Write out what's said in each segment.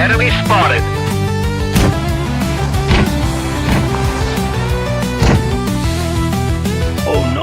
Enemy spotted. Oh no.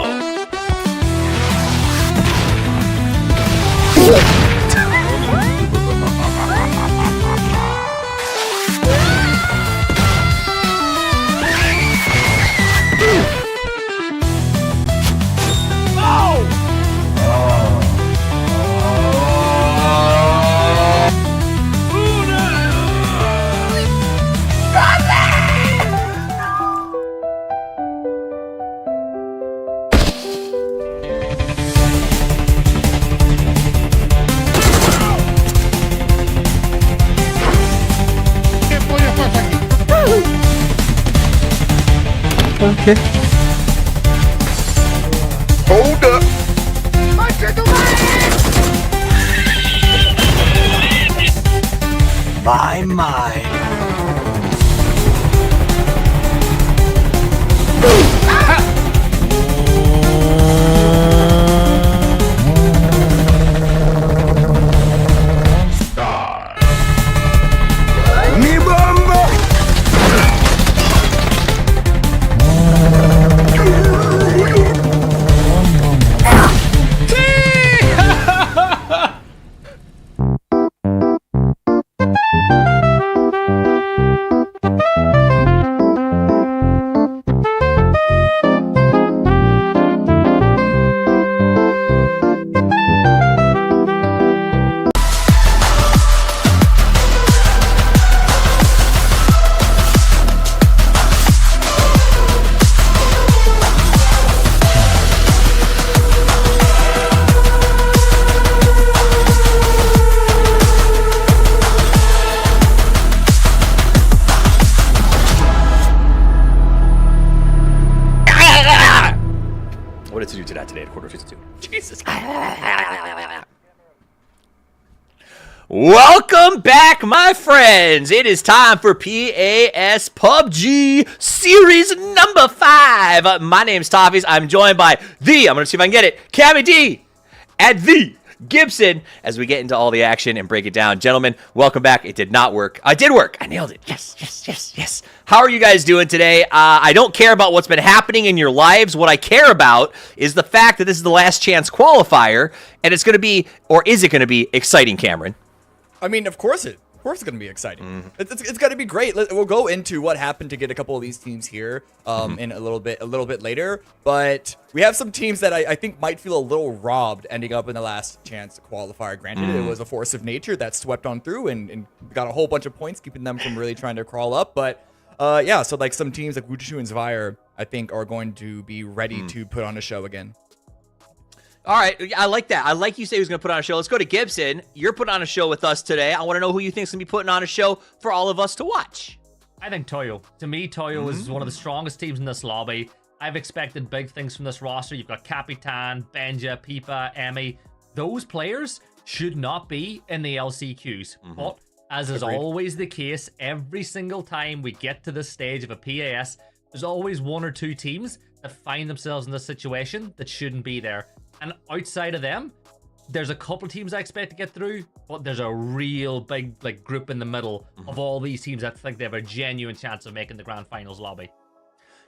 Okay. Hold up. My. Mi bomba. What did to do to that today at 52? Jesus. Welcome back, my friends. It is time for PAS PUBG Series number 5. My name's Toffees. I'm joined by I'm going to see if I can get it, Cammy D and the Gibson as we get into all the action and break it down. Gentlemen, welcome back. It did not work. I did work. I nailed it. Yes. How are you guys doing today? I don't care about what's been happening in your lives. What I care about is the fact that this is the last chance qualifier, and it's going to be, or is it going to be, exciting, Cameron? I mean, of course it's going to be exciting. It's going to be great. We'll go into what happened to get a couple of these teams here in a little bit later. But we have some teams that I think might feel a little robbed ending up in the last chance qualifier. Granted, it was a force of nature that swept on through and got a whole bunch of points, keeping them from really trying to crawl up. But yeah, so like some teams like Wujushu and Zvire, I think are going to be ready to put on a show again. All right, I like that. I like you say who's going to put on a show. Let's go to Gibson. You're putting on a show with us today. I want to know who you think's going to be putting on a show for all of us to watch. I think Toyo. To me, Toyo is one of the strongest teams in this lobby. I've expected big things from this roster. You've got Capitan, Benja, Pipa, Emmy. Those players should not be in the LCQs. But as is always the case, every single time we get to this stage of a PAS, there's always one or two teams that find themselves in this situation that shouldn't be there. And outside of them, there's a couple teams I expect to get through, but there's a real big group in the middle of all these teams that think they have a genuine chance of making the grand finals lobby.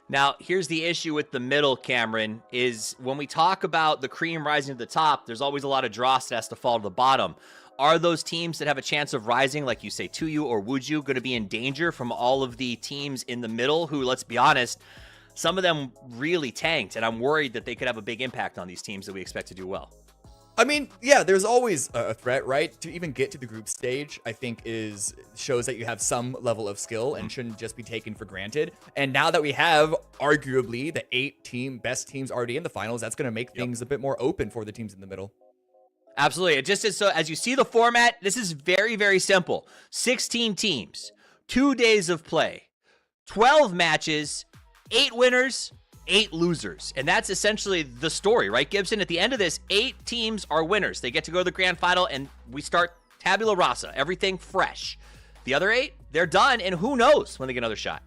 Now, here's the issue with the middle, Cameron, is when we talk about the cream rising to the top, there's always a lot of dross that has to fall to the bottom. Are those teams that have a chance of rising, like you say, Tuyu or Wuju, going to be in danger from all of the teams in the middle who, let's be honest, some of them really tanked, and I'm worried that they could have a big impact on these teams that we expect to do well. I mean, yeah, there's always a threat, right? To even get to the group stage, I think shows that you have some level of skill and shouldn't just be taken for granted. And now that we have arguably the 8 best teams already in the finals, that's going to make things a bit more open for the teams in the middle. Absolutely. It just is so, as you see the format, this is very, very simple. 16 teams, 2 days of play, 12 matches, 8 winners, 8 losers. And that's essentially the story, right, Gibson? At the end of this, 8 teams are winners. They get to go to the grand final, and we start tabula rasa, everything fresh. The other 8, they're done, and who knows when they get another shot.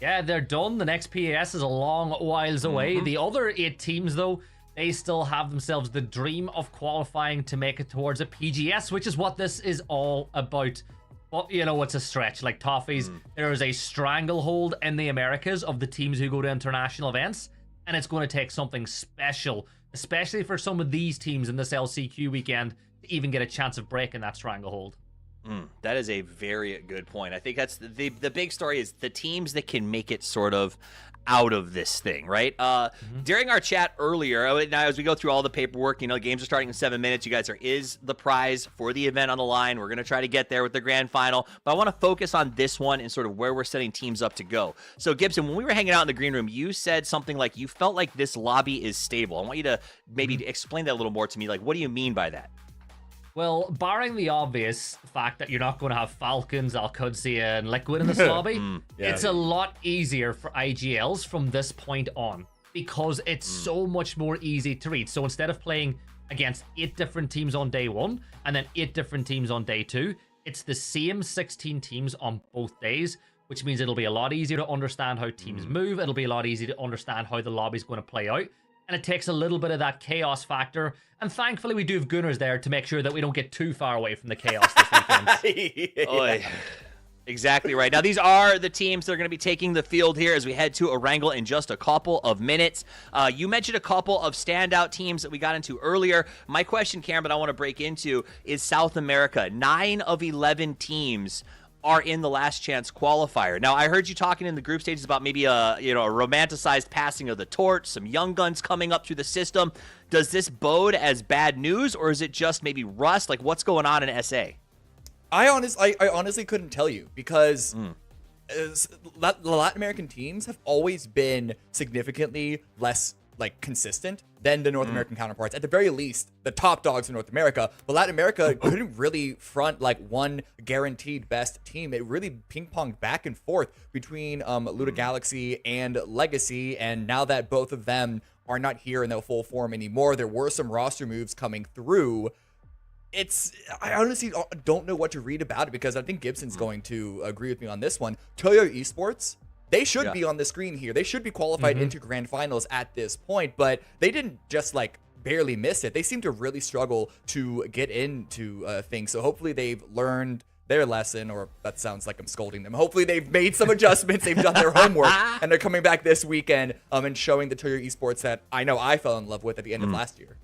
Yeah, they're done. The next PAS is a long whiles away. The other 8 teams, though, they still have themselves the dream of qualifying to make it towards a PGS, which is what this is all about. But, you know, it's a stretch. Like, Toffees, there is a stranglehold in the Americas of the teams who go to international events, and it's going to take something special, especially for some of these teams in this LCQ weekend, to even get a chance of breaking that stranglehold. That is a very good point. I think that's the big story is the teams that can make it sort of out of this thing, right? During our chat earlier, now as we go through all the paperwork, you know, games are starting in 7 minutes. You guys, there is the prize for the event on the line. We're going to try to get there with the grand final, but I want to focus on this one and sort of where we're setting teams up to go. So Gibson, when we were hanging out in the green room, you said something like you felt like this lobby is stable. I want you to maybe explain that a little more to me. Like, what do you mean by that? Well, barring the obvious fact that you're not going to have Falcons, Alcudia, and Liquid in this lobby, it's a lot easier for IGLs from this point on because it's so much more easy to read. So instead of playing against 8 different teams on day 1 and then 8 different teams on day 2, it's the same 16 teams on both days, which means it'll be a lot easier to understand how teams move. It'll be a lot easier to understand how the lobby's going to play out. And it takes a little bit of that chaos factor. And thankfully, we do have Gunners there to make sure that we don't get too far away from the chaos this weekend. Exactly right. Now, these are the teams that are going to be taking the field here as we head to Erangel in just a couple of minutes. You mentioned a couple of standout teams that we got into earlier. My question, Cameron, that I want to break into is South America. 9 of 11 teams are in the last chance qualifier. Now, I heard you talking in the group stages about maybe a romanticized passing of the torch, some young guns coming up through the system. Does this bode as bad news, or is it just maybe rust? Like, what's going on in SA? I honestly couldn't tell you because the Latin American teams have always been significantly less consistent than the North American counterparts. At the very least, the top dogs in North America, but Latin America couldn't really front one guaranteed best team. It really ping-ponged back and forth between Luda Galaxy and Legacy, and now that both of them are not here in their full form anymore, there were some roster moves coming through. I honestly don't know what to read about it because I think Gibson's going to agree with me on this one. Toyo Esports, they should be on the screen here. They should be qualified into grand finals at this point, but they didn't just barely miss it. They seem to really struggle to get into things. So hopefully they've learned their lesson, or that sounds like I'm scolding them. Hopefully they've made some adjustments. They've done their homework, and they're coming back this weekend and showing the Toyo Esports that I know I fell in love with at the end of last year.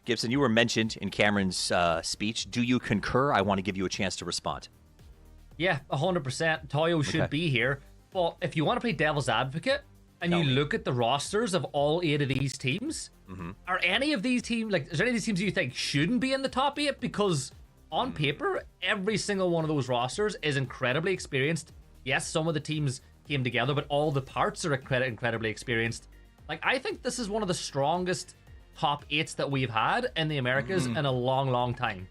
Gibson, you were mentioned in Cameron's speech. Do you concur? I want to give you a chance to respond. Yeah, 100%. Toyo should be here. But if you want to play devil's advocate and you look at the rosters of all 8 of these teams, are any of these teams, is there any of these teams you think shouldn't be in the top 8? Because on paper, every single one of those rosters is incredibly experienced. Yes, some of the teams came together, but all the parts are incredibly experienced. I think this is one of the strongest top 8s that we've had in the Americas in a long, long time.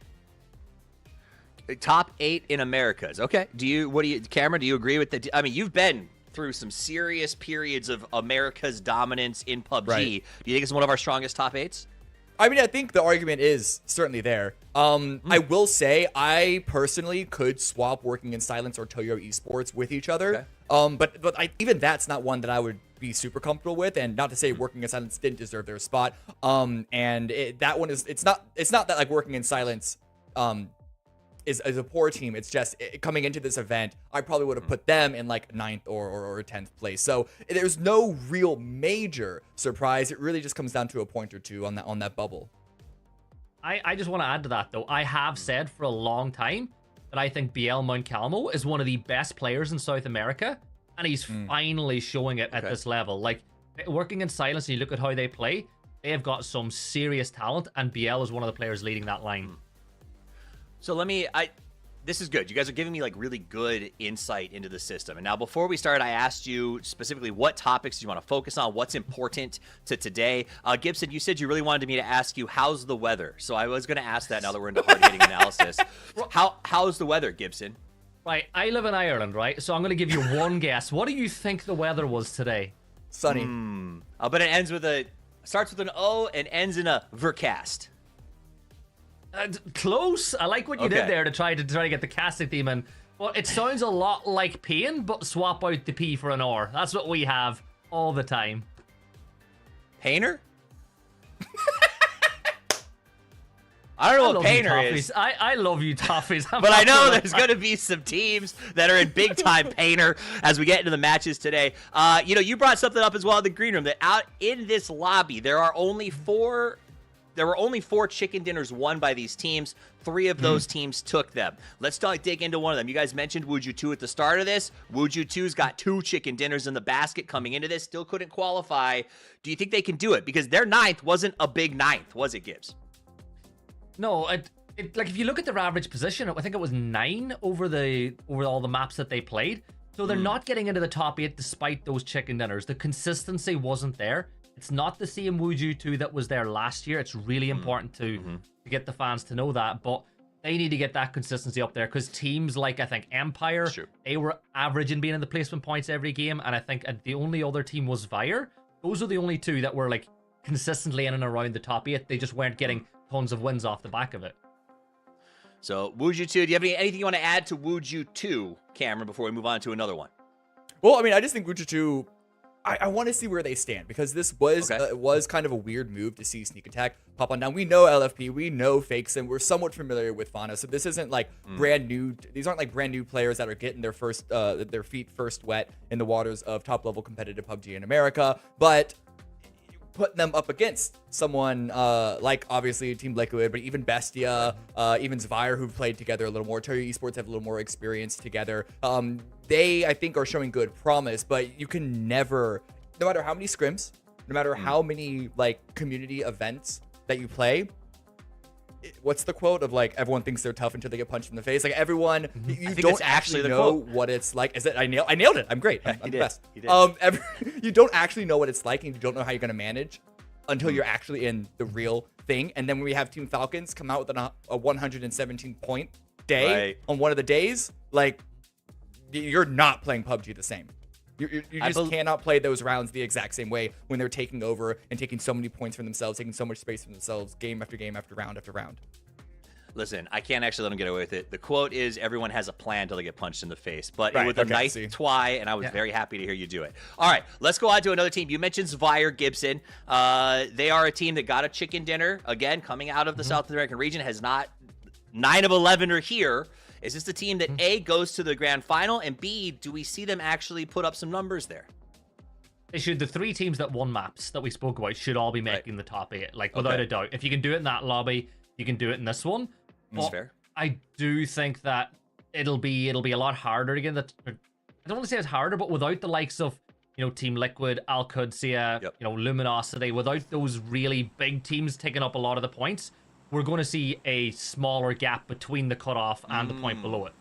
Top 8 in Americas. Okay. Cameron, do you agree with that? I mean, you've been through some serious periods of America's dominance in PUBG. Right. Do you think it's one of our strongest top 8s? I mean, I think the argument is certainly there. I will say I personally could swap Working in Silence or Toyo Esports with each other. Okay. But even that's not one that I would be super comfortable with, and not to say Working in Silence didn't deserve their spot. That one is it's not that Working in Silence is a poor team. It's just coming into this event, I probably would have put them in 9th or 10th place. So there's no real major surprise. It really just comes down to a point or two on that bubble. I just want to add to that though. I have said for a long time that I think BL Mount Calmo is one of the best players in South America, and he's finally showing it at this level. Working in Silence, and you look at how they play, they have got some serious talent, and BL is one of the players leading that line. So this is good. You guys are giving me really good insight into the system. And now before we start, I asked you specifically what topics you want to focus on, what's important to today. Gibson, you said you really wanted me to ask you, how's the weather? So I was going to ask that now that we're into hard-hitting analysis. How's the weather, Gibson? Right, I live in Ireland, right? So I'm going to give you one guess. What do you think the weather was today? Sunny. But it starts with an O and ends in a vercast. Close. I like what you did there to try to get the casting theme in. But it sounds a lot like pain, but swap out the P for an R. That's what we have all the time. Painter? I don't know what love you, Painter Toffees. is. I love you, Toffees. But I know there's going to be some teams that are in big time Painter as we get into the matches today. You brought something up as well in the green room that out in this lobby, there were only four chicken dinners won by these teams. 3 of those teams took them. Let's dig into one of them. You guys mentioned Wuju 2 at the start of this. Wuju 2's got 2 chicken dinners in the basket coming into this. Still couldn't qualify. Do you think they can do it? Because their 9th wasn't a big 9th, was it, Gibbs? No, like if you look at their average position, I think it was 9 over all the maps that they played. So they're not getting into the top 8 despite those chicken dinners. The consistency wasn't there. It's not the same Wuju 2 that was there last year. It's really important to get the fans to know that. But they need to get that consistency up there because teams like, I think, Empire, they were averaging being in the placement points every game. And I think the only other team was Vire. Those are the only 2 that were like consistently in and around the top 8. They just weren't getting tons of wins off the back of it. So, Wuju 2, do you have anything you want to add to Wuju 2, Cameron, before we move on to another one? Well, I mean, I just think Wuju 2, I want to see where they stand because this was was kind of a weird move to see Sneak Attack pop on down. We know LFP, we know Fakes, and we're somewhat familiar with Fauna, so this isn't like brand new. These aren't like brand new players that are getting their feet first wet in the waters of top level competitive PUBG in America, but putting them up against someone like obviously Team Liquid, but even Bestia, even Zvire, who've played together a little more. Terry Esports have a little more experience together. They, I think, are showing good promise, but you can never, no matter how many scrims, no matter how many like community events that you play, what's the quote of like everyone thinks they're tough until they get punched in the face? Like everyone, you don't actually know what it's like. Is it? I nailed it. I'm great. I'm the best. You don't actually know what it's like, and you don't know how you're gonna manage until you're actually in the real thing. And then when we have Team Falcons come out with a 117 point day on one of the days, like you're not playing PUBG the same. You just cannot play those rounds the exact same way when they're taking over and taking so many points from themselves, taking so much space from themselves, game after game after round after round. Listen, I can't actually let them get away with it. The quote is, everyone has a plan until they get punched in the face. But it was a nice twy, and I was very happy to hear you do it. All right, let's go on to another team. You mentioned Zvire Gibson. They are a team that got a chicken dinner. Again, coming out of the South American region, has not 9 of 11 are here. Is this the team that A, goes to the grand final, and B, do we see them actually put up some numbers there? They should. The 3 teams that won maps that we spoke about should all be making the top 8, like without a doubt. If you can do it in that lobby, you can do it in this one. That's fair. I do think that it'll be a lot harder to get that. I don't want to say it's harder, but without the likes of Team Liquid, Al-Qudsiya, Luminosity, without those really big teams taking up a lot of the points, we're going to see a smaller gap between the cutoff and the point below it.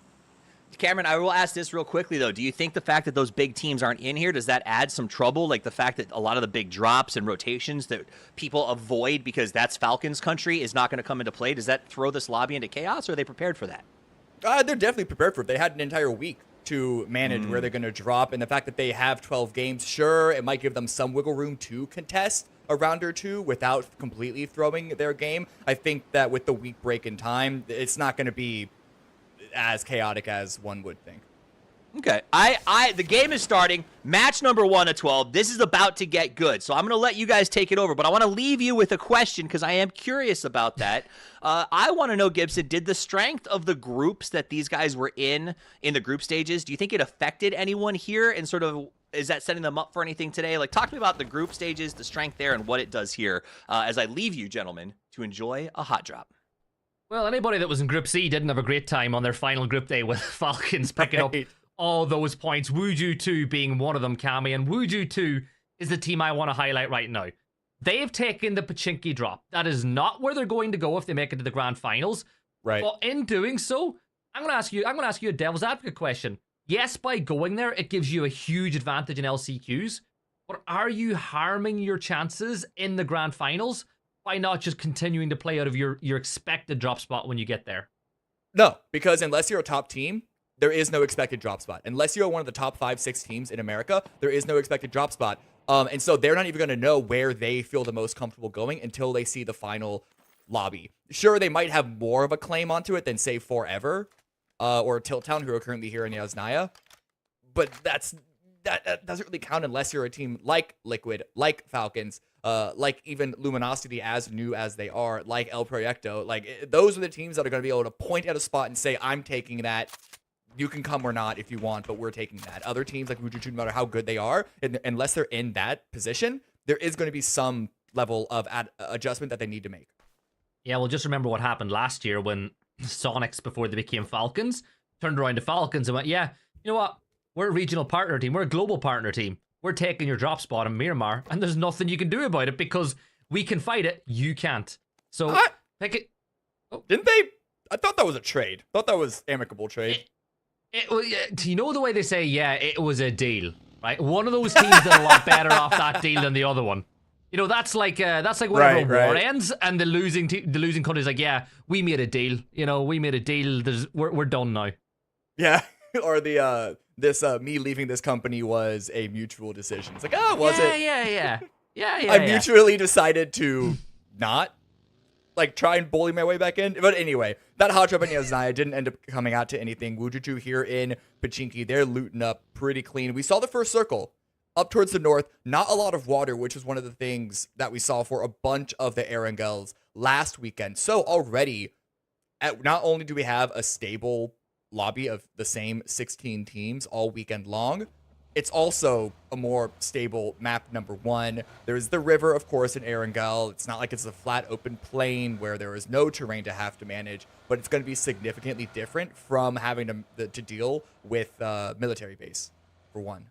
Cameron, I will ask this real quickly, though. Do you think the fact that those big teams aren't in here, does that add some trouble? Like the fact that a lot of the big drops and rotations that people avoid because that's Falcons country is not going to come into play, does that throw this lobby into chaos, or are they prepared for that? They're definitely prepared for it. They had an entire week to manage where they're going to drop, and the fact that they have 12 games, sure, it might give them some wiggle room to contest a round or 2 without completely throwing their game. I think that with the week break in time, it's not going to be as chaotic as one would think. Okay. The game is starting. Match number 1 of 12. This is about to get good. So I'm going to let you guys take it over, but I want to leave you with a question because I am curious about that. I want to know, Gibson, did the strength of the groups that these guys were in the group stages, do you think it affected anyone here, and sort of is that setting them up for anything today? Like, talk to me about the group stages, the strength there, and what it does here as I leave you, gentlemen, to enjoy a hot drop. Well, anybody that was in Group C didn't have a great time on their final group day with Falcons picking up all those points. Wuju 2 being one of them, Cami. And Wuju 2 is the team I want to highlight right now. They've taken the Pachinki drop. That is not where they're going to go if they make it to the grand finals. Right. But in doing so, I'm going to ask you a devil's advocate question. Yes, by going there, it gives you a huge advantage in LCQs. But are you harming your chances in the grand finals by not just continuing to play out of your expected drop spot when you get there? No, because unless you're a top team, there is no expected drop spot. Unless you're one of the top 5-6 teams in America, there is no expected drop spot. And so they're not even going to know where they feel the most comfortable going until they see the final lobby. Sure, they might have more of a claim onto it than, say, Forever or Tilt Town, who are currently here in Yasnaya. But that's that doesn't really count unless you're a team like Liquid, like Falcons, like even Luminosity, as new as they are, like El Proyecto. Like, those are the teams that are going to be able to point at a spot and say, I'm taking that. You can come or not if you want, but we're taking that. Other teams like Wujuju, no matter how good they are, unless they're in that position, there is going to be some level of adjustment that they need to make. Yeah, well, just remember what happened last year when Sonics, before they became Falcons, turned around to Falcons and went, yeah, you know what? We're a regional partner team. We're a global partner team. We're taking your drop spot in Miramar, and there's nothing you can do about it because we can fight it. You can't. So, pick it. Oh. Didn't they? I thought that was a trade. I thought that was amicable trade. You know the way they say, yeah, it was a deal, right? One of those teams did a lot better off that deal than the other one. You know, that's like whenever a war ends and the losing country's like, yeah, we made a deal. You know, we made a deal. We're done now. Yeah, or the me leaving this company was a mutual decision. It's like, oh, was it? Yeah. I mutually decided to not try and bully my way back in. But anyway, that hot drop in Yaznaya didn't end up coming out to anything. Wujuju here in Pachinki, they're looting up pretty clean. We saw the first circle up towards the north. Not a lot of water, which is one of the things that we saw for a bunch of the Erangels last weekend. So already, not only do we have a stable lobby of the same 16 teams all weekend long, it's also a more stable map, number one. There's the river, of course, in Erangel. It's not like it's a flat open plain where there is no terrain to have to manage, but it's going to be significantly different from having to deal with military base, for one.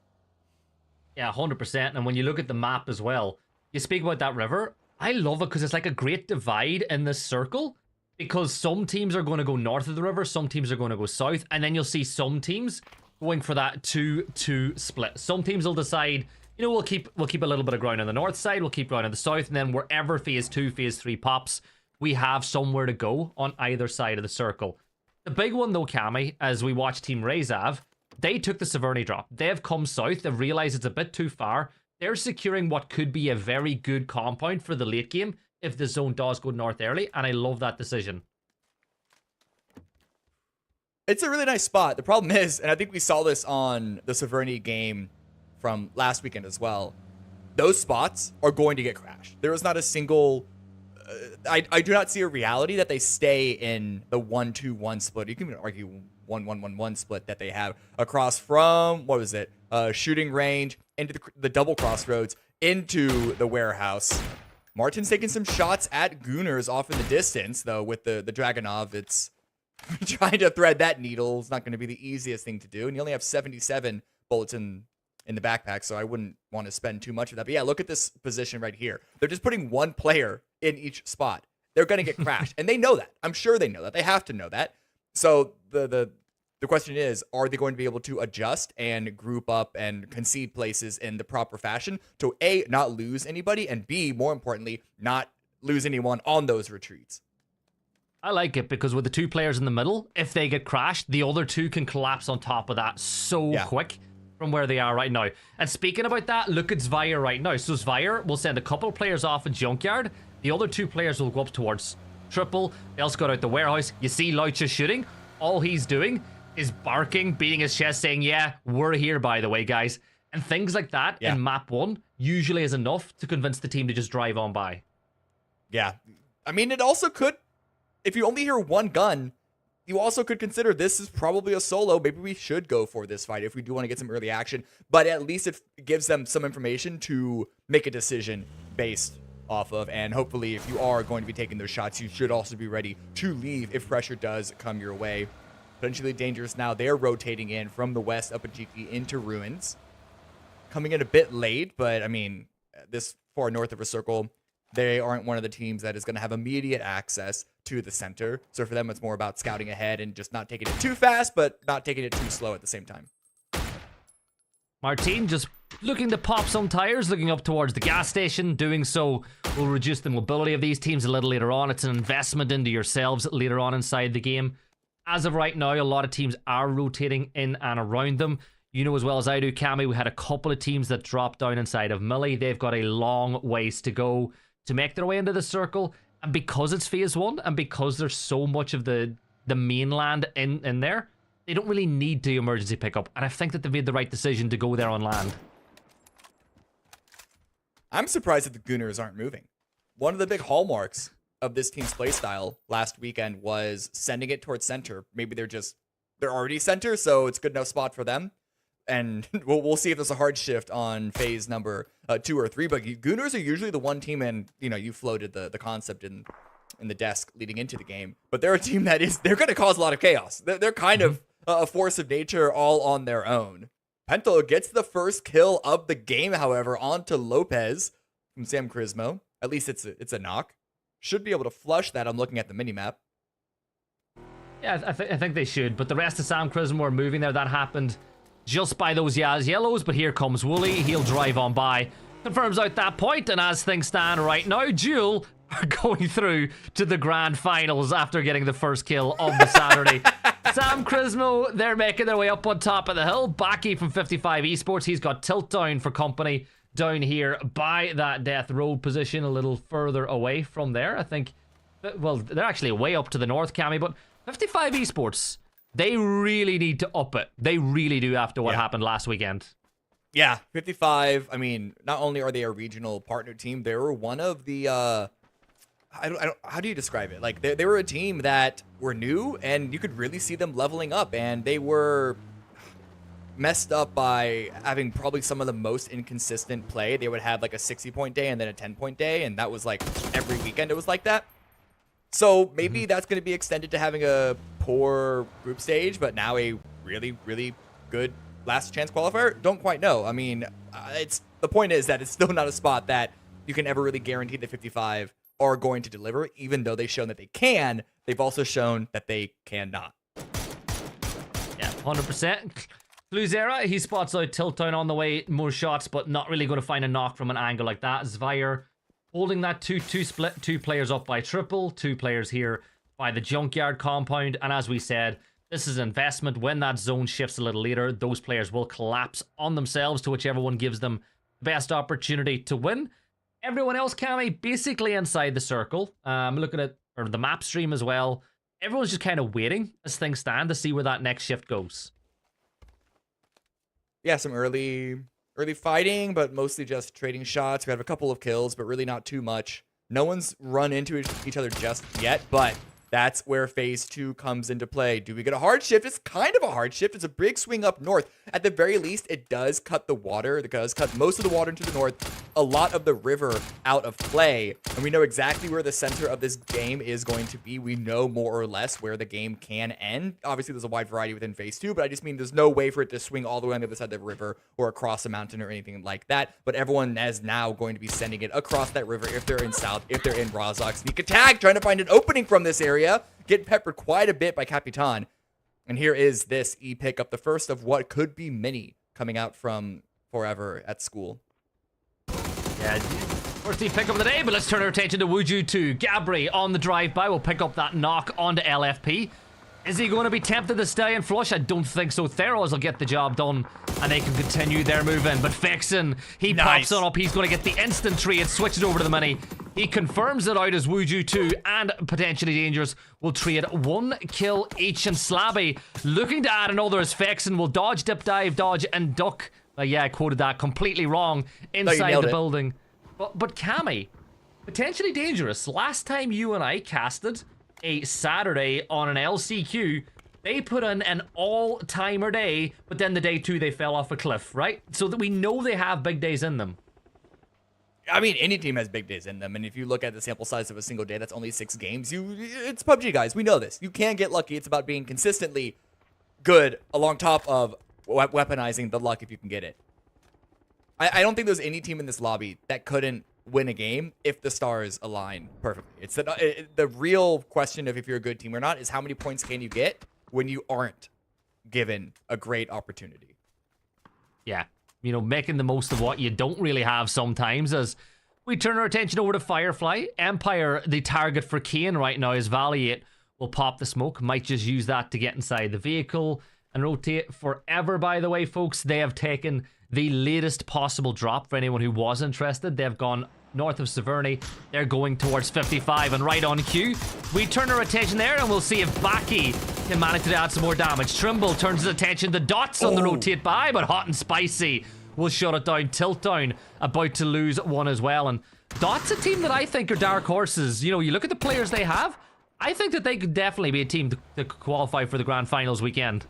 Yeah, 100%. And when you look at the map as well, you speak about that river. I love it because it's like a great divide in this circle, because some teams are going to go north of the river, some teams are going to go south, and then you'll see some teams going for that 2-2 split. Some teams will decide, you know, we'll keep a little bit of ground on the north side, we'll keep ground on the south, and then wherever phase 2, phase 3 pops, we have somewhere to go on either side of the circle. The big one though, Cammy, as we watch Team Rezav, they took the Severny drop. They've come south, they've realized it's a bit too far. They're securing what could be a very good compound for the late game if the zone does go north early, and I love that decision. It's a really nice spot. The problem is, and I think we saw this on the Severny game from last weekend as well, those spots are going to get crashed. There is not a single... I do not see a reality that they stay in the 1-2-1 split. You can even argue 1-1-1-1 split that they have across from, what was it, shooting range, into the double crossroads, into the warehouse. Martin's taking some shots at Gooners off in the distance, though, with the Dragonov. It's trying to thread that needle is not going to be the easiest thing to do. And you only have 77 bullets in the backpack, so I wouldn't want to spend too much of that. But yeah, look at this position right here. They're just putting one player in each spot. They're going to get crashed. And they know that. I'm sure they know that. They have to know that. So the question is, are they going to be able to adjust and group up and concede places in the proper fashion to A, not lose anybody, and B, more importantly, not lose anyone on those retreats? I like it because with the two players in the middle, if they get crashed, the other two can collapse on top of that so quick from where they are right now. And speaking about that, look at Zvire right now. So Zvire will send a couple of players off in Junkyard. The other two players will go up towards Triple. They also got out the warehouse. You see Laucha shooting. All he's doing is barking, beating his chest, saying, yeah, we're here, by the way, guys. And things like that in map 1 usually is enough to convince the team to just drive on by. Yeah. I mean, it also could... If you only hear one gun, you also could consider this is probably a solo. Maybe we should go for this fight if we do want to get some early action. But at least it gives them some information to make a decision based off of. And hopefully, if you are going to be taking those shots, you should also be ready to leave if pressure does come your way. Potentially dangerous now. They're rotating in from the west up in GT into Ruins. Coming in a bit late, but I mean, this far north of a circle, they aren't one of the teams that is going to have immediate access to the center. So for them, it's more about scouting ahead and just not taking it too fast, but not taking it too slow at the same time. Martin just looking to pop some tires, looking up towards the gas station. Doing so will reduce the mobility of these teams a little later on. It's an investment into yourselves later on inside the game. As of right now, a lot of teams are rotating in and around them. You know as well as I do, Cammy, we had a couple of teams that dropped down inside of Millie. They've got a long ways to go to make their way into the circle. And because it's phase 1 and because there's so much of the mainland in there, they don't really need to emergency pickup, and I think that they made the right decision to go there on land. I'm surprised that the Gooners aren't moving. One of the big hallmarks of this team's playstyle last weekend was sending it towards center. Maybe they're already center, so it's good enough spot for them. And we'll see if there's a hard shift on phase number 2 or 3. But Gooners are usually the one team, and you floated the concept in the desk leading into the game. But they're a team they're going to cause a lot of chaos. They're kind of a force of nature all on their own. Pento gets the first kill of the game, however, onto Lopez from Sam Crismo. At least it's a knock. Should be able to flush that. I'm looking at the minimap. Yeah, I think they should. But the rest of Sam Crismo are moving there. That happened just by those Yaz yellows. But here comes Wooly. He'll drive on by. Confirms out that point. And as things stand right now, Duel are going through to the grand finals after getting the first kill of the Saturday. Sam Crismo, they're making their way up on top of the hill. Baki from 55 Esports, he's got tilt down for company down here by that death road position, a little further away from there. I think, well, they're actually way up to the north, Cammy, but 55 Esports, they really need to up it. They really do after what happened last weekend. Yeah, 55, I mean, not only are they a regional partner team, they were one of the, I don't, how do you describe it? Like, they were a team that were new, and you could really see them leveling up, and they were messed up by having probably some of the most inconsistent play. They would have like a 60-point day and then a 10-point day, and that was like every weekend it was like that. So maybe that's going to be extended to having a poor group stage, but now a really, really good last chance qualifier. Don't quite know. I mean, the point is that it's still not a spot that you can ever really guarantee that 55 are going to deliver, even though they've shown that they can. They've also shown that they cannot. Yeah, 100%. Bluzera, he spots out Tilt Down on the way, more shots, but not really going to find a knock from an angle like that. Zvire holding that 2-2 split, 2 players up by triple, 2 players here by the junkyard compound, and as we said, this is investment. When that zone shifts a little later, those players will collapse on themselves to whichever one gives them the best opportunity to win. Everyone else, Cammy, basically inside the circle. Looking at the map stream as well. Everyone's just kind of waiting as things stand to see where that next shift goes. Yeah, some early fighting, but mostly just trading shots. We have a couple of kills, but really not too much. No one's run into each other just yet, but that's where phase 2 comes into play. Do we get a hard shift? It's kind of a hard shift. It's a big swing up north. At the very least, it does cut the water. It does cut most of the water into the north, a lot of the river out of play. And we know exactly where the center of this game is going to be. We know more or less where the game can end. Obviously, there's a wide variety within phase 2, but I just mean there's no way for it to swing all the way on the other side of the river or across a mountain or anything like that. But everyone is now going to be sending it across that river if they're in south, if they're in Rozhok. Sneak attack, trying to find an opening from this area. Get peppered quite a bit by Capitan. And here is this E-pickup, the first of what could be many coming out from Forever at school. Yeah, first E-pickup of the day, but let's turn our attention to Wuju 2. Gabri on the drive-by will pick up that knock onto LFP. Is he going to be tempted to stay and flush? I don't think so. Theros will get the job done, and they can continue their moving. But Fixin, he pops on up. He's going to get the instant trade, switches over to the mini. He confirms it out as Wuju 2 and Potentially Dangerous will trade 1 kill each. And Slabby looking to add another as Fixin will dodge, dip, dive, dodge, and duck. Yeah, I quoted that completely wrong inside the building. But Cammy, Potentially Dangerous, last time you and I casted a Saturday on an LCQ, they put in an all-timer day, but then the day 2 they fell off a cliff, right? So that we know they have big days in them. I mean, any team has big days in them, and if you look at the sample size of a single day, that's only 6 games. It's PUBG, guys. We know this. You can't get lucky. It's about being consistently good along top of weaponizing the luck if you can get it. I don't think there's any team in this lobby that couldn't win a game if the stars align perfectly. It's the real question of if you're a good team or not is how many points can you get when you aren't given a great opportunity. Yeah, you know, making the most of what you don't really have sometimes. As we turn our attention over to Firefly, Empire, the target for Kane right now is Valiate. Will pop the smoke, might just use that to get inside the vehicle and rotate. Forever, by the way, folks, they have taken the latest possible drop for anyone who was interested. They've gone north of Severny. They're going towards 55 and right on cue. We turn our attention there and we'll see if Baki can manage to add some more damage. Trimble turns his attention to Dots on the rotate by, but Hot and Spicy will shut it down. Tilt Down about to lose one as well. And Dots, a team that I think are dark horses. You know, you look at the players they have, I think that they could definitely be a team to qualify for the grand finals weekend.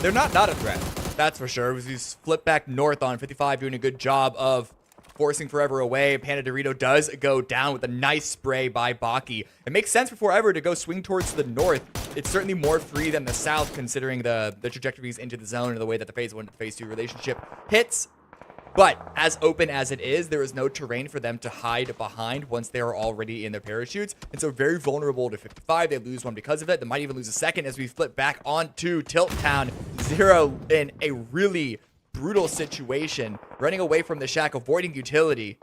They're not a threat, that's for sure. We flip back north on 55, doing a good job of forcing Forever away. Panda Dorito does go down with a nice spray by Baki. It makes sense for Forever to go swing towards the north. It's certainly more free than the south, considering the trajectories into the zone and the way that the phase 1 to phase 2 relationship hits. But as open as it is, there is no terrain for them to hide behind once they are already in their parachutes. And so very vulnerable to 55. They lose one because of it. They might even lose a second as we flip back onto Tilt Town. Zero in a really brutal situation, running away from the shack, avoiding utility.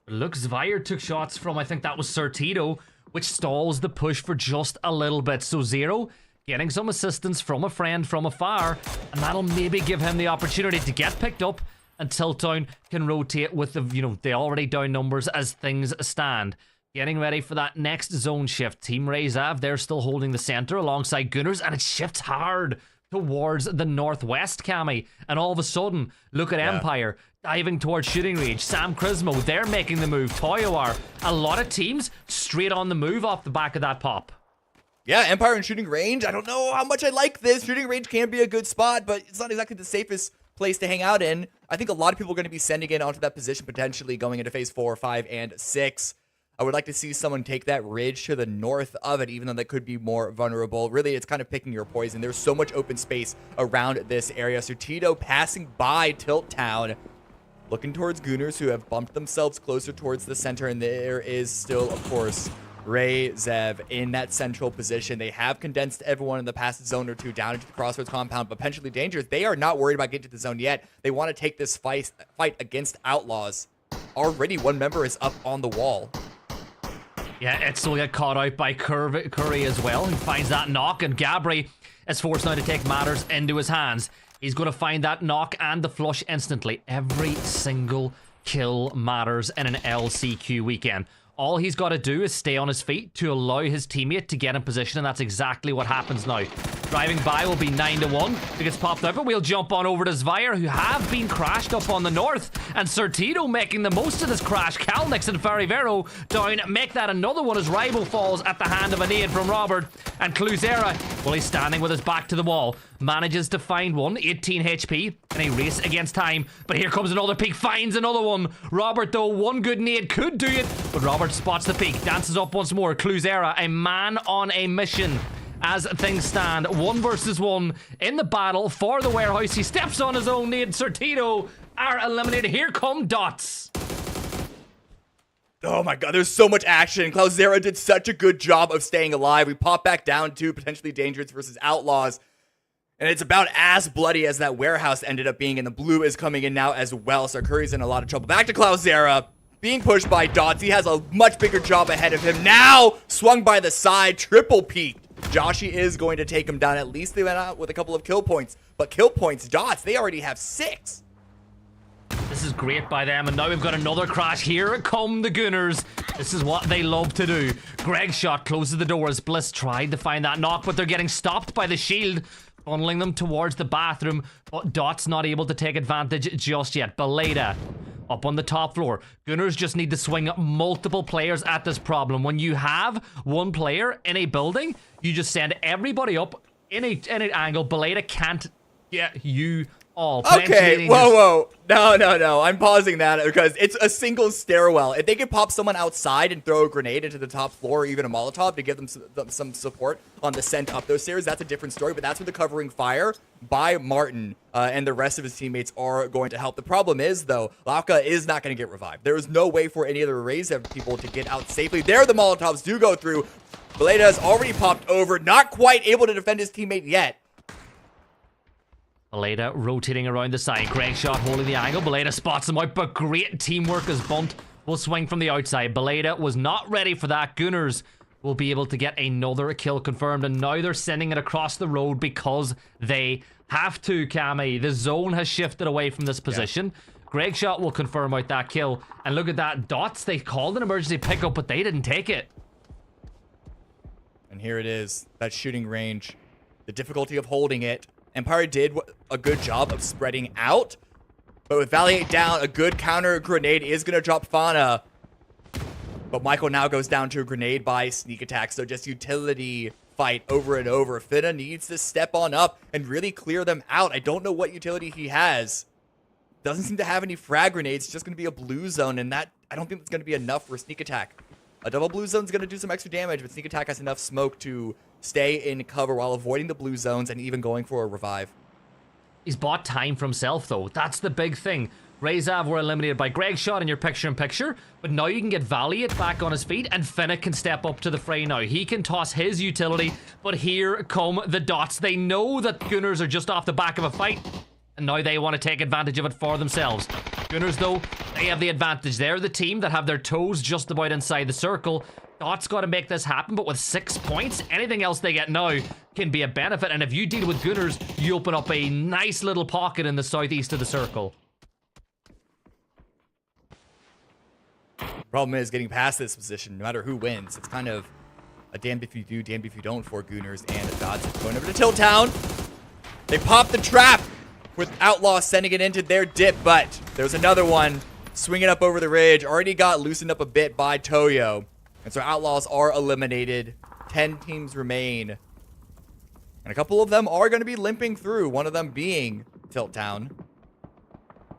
Looks Zvire took shots from, I think that was Certito, which stalls the push for just a little bit. So Zero getting some assistance from a friend from afar, and that'll maybe give him the opportunity to get picked up, and Tiltdown can rotate with the already down numbers as things stand. Getting ready for that next zone shift. Team Rezav, they're still holding the center alongside Gunners, and it shifts hard towards the northwest, Cammy. And all of a sudden, look at Empire diving towards shooting range. Sam Crismo, they're making the move. Toyoar, a lot of teams straight on the move off the back of that pop. Yeah, Empire and shooting range. I don't know how much I like this. Shooting range can be a good spot, but it's not exactly the safest place to hang out in. I think a lot of people are going to be sending in onto that position potentially going into phase 4, 5, and 6. I would like to see someone take that ridge to the north of it, even though that could be more vulnerable. Really, it's kind of picking your poison. There's so much open space around this area. So Tito passing by Tilt Town, looking towards Gooners, who have bumped themselves closer towards the center, and there is still, of course, Ray Zev in that central position. They have condensed everyone in the past zone or two down into the Crossroads compound, but potentially dangerous. They are not worried about getting to the zone yet. They want to take this fight against Outlaws. Already one member is up on the wall. Yeah, Itzel will get caught out by Curry as well. He finds that knock, and Gabri is forced now to take matters into his hands. He's going to find that knock and the flush instantly. Every single kill matters in an LCQ weekend. All he's got to do is stay on his feet to allow his teammate to get in position, and that's exactly what happens now. Driving by will be 9-1. He gets popped out, but we'll jump on over to Zvire, who have been crashed up on the north. And Certito making the most of this crash. Kalnix and Ferrivero down, make that another one as Rival falls at the hand of a nade from Robert. And Cluzera, well, he's standing with his back to the wall, manages to find one, 18 HP, in a race against time. But here comes another peek, finds another one. Robert, though, one good nade could do it, but Robert spots the peek, dances up once more. Cluzera, a man on a mission. As things stand, 1 versus 1 in the battle for the warehouse. He steps on his own nade. Certito are eliminated. Here come Dots. Oh my god, there's so much action. Cloudera did such a good job of staying alive. We pop back down to potentially dangerous versus Outlaws. And it's about as bloody as that warehouse ended up being. And the blue is coming in now as well. So Curry's in a lot of trouble. Back to Cloudera. Being pushed by Dots. He has a much bigger job ahead of him. Now, swung by the side, triple peaked. Joshy is going to take him down. At least they went out with a couple of kill points. But kill points, Dots, they already have 6. This is great by them, and now we've got another crash. Here come the Gunners. This is what they love to do. Greg shot closes the door as Bliss tried to find that knock, but they're getting stopped by the shield, funneling them towards the bathroom. But Dot's not able to take advantage just yet. Beleda up on the top floor. Gunners just need to swing multiple players at this problem. When you have one player in a building, you just send everybody up in an angle. Beleda can't get you all. Okay, whoa. No. I'm pausing that because it's a single stairwell. If they could pop someone outside and throw a grenade into the top floor or even a Molotov to give them some support on the descent up those stairs, that's a different story. But that's where the covering fire by Martin and the rest of his teammates are going to help. The problem is, though, Lauka is not going to get revived. There is no way for any of the Rezav people to get out safely. There the Molotovs do go through. Beleda has already popped over, not quite able to defend his teammate yet. Beleda rotating around the side. Greg shot holding the angle. Beleda spots him out, but great teamwork as Bunt will swing from the outside. Beleda was not ready for that. Gunners will be able to get another kill confirmed, and now they're sending it across the road because they have to, Cammy. The zone has shifted away from this position. Greg shot will confirm out that kill, and look at that. Dots, they called an emergency pickup, but they didn't take it. And here it is, that shooting range, the difficulty of holding it. Empire did a good job of spreading out, but with Valiant down, a good counter grenade is going to drop Fauna. But Michael now goes down to a grenade by sneak attack, so just utility fight over and over. Finna needs to step on up and really clear them out. I don't know what utility he has. Doesn't seem to have any frag grenades, it's just going to be a blue zone, and that, I don't think it's going to be enough for sneak attack. A double blue zone is going to do some extra damage, but sneak attack has enough smoke to stay in cover while avoiding the blue zones and even going for a revive. He's bought time for himself, though. That's the big thing. Rezav were eliminated by Greg Shot in your picture-in-picture, but now you can get Valiant back on his feet, and Finnick can step up to the fray now. He can toss his utility, but here come the dots. They know that Gunners are just off the back of a fight, and now they want to take advantage of it for themselves. Gunners, though, they have the advantage. They're the team that have their toes just about inside the circle. Dots got to make this happen, but with 6 points, anything else they get now can be a benefit. And if you deal with Gunners, you open up a nice little pocket in the southeast of the circle. Problem is getting past this position, no matter who wins. It's kind of a damned if you do, damned if you don't for Gunners and the Dots. Going over to Tilt Town. They pop the trap with Outlaw sending it into their dip, but there's another one swinging up over the ridge. Already got loosened up a bit by Toyo. And so Outlaws are eliminated. 10 teams remain. And a couple of them are going to be limping through, one of them being Tilt Town.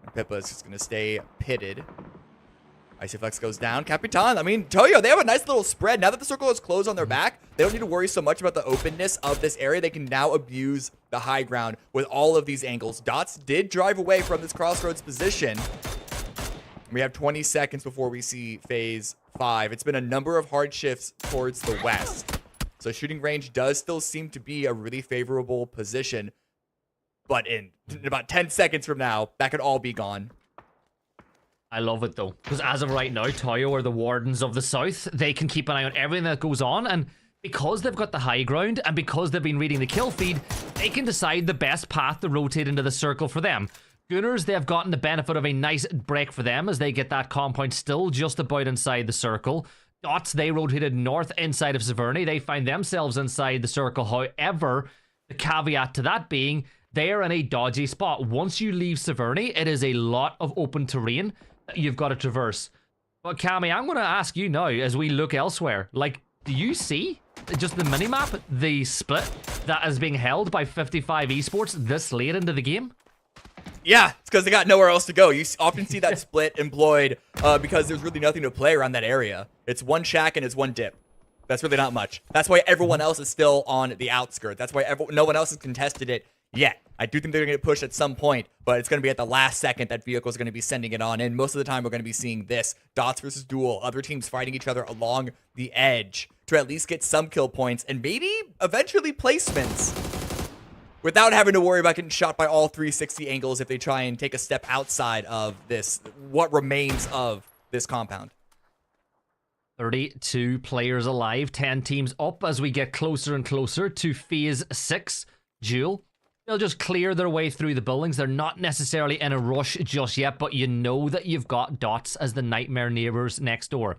And Pippa is just going to stay pitted. Icy Flex goes down. Capitan, I mean, Toyo, they have a nice little spread. Now that the circle is closed on their back, they don't need to worry so much about the openness of this area. They can now abuse the high ground with all of these angles. Dots did drive away from this crossroads position. We have 20 seconds before we see phase 5. It's been a number of hard shifts towards the west. So shooting range does still seem to be a really favorable position. But in about 10 seconds from now, that could all be gone. I love it, though, because as of right now, Toyo are the wardens of the south. They can keep an eye on everything that goes on, and because they've got the high ground and because they've been reading the kill feed, they can decide the best path to rotate into the circle for them. Gunners, they have gotten the benefit of a nice break for them as they get that compound still just about inside the circle. Dots, they rotated north inside of Severny. They find themselves inside the circle. However, the caveat to that being, they are in a dodgy spot. Once you leave Severny, it is a lot of open terrain that you've got to traverse. But Cammy, I'm going to ask you now as we look elsewhere. Like, do you see just the minimap, the split that is being held by 55 Esports this late into the game? Yeah, it's because they got nowhere else to go. You often see that split employed because there's really nothing to play around that area. It's one shack and it's one dip. That's really not much. That's why everyone else is still on the outskirts. That's why no one else has contested it yet. I do think they're going to get pushed at some point, but it's going to be at the last second that vehicle is going to be sending it on. And most of the time, we're going to be seeing this. Dots versus duel. Other teams fighting each other along the edge to at least get some kill points and maybe eventually placements without having to worry about getting shot by all 360 angles if they try and take a step outside of this, what remains of this compound. 32 players alive, 10 teams up as we get closer and closer to phase 6 duel. They'll just clear their way through the buildings. They're not necessarily in a rush just yet, but you know that you've got Dots as the nightmare neighbors next door.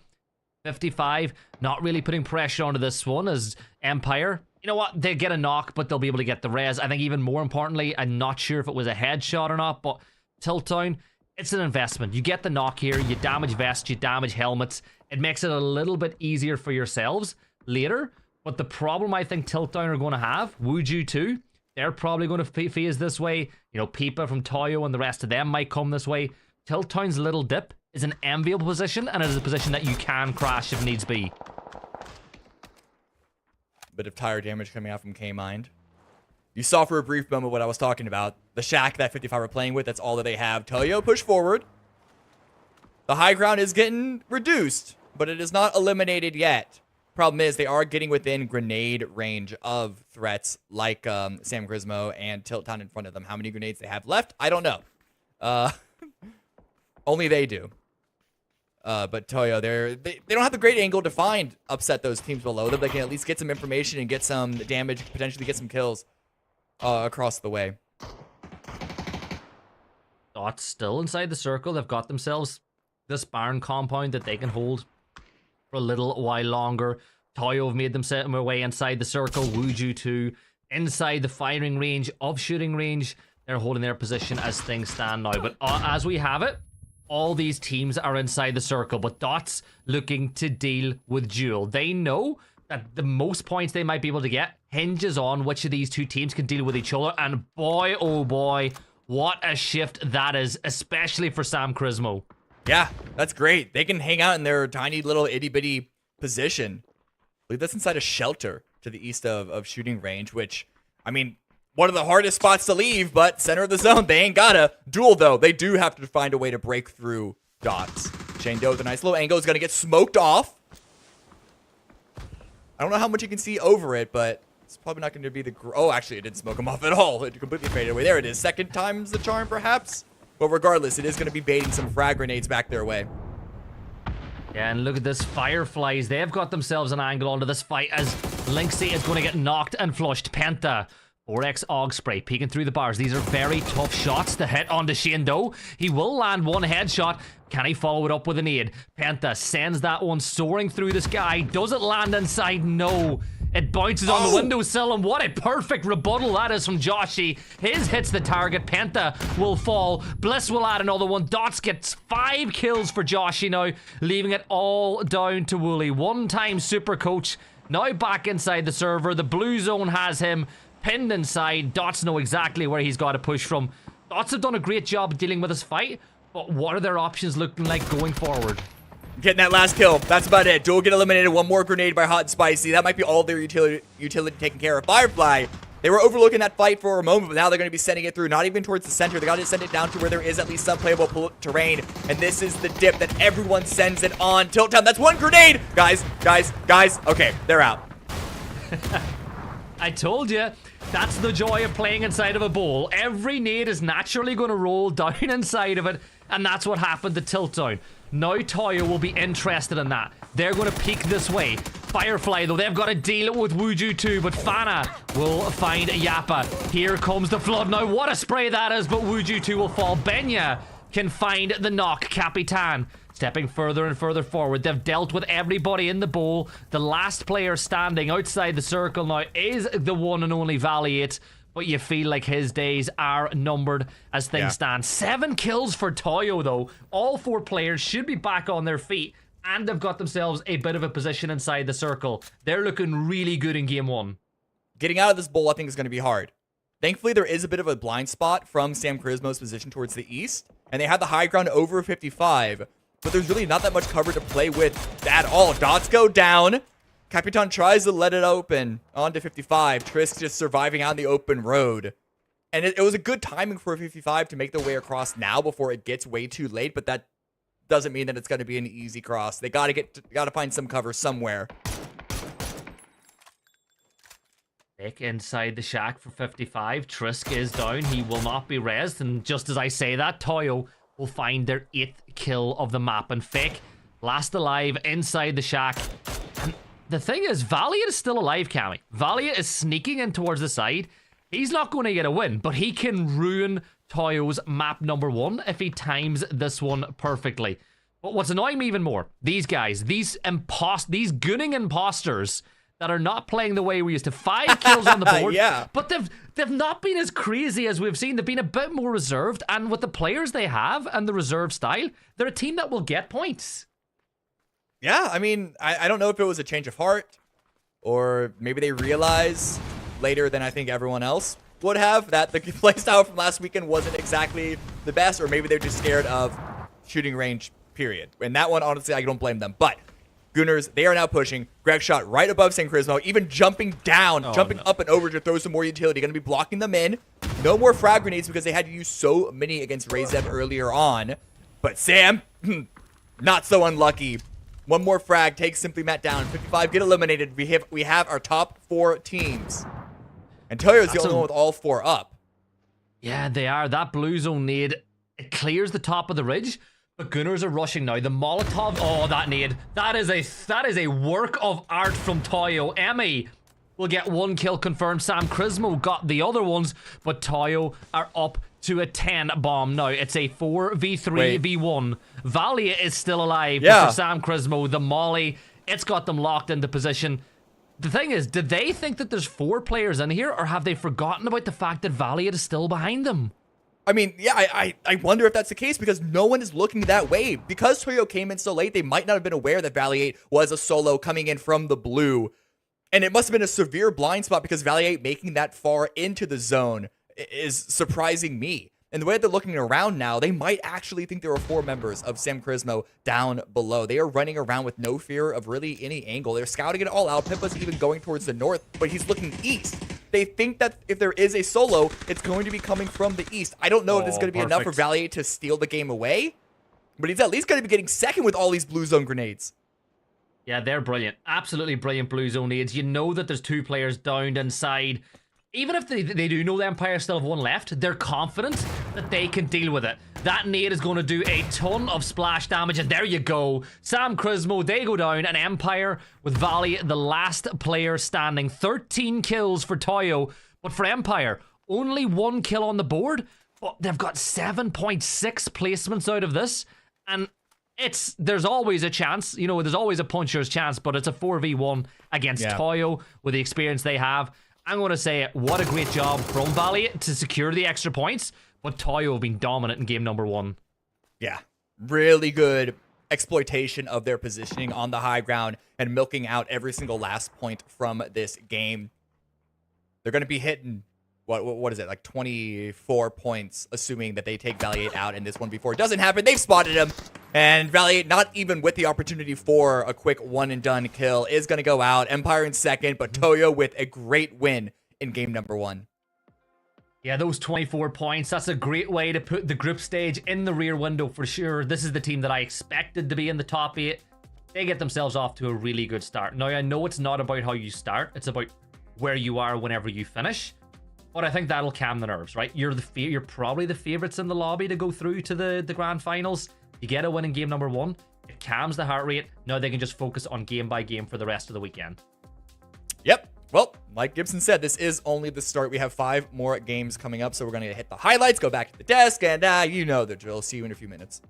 55, not really putting pressure onto this one as Empire. You know what? They get a knock, but they'll be able to get the res. I think even more importantly, I'm not sure if it was a headshot or not, but Tilt Town, it's an investment. You get the knock here, you damage vests, you damage helmets. It makes it a little bit easier for yourselves later. But the problem I think Tilt Town are going to have, Wuju too, they're probably going to phase this way. You know, Pipa from Toyo and the rest of them might come this way. Tilt Town's little dip is an enviable position, and it is a position that you can crash if needs be. Bit of tire damage coming out from K-Mind. You saw for a brief moment what I was talking about. The shack that 55 are playing with, that's all that they have. Toyo push forward. The high ground is getting reduced, but it is not eliminated yet. Problem is, they are getting within grenade range of threats like Sam Grismo and Tilt Town in front of them. How many grenades they have left, I don't know. Only they do. But Toyo, they don't have the great angle to upset those teams below them. They can at least get some information and get some damage, potentially get some kills across the way. Dots still inside the circle. They've got themselves this barn compound that they can hold for a little while longer. Toyo have made them set their way inside the circle. Wuju 2 inside the firing range of shooting range. They're holding their position as things stand now. But as we have it, all these teams are inside the circle. But Dots looking to deal with Jewel. They know that the most points they might be able to get hinges on which of these two teams can deal with each other. And boy, oh boy, what a shift that is, especially for Sam Crismo. Yeah, that's great. They can hang out in their tiny little itty-bitty position. I believe that's inside a shelter to the east of shooting range, which, I mean, one of the hardest spots to leave, but center of the zone, they ain't gotta. Duel, though, they do have to find a way to break through Dots. Shane Doe with a nice little angle is gonna get smoked off. I don't know how much you can see over it, but it's probably not going to be the... Oh, actually, it didn't smoke him off at all. It completely faded away. There it is. Second time's the charm, perhaps? But regardless, it is going to be baiting some frag grenades back their way. Yeah, and look at this. Fireflies. They've got themselves an angle onto this fight as Lynxie is going to get knocked and flushed. Penta. 4x Og Spray peeking through the bars. These are very tough shots to hit onto Shane Doe. He will land one headshot. Can he follow it up with a nade? Penta sends that one soaring through the sky. Does it land inside? No. It bounces on the windowsill, and what a perfect rebuttal that is from Joshy. His hits the target. Penta will fall. Bliss will add another one. Dots gets 5 kills for Joshy now, leaving it all down to Wooly. One-time super coach. Now back inside the server. The blue zone has him pinned inside. Dots know exactly where he's got to push from. Dots have done a great job dealing with this fight, but what are their options looking like going forward? Getting that last kill. That's about it. Duel get eliminated. One more grenade by Hot and Spicy. That might be all their utility taken care of. Firefly, they were overlooking that fight for a moment, but now they're going to be sending it through. Not even towards the center. They got to send it down to where there is at least some playable terrain. And this is the dip that everyone sends it on. Tilt Town. That's one grenade. Guys. Okay, they're out. I told you. That's the joy of playing inside of a bowl. Every nade is naturally going to roll down inside of it, and that's what happened to Tilt Town. Now Toyo will be interested in that. They're going to peek this way. Firefly, though, they've got to deal with Wuju too, but Fana will find Yappa. Here comes the flood. Now, what a spray that is, but Wuju 2 will fall. Benya can find the knock. Capitan stepping further and further forward. They've dealt with everybody in the bowl. The last player standing outside the circle now is the one and only Valiant, but you feel like his days are numbered as things stand. 7 kills for Toyo, though. All 4 players should be back on their feet, and they've got themselves a bit of a position inside the circle. They're looking really good in game 1. Getting out of this bowl, I think, is going to be hard. Thankfully, there is a bit of a blind spot from Sam Crismo's position towards the east, and they have the high ground over 55, but there's really not that much cover to play with at all. Dots go down. Capitan tries to let it open onto 55. Trisk just surviving out in the open road. And it was a good timing for 55 to make their way across now before it gets way too late, but that doesn't mean that it's going to be an easy cross. They got to find some cover somewhere. Nick inside the shack for 55. Trisk is down. He will not be rezzed. And just as I say that, Toyo will find their 8th kill of the map. And Fake, last alive inside the shack. And the thing is, Valiant is still alive, Cammy. Valiant is sneaking in towards the side. He's not going to get a win, but he can ruin Toyo's map number 1 if he times this one perfectly. But what's annoying me even more, these guys, these gunning imposters that are not playing the way we used to. 5 kills on the board. Yeah. But they've not been as crazy as we've seen. They've been a bit more reserved, and with the players they have and the reserve style, they're a team that will get points. Yeah, I mean, I don't know if it was a change of heart, or maybe they realize later than I think everyone else would have that the playstyle from last weekend wasn't exactly the best, or maybe they're just scared of shooting range, period. And that one, honestly, I don't blame them. But Gooners, they are now pushing. Greg shot right above St. Crismo, even jumping down, jumping up and over to throw some more utility. Going to be blocking them in. No more frag grenades because they had to use so many against Razev earlier on. But Sam, not so unlucky. One more frag takes Simply Matt down. 55 get eliminated. We have our top 4 teams. And Toyo's the only one with all 4 up. Yeah, they are. That blue zone nade, it clears the top of the ridge. But Gunners are rushing now. The Molotov, oh, that nade. That is a work of art from Toyo. Emmy will get 1 kill confirmed. Sam Crismo got the other ones, but Toyo are up to a 10 bomb now. It's a 4v3v1. Valia is still alive, but for Sam Crismo, the molly It's got them locked into position. The thing is, did they think that there's 4 players in here, or have they forgotten about the fact that Valiant is still behind them? I mean, yeah, I wonder if that's the case, because no one is looking that way. Because Toyo came in so late, they might not have been aware that Valiant was a solo coming in from the blue. And it must have been a severe blind spot, because Valiant making that far into the zone is surprising me. And the way they're looking around now, they might actually think there are 4 members of Sam Charismo down below. They are running around with no fear of really any angle. They're scouting it all out. Pippa's even going towards the north, but he's looking east. They think that if there is a solo, it's going to be coming from the east. I don't know if this is going to be enough for Valiant to steal the game away, but he's at least going to be getting second with all these blue zone grenades. Yeah, they're brilliant. Absolutely brilliant blue zone nades. You know that there's 2 players downed inside. Even if they do know the Empire still have 1 left, they're confident that they can deal with it. That nade is going to do a ton of splash damage, and there you go. Sam Charismo, they go down, and Empire with Valley, the last player standing. 13 kills for Toyo, but for Empire, only 1 kill on the board, but they've got 7.6 placements out of this, and there's always a chance, you know, there's always a puncher's chance, but it's a 4v1 against Toyo with the experience they have. I'm going to say, what a great job from Valley to secure the extra points, but Toyo have been dominant in game number 1. Yeah, really good exploitation of their positioning on the high ground and milking out every single last point from this game. They're going to be hitting, what is it, like 24 points, assuming that they take Valiant out in this 1v4. It doesn't happen. They've spotted him. And Valiant, not even with the opportunity for a quick one-and-done kill, is going to go out. Empire in second, but Toyo with a great win in game number 1. Yeah, those 24 points, that's a great way to put the group stage in the rear window for sure. This is the team that I expected to be in the top 8. They get themselves off to a really good start. Now, I know it's not about how you start. It's about where you are whenever you finish. But I think that'll calm the nerves, right? You're probably the favorites in the lobby to go through to the grand finals. You get a win in game number 1. It calms the heart rate. Now they can just focus on game by game for the rest of the weekend. Yep. Well, like Gibson said, this is only the start. We have 5 more games coming up, so we're going to hit the highlights, go back to the desk, and you know the drill. See you in a few minutes.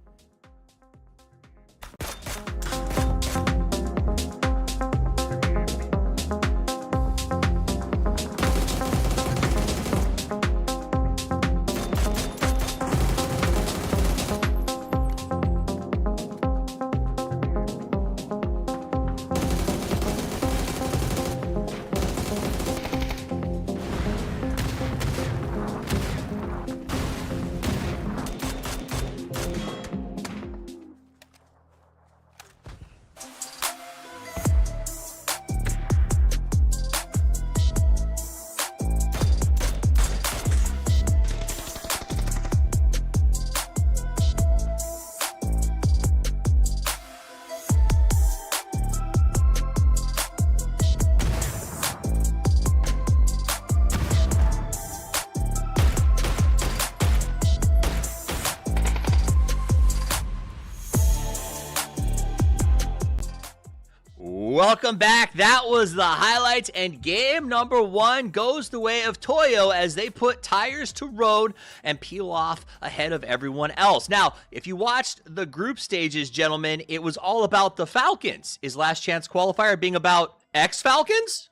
Welcome back. That was the highlights, and game number 1 goes the way of Toyo as they put tires to road and peel off ahead of everyone else. Now, if you watched the group stages, gentlemen, it was all about the Falcons. Is Last Chance Qualifier being about ex-Falcons?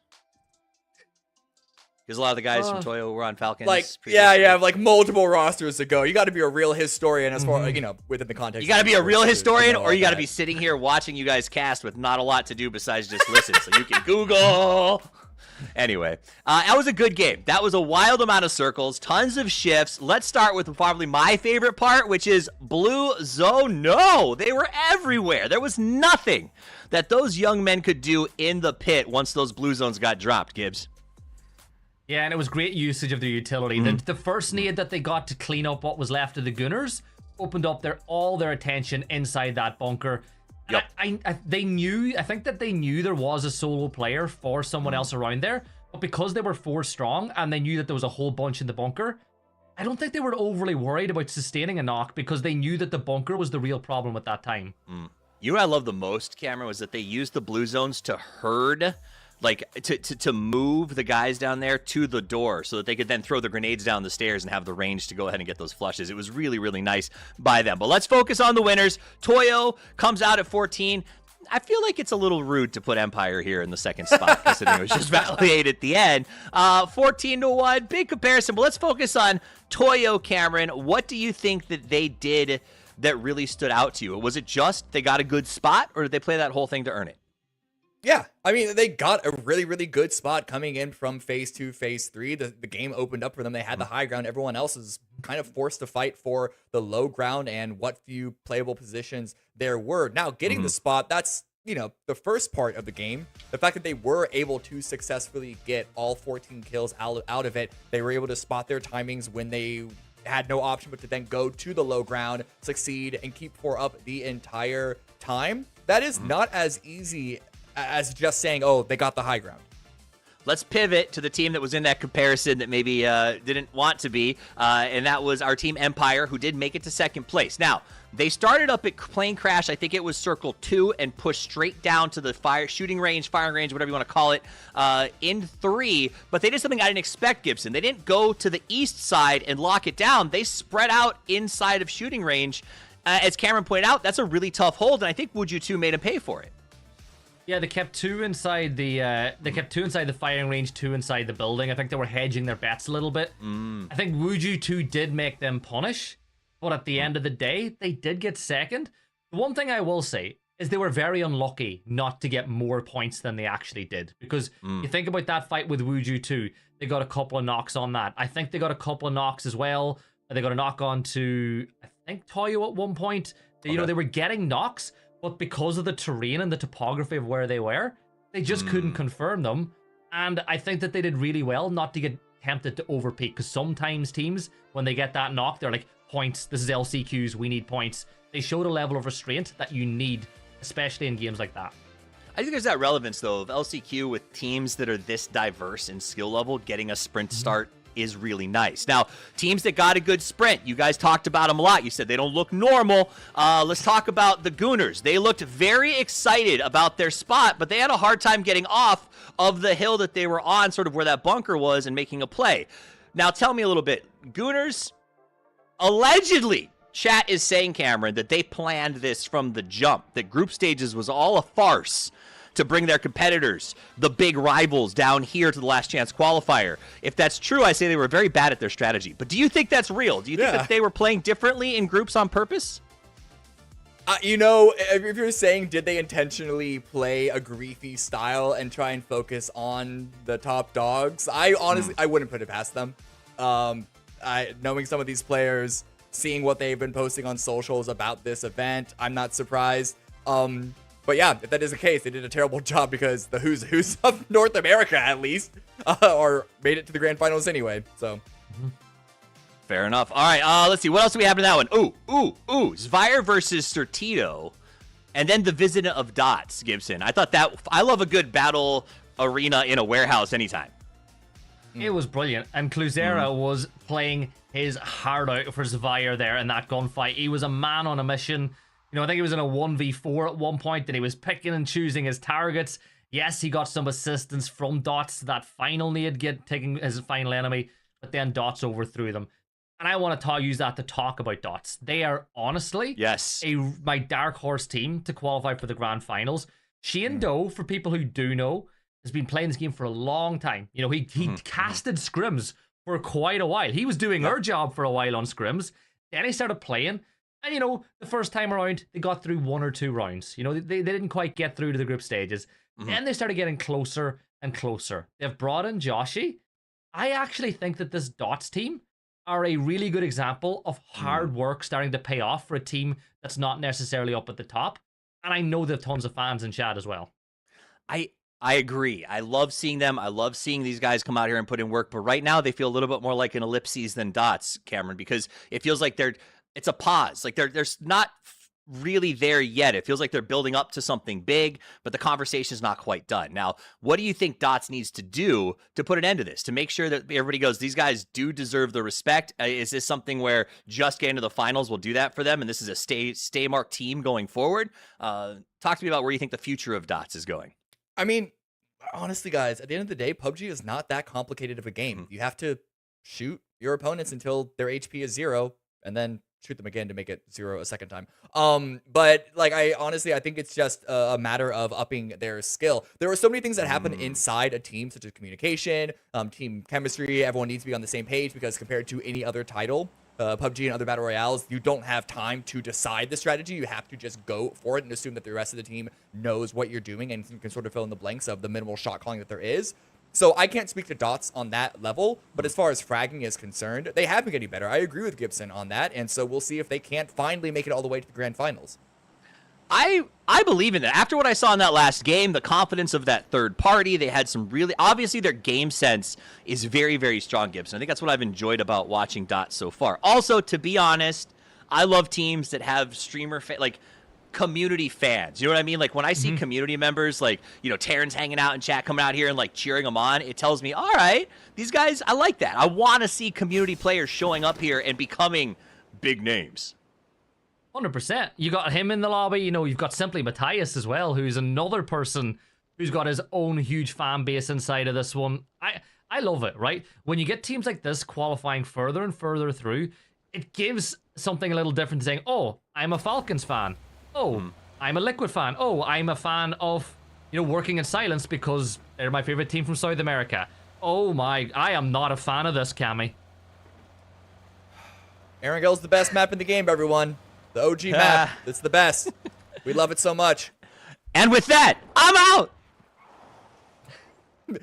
Because a lot of the guys from Toyo were on Falcons. Like, yeah, like multiple rosters ago. You got to be a real historian as far, you know, within the context. You got to be a real historian, or you got to be sitting here watching you guys cast with not a lot to do besides just listen. So you can Google. Anyway, that was a good game. That was a wild amount of circles, tons of shifts. Let's start with probably my favorite part, which is blue zone. No, they were everywhere. There was nothing that those young men could do in the pit once those blue zones got dropped, Gibbs. Yeah, and it was great usage of their utility. The first nade that they got to clean up what was left of the Gunners opened up all their attention inside that bunker. Yep. I think that they knew there was a solo player for someone else around there, but because they were 4 strong and they knew that there was a whole bunch in the bunker, I don't think they were overly worried about sustaining a knock because they knew that the bunker was the real problem at that time. You know what I love the most, Cameron, was that they used the blue zones to herd, like to move the guys down there to the door so that they could then throw the grenades down the stairs and have the range to go ahead and get those flushes. It was really, really nice by them. But let's focus on the winners. Toyo comes out at 14. I feel like it's a little rude to put Empire here in the second spot, considering it was just validated at the end. 14-1, big comparison, but let's focus on Toyo, Cameron. What do you think that they did that really stood out to you? Was it just they got a good spot, or did they play that whole thing to earn it? Yeah, I mean, they got a really, really good spot coming in from phase 2, phase 3. The game opened up for them. They had the high ground. Everyone else is kind of forced to fight for the low ground and what few playable positions there were. Now, getting the spot, that's, you know, the first part of the game. The fact that they were able to successfully get all 14 kills out of it. They were able to spot their timings when they had no option but to then go to the low ground, succeed, and keep 4 up the entire time. That is not as easy as just saying, oh, they got the high ground. Let's pivot to the team that was in that comparison that maybe didn't want to be, and that was our team Empire, who did make it to second place. Now, they started up at plane crash, I think it was circle 2, and pushed straight down to the firing range, whatever you want to call it, in 3, but they did something I didn't expect, Gibson. They didn't go to the east side and lock it down. They spread out inside of shooting range. As Cameron pointed out, that's a really tough hold, and I think Would You 2 made him pay for it. Yeah, they kept 2 inside the firing range, 2 inside the building. I think they were hedging their bets a little bit. I think Wuju 2 did make them punish, but at the end of the day, they did get second. The one thing I will say is they were very unlucky not to get more points than they actually did, because you think about that fight with Wuju 2, they got a couple of knocks on that. I think they got a couple of knocks as well. They got a knock on to, I think, Toyo at one point. You know, they were getting knocks, but because of the terrain and the topography of where they were, they just couldn't confirm them. And I think that they did really well not to get tempted to overpeak, because sometimes teams, when they get that knock, they're like, points, this is LCQs, we need points. They showed a level of restraint that you need, especially in games like that. I think there's that relevance, though, of LCQ with teams that are this diverse in skill level. Getting a sprint start is really nice. Now, teams that got a good sprint, you guys talked about them a lot. You said they don't look normal. Let's talk about the Gooners. They looked very excited about their spot, but they had a hard time getting off of the hill that they were on, sort of where that bunker was, and making a play. Now, tell me a little bit. Gooners, allegedly, chat is saying, Cameron, that they planned this from the jump, that group stages was all a farce to bring their competitors, the big rivals, down here to the last chance qualifier. If that's true, I say they were very bad at their strategy. But do you think that's real? Do you think that they were playing differently in groups on purpose? You know, if you're saying, did they intentionally play a griefy style and try and focus on the top dogs, I honestly, I wouldn't put it past them. Knowing some of these players, seeing what they've been posting on socials about this event, I'm not surprised. But yeah, if that is the case, they did a terrible job, because the who's of North America, at least, or made it to the grand finals anyway. So, fair enough. All right, let's see. What else do we have in that one? Ooh. Zvire versus Sertito, and then the Visit of Dots, Gibson. I love a good battle arena in a warehouse anytime. It was brilliant, and Cluzera was playing his heart out for Zvire there in that gunfight. He was a man on a mission. You know, I think he was in a 1v4 at one point, and he was picking and choosing his targets. Yes, he got some assistance from Dots to that final need, taking his final enemy, but then Dots overthrew them. And I want to use that to talk about Dots. They are honestly my dark horse team to qualify for the grand finals. Shane Doe, for people who do know, has been playing this game for a long time. You know, he casted scrims for quite a while. He was doing our job for a while on scrims. Then he started playing. And, you know, the first time around, they got through 1 or 2 rounds. You know, they didn't quite get through to the group stages. Then they started getting closer and closer. They've brought in Joshi. I actually think that this Dots team are a really good example of hard work starting to pay off for a team that's not necessarily up at the top. And I know they have tons of fans in chat as well. I agree. I love seeing them. I love seeing these guys come out here and put in work. But right now, they feel a little bit more like an ellipses than Dots, Cameron, because it feels like it's a pause. Like they're not really there yet. It feels like they're building up to something big, but the conversation is not quite done. Now, what do you think Dots needs to do to put an end to this, to make sure that everybody goes, these guys do deserve the respect? Is this something where just getting to the finals will do that for them, and this is a stay mark team going forward? Talk to me about where you think the future of Dots is going. I mean, honestly, guys, at the end of the day, PUBG is not that complicated of a game. You have to shoot your opponents until their HP is 0, and then shoot them again to make it 0 a second time. But like I think it's just a matter of upping their skill. There are so many things that happen inside a team, such as communication, team chemistry. Everyone needs to be on the same page because compared to any other title, PUBG and other battle royales, you don't have time to decide the strategy. You have to just go for it and assume that the rest of the team knows what you're doing and can sort of fill in the blanks of the minimal shot calling that there is. So I can't speak to Dots on that level, but as far as fragging is concerned, they have been getting better. I agree with Gibson on that, and so we'll see if they can't finally make it all the way to the grand finals. I believe in that. After what I saw in that last game, the confidence of that third party, they had some really, obviously their game sense is very, very strong, Gibson. I think that's what I've enjoyed about watching Dots so far. Also, to be honest, I love teams that have like community fans. You know what I mean? Like when I see community members, like, you know, Terran's hanging out in chat, coming out here and like cheering them on, it tells me, all right, these guys, I like that. I want to see community players showing up here and becoming big names. 100%. You got him in the lobby. You know, you've got Simply Matthias as well, who's another person who's got his own huge fan base inside of this one. I love it, right? When you get teams like this qualifying further and further through, it gives something a little different to saying, oh, I'm a Falcons fan. Oh, I'm a Liquid fan. Oh, I'm a fan of, you know, Working in Silence because they're my favorite team from South America. Oh my, I am not a fan of this, Cammy. Erengel's the best map in the game, everyone. The OG map. It's the best. We love it so much. And with that, I'm out.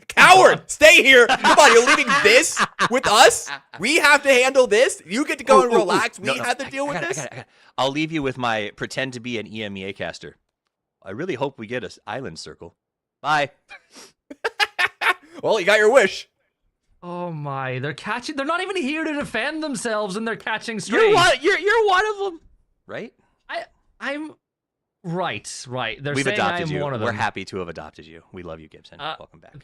Coward! Stay here. Come on, you're leaving this with us? We have to handle this? You get to go and relax. We have to deal with this? I'll leave you with my pretend to be an EMEA caster. I really hope we get an island circle. Bye. Well, you got your wish. Oh my, they're not even here to defend themselves and they're catching strays. You're one of them. Right? I'm right. They're We've saying adopted I'm you. one of them. We're happy to have adopted you. We love you, Gibson. Welcome back.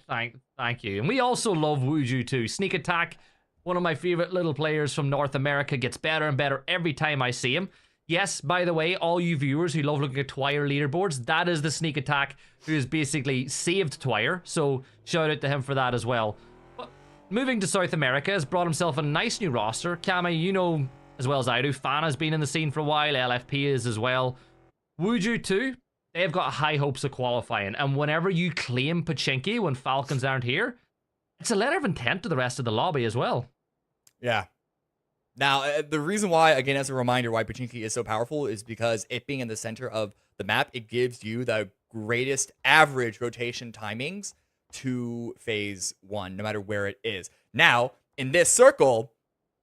Thank you. And we also love Wuju too. Sneak Attack, one of my favorite little players from North America, gets better and better every time I see him. Yes, by the way, all you viewers who love looking at Twire leaderboards, that is the Sneak Attack who has basically saved Twire. So shout out to him for that as well. But moving to South America, has brought himself a nice new roster. Cammy, you know as well as I do, Fan has been in the scene for a while, LFP is as well. Wuju too, they've got high hopes of qualifying, and whenever you claim Pachinki when Falcons aren't here, it's a letter of intent to the rest of the lobby as well. Yeah. Now, the reason why, again, as a reminder, why Pachinki is so powerful is because it being in the center of the map, it gives you the greatest average rotation timings to phase 1, no matter where it is. Now, in this circle,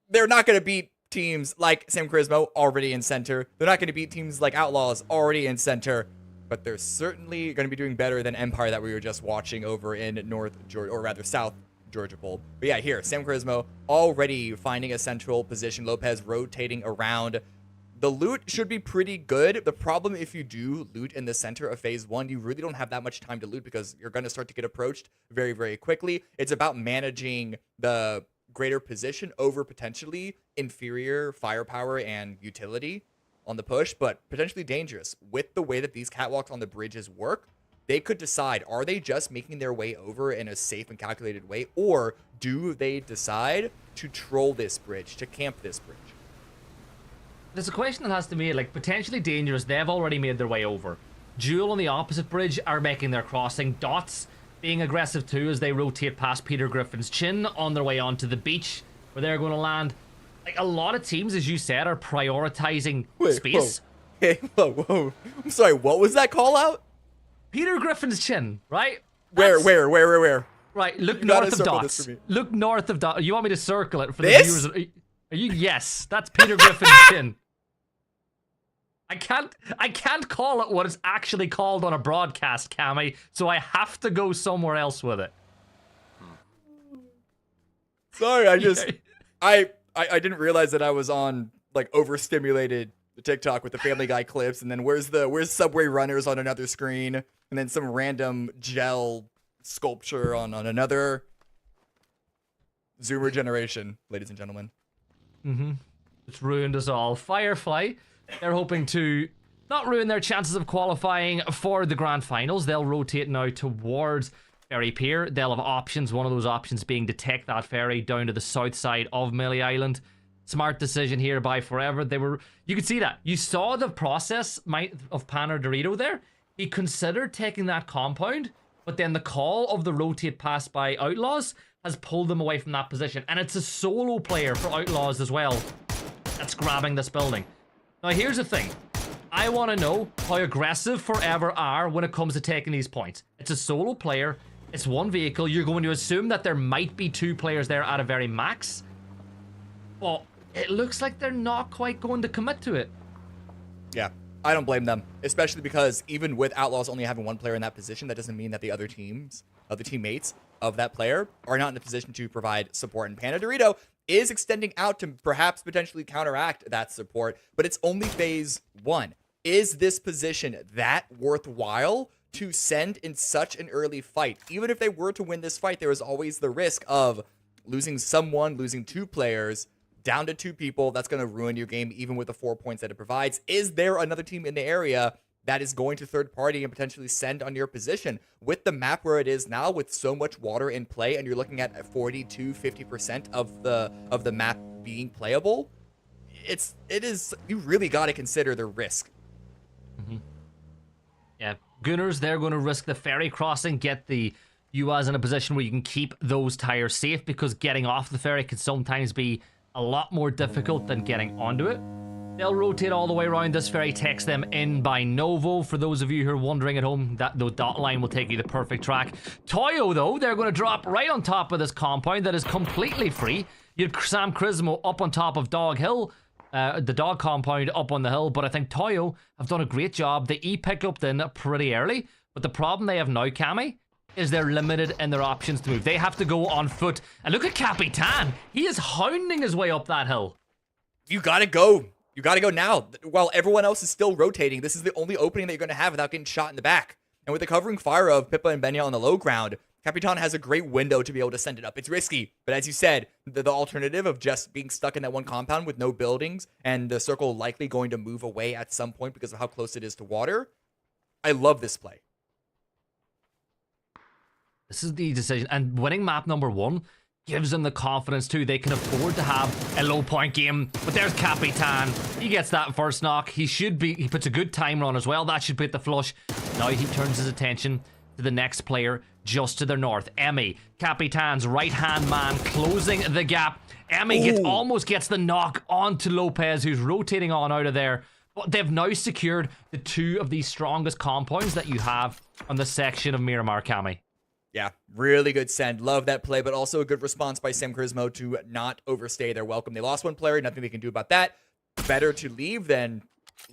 they're not going to beat teams like San Charismo already in center. They're not going to beat teams like Outlaws already in center, but they're certainly going to be doing better than Empire that we were just watching over in North Georgia, or rather South Georgia Bowl. But yeah, here, San Charismo already finding a central position. Lopez rotating around. The loot should be pretty good. The problem if you do loot in the center of phase 1, you really don't have that much time to loot because you're going to start to get approached very, very quickly. It's about managing the greater position over potentially inferior firepower and utility on the push, but potentially dangerous. With the way that these catwalks on the bridges work, they could decide, are they just making their way over in a safe and calculated way, or do they decide to troll this bridge, to camp this bridge? There's a question that has to be like potentially dangerous. They've already made their way over. Jewel on the opposite bridge are making their crossing. Dots being aggressive too as they rotate past Peter Griffin's chin on their way onto the beach where they're going to land. Like a lot of teams, as you said, are prioritizing space. Whoa. Hey, whoa. I'm sorry, what was that call out? Peter Griffin's chin, right? Where? Right, look north of Dots. Look north of Dots. You want me to circle it for the viewers? Are you? Yes, that's Peter Griffin's chin. I can't call it what it's actually called on a broadcast, Cammy, so I have to go somewhere else with it. Sorry, I didn't realize that I was on like overstimulated TikTok with the Family Guy clips, and then where's Subway Runners on another screen, and then some random gel sculpture on another. Zoomer generation, ladies and gentlemen. It's ruined us all. Firefly, they're hoping to not ruin their chances of qualifying for the grand finals. They'll rotate now towards Ferry Pier. They'll have options, one of those options being to take that ferry down to the south side of Millie Island. Smart decision here by Forever. You could see that. You saw the process of Panner Dorito there. He considered taking that compound, but then the call of the rotate pass by Outlaws has pulled them away from that position. And it's a solo player for Outlaws as well that's grabbing this building. Now, here's the thing. I want to know how aggressive Forever are when it comes to taking these points. It's a solo player. It's one vehicle. You're going to assume that there might be 2 players there at a very max. But it looks like they're not quite going to commit to it. Yeah, I don't blame them, especially because even with Outlaws only having 1 player in that position, that doesn't mean that the other teammates of that player are not in a position to provide support. And Panda Dorito is extending out to perhaps potentially counteract that support, but it's only phase 1. Is this position that worthwhile to send in such an early fight? Even if they were to win this fight, there is always the risk of losing 2 players, down to 2 people. That's going to ruin your game, even with the 4 points that it provides. Is there another team in the area that is going to third party and potentially send on your position? With the map where it is now, with so much water in play, and you're looking at 40-50% of the map being playable, it is you really got to consider the risk. Yeah, Gunners, they're going to risk the ferry crossing, get the UAs in a position where you can keep those tires safe, because getting off the ferry can sometimes be a lot more difficult than getting onto it. They'll rotate all the way around this ferry, takes them in by Novo. For those of you who are wondering at home, that the dot line will take you the perfect track. Toyo, though, they're going to drop right on top of this compound that is completely free. You had Sam Crismo up on top of Dog Hill, the dog compound up on the hill, but I think Toyo have done a great job. The E-picked in pretty early, but the problem they have now, Cammy, is they're limited in their options to move. They have to go on foot. And look at Capitan. He is hounding his way up that hill. You gotta go. You gotta go now. While everyone else is still rotating, this is the only opening that you're gonna have without getting shot in the back. And with the covering fire of Pippa and Benya on the low ground, Capitan has a great window to be able to send it up. It's risky, but as you said, the alternative of just being stuck in that one compound with no buildings and the circle likely going to move away at some point because of how close it is to water, I love this play. This is the decision, and winning map number 1 gives them the confidence too. They can afford to have a low point game. But there's Capitan. He gets that first knock. He puts a good timer on as well. That should put the flush. Now he turns his attention to the next player just to their north. Emmy, Capitan's right-hand man, closing the gap. Emmy almost gets the knock onto Lopez, who's rotating on out of there. But they've now secured the 2 of the strongest compounds that you have on the section of Miramar, Cammy. Yeah, really good send. Love that play, but also a good response by Sam Crismo to not overstay their welcome. They lost 1 player, nothing they can do about that. Better to leave than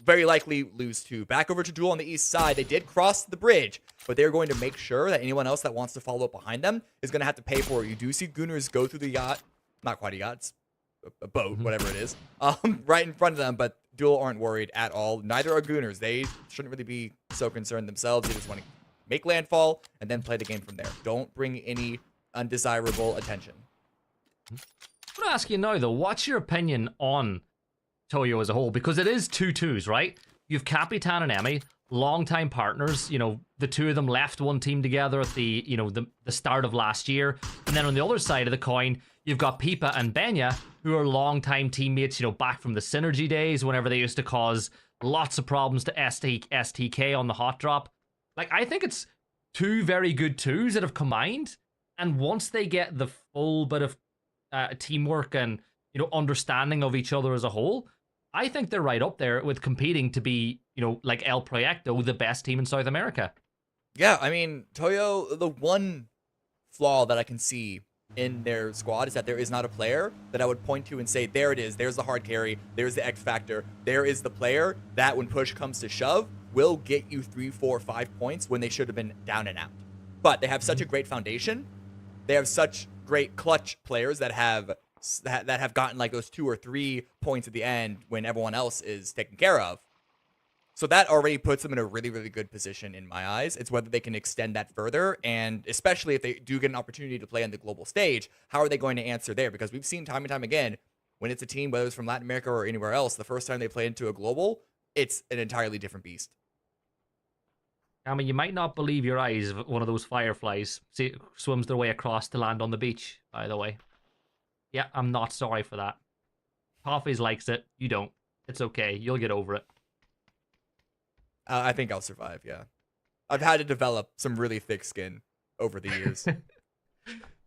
very likely lose 2. Back over to Duel on the east side. They did cross the bridge, but they're going to make sure that anyone else that wants to follow up behind them is going to have to pay for it. You do see Gunners go through the yacht. Not quite a yacht, it's a boat, whatever it is, right in front of them, but Duel aren't worried at all. Neither are Gunners. They shouldn't really be so concerned themselves. They just want to make landfall, and then play the game from there. Don't bring any undesirable attention. I'm going to ask you now, though, what's your opinion on Toyo as a whole? Because it is 2-2s, right? You've Capitan and Emmy, longtime partners. You know, the 2 of them left one team together at the start of last year. And then on the other side of the coin, you've got Pipa and Benya, who are longtime teammates, back from the Synergy days, whenever they used to cause lots of problems to STK on the hot drop. Like, I think it's 2 very good 2s that have combined, and once they get the full bit of teamwork and understanding of each other as a whole, I think they're right up there with competing to be like El Proyecto, the best team in South America. Yeah, I mean, Toyo, the one flaw that I can see in their squad is that there is not a player that I would point to and say, there it is, there's the hard carry, there's the X factor, there is the player that when push comes to shove will get you 3, 4, 5 points when they should have been down and out. But they have such a great foundation. They have such great clutch players that have gotten like those 2 or 3 points at the end when everyone else is taken care of. So that already puts them in a really, really good position in my eyes. It's whether they can extend that further, and especially if they do get an opportunity to play on the global stage, how are they going to answer there? Because we've seen time and time again, when it's a team, whether it's from Latin America or anywhere else, the first time they play into a global, it's an entirely different beast. I mean, you might not believe your eyes if one of those fireflies swims their way across to land on the beach, by the way. Yeah, I'm not sorry for that. Toffees likes it. You don't. It's okay. You'll get over it. I think I'll survive, yeah. I've had to develop some really thick skin over the years.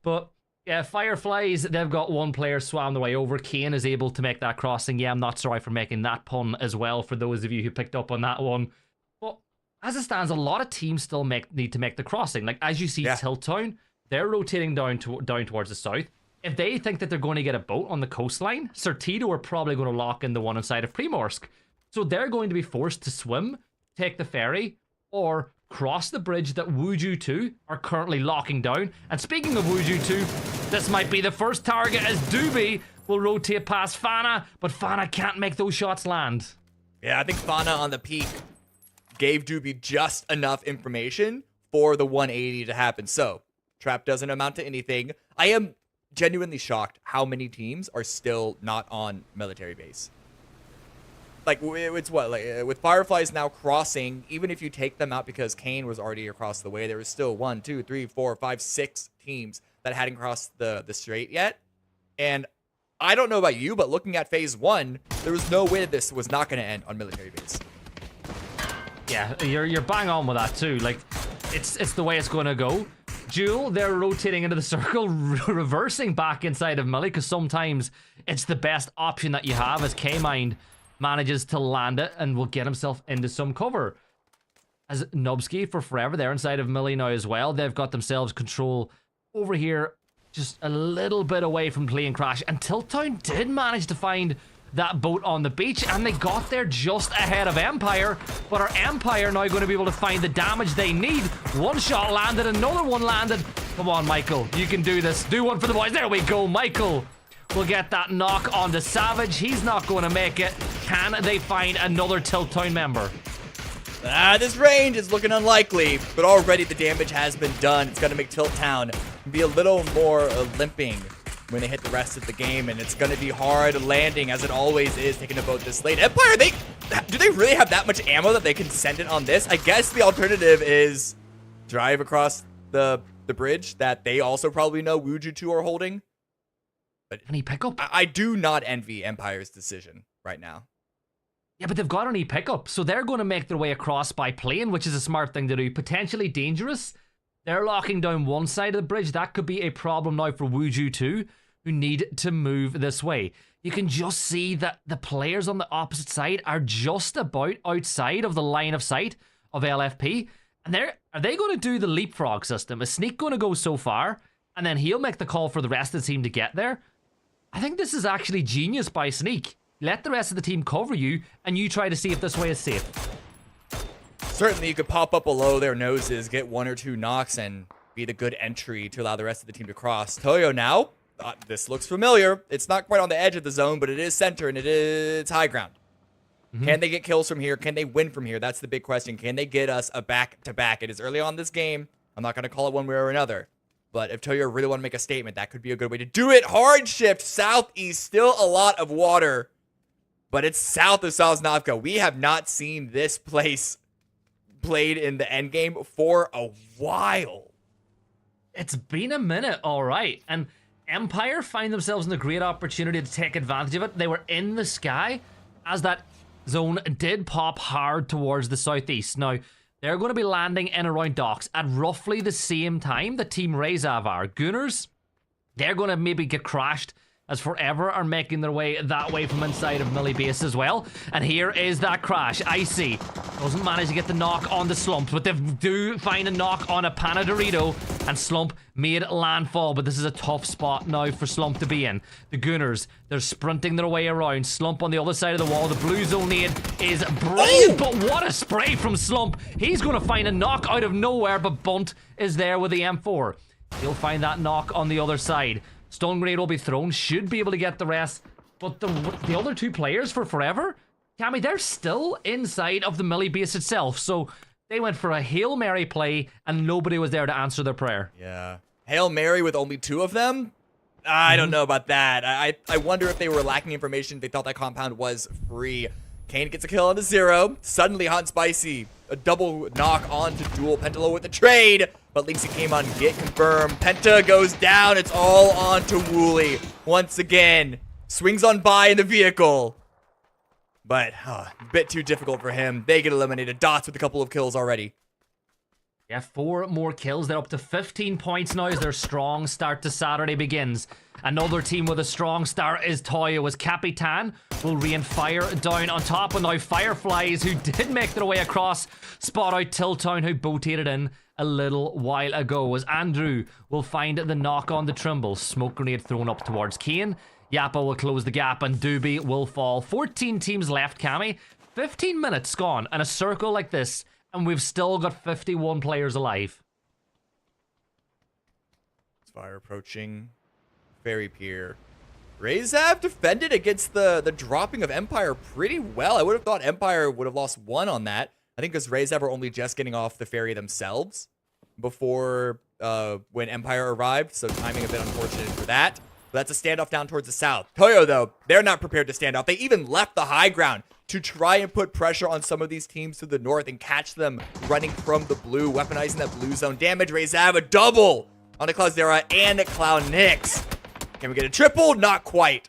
But yeah, Fireflies, they've got one player swam the way over. Kane is able to make that crossing. Yeah, I'm not sorry for making that pun as well for those of you who picked up on that one. But as it stands, a lot of teams still need to make the crossing. Like, as you see, Tilt Town, they're rotating down towards the south. If they think that they're going to get a boat on the coastline, Certito are probably going to lock in the one inside of Primorsk. So they're going to be forced to swim, take the ferry, or cross the bridge that Wuju 2 are currently locking down. And speaking of Wuju 2, this might be the first target as Doobie will rotate past Fana, but Fana can't make those shots land. Yeah, I think Fana on the peak gave Doobie just enough information for the 180 to happen. So, trap doesn't amount to anything. I am genuinely shocked how many teams are still not on military base. Like, it's what, like, with Fireflies now crossing, even if you take them out because Kane was already across the way, there was still 1, 2, 3, 4, 5, 6 teams that hadn't crossed the strait yet. And I don't know about you, but looking at phase 1, there was no way that this was not going to end on military base. Yeah, you're bang on with that too. Like, it's the way it's going to go. Jewel, they're rotating into the circle, reversing back inside of Millie, because sometimes it's the best option that you have as K-Mind manages to land it and will get himself into some cover. As Nubsky for forever, they're inside of Millie now as well. They've got themselves control over here, just a little bit away from Plane Crash. And Tilt Town did manage to find that boat on the beach, and they got there just ahead of Empire. But are Empire now going to be able to find the damage they need? One shot landed, another one landed. Come on, Michael, you can do this. Do one for the boys. There we go, Michael. We'll get that knock on the Savage. He's not going to make it. Can they find another Tilt Town member? This range is looking unlikely, but already the damage has been done. It's going to make Tilt Town be a little more limping when they hit the rest of the game, and it's going to be hard landing, as it always is, taking a boat this late. Empire, do they really have that much ammo that they can send it on this? I guess the alternative is drive across the bridge that they also probably know Wuju 2 are holding. But Any pickup? I do not envy Empire's decision right now. Yeah, but they've got any pickup, so they're going to make their way across by plane, which is a smart thing to do. Potentially dangerous. They're locking down one side of the bridge. That could be a problem now for Wuju 2, who need to move this way. You can just see that the players on the opposite side are just about outside of the line of sight of LFP. And are they going to do the leapfrog system? Is Sneak going to go so far, and then he'll make the call for the rest of the team to get there? I think this is actually genius by Sneak. Let the rest of the team cover you, and you try to see if this way is safe. Certainly, you could pop up below their noses, get 1 or 2 knocks, and be the good entry to allow the rest of the team to cross. Toyo now, this looks familiar. It's not quite on the edge of the zone, but it is center, and it's high ground. Can they get kills from here? Can they win from here? That's the big question. Can they get us a back-to-back? It is early on this game. I'm not going to call it one way or another. But if Toyo really want to make a statement, that could be a good way to do it. Hard shift, southeast, still a lot of water. But it's south of Sosnovka. We have not seen this place played in the endgame for a while. It's been a minute, all right. And Empire find themselves in a great opportunity to take advantage of it. They were in the sky as that zone did pop hard towards the southeast. Now, they're going to be landing in around docks at roughly the same time that Team Rezav are. Gunners, they're going to maybe get crashed as Forever are making their way that way from inside of Millie base as well. And here is that crash. Icy doesn't manage to get the knock on the Slump, but they do find a knock on a Panadorito, and Slump made landfall. But this is a tough spot now for Slump to be in. The Gunners, they're sprinting their way around. Slump on the other side of the wall. The blue zone nade is brilliant, but what a spray from Slump. He's going to find a knock out of nowhere, but Bunt is there with the M4. He'll find that knock on the other side. Stone Grenade will be thrown, should be able to get the rest. But the other 2 players for Forever, Cammy, they're still inside of the Millie base itself. So they went for a Hail Mary play, and nobody was there to answer their prayer. Yeah. Hail Mary with only 2 of them? I don't know about that. I wonder if they were lacking information. They thought that compound was free. Kane gets a kill on the 0. Suddenly Hot and Spicy. A double knock onto Duel. Pentalo with the trade. But Linksy came on, get confirmed. Penta goes down. It's all on to Wooly. Once again, Swings on by in the vehicle. But a bit too difficult for him. They get eliminated. Dots with a couple of kills already. Yeah, 4 more kills. They're up to 15 points now as their strong start to Saturday begins. Another team with a strong start is Toyo, as Capitan will rain fire down on top. And now Fireflies, who did make their way across, spot out Tiltown, who rotated in a little while ago, as Andrew will find the knock on the Trimble. Smoke grenade thrown up towards Kane. Yappa will close the gap and Doobie will fall. 14 teams left, Cammy. 15 minutes gone in a circle like this, and we've still got 51 players alive. Fire approaching Ferry Pier. Razav defended against the dropping of Empire pretty well. I would have thought Empire would have lost 1 on that. I think because Razav were only just getting off the ferry themselves before when Empire arrived, so timing a bit unfortunate for that. But that's a standoff down towards the south. Toyo, though, they're not prepared to stand off. They even left the high ground to try and put pressure on some of these teams to the north and catch them running from the blue, weaponizing that blue zone damage. Razav a double on the Cloudera and the Cloud Nix. Can we get a triple? Not quite.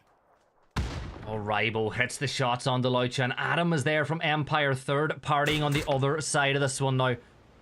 Oh, Rybo hits the shots on Deloitte, and Adam is there from Empire, third partying on the other side of this one now.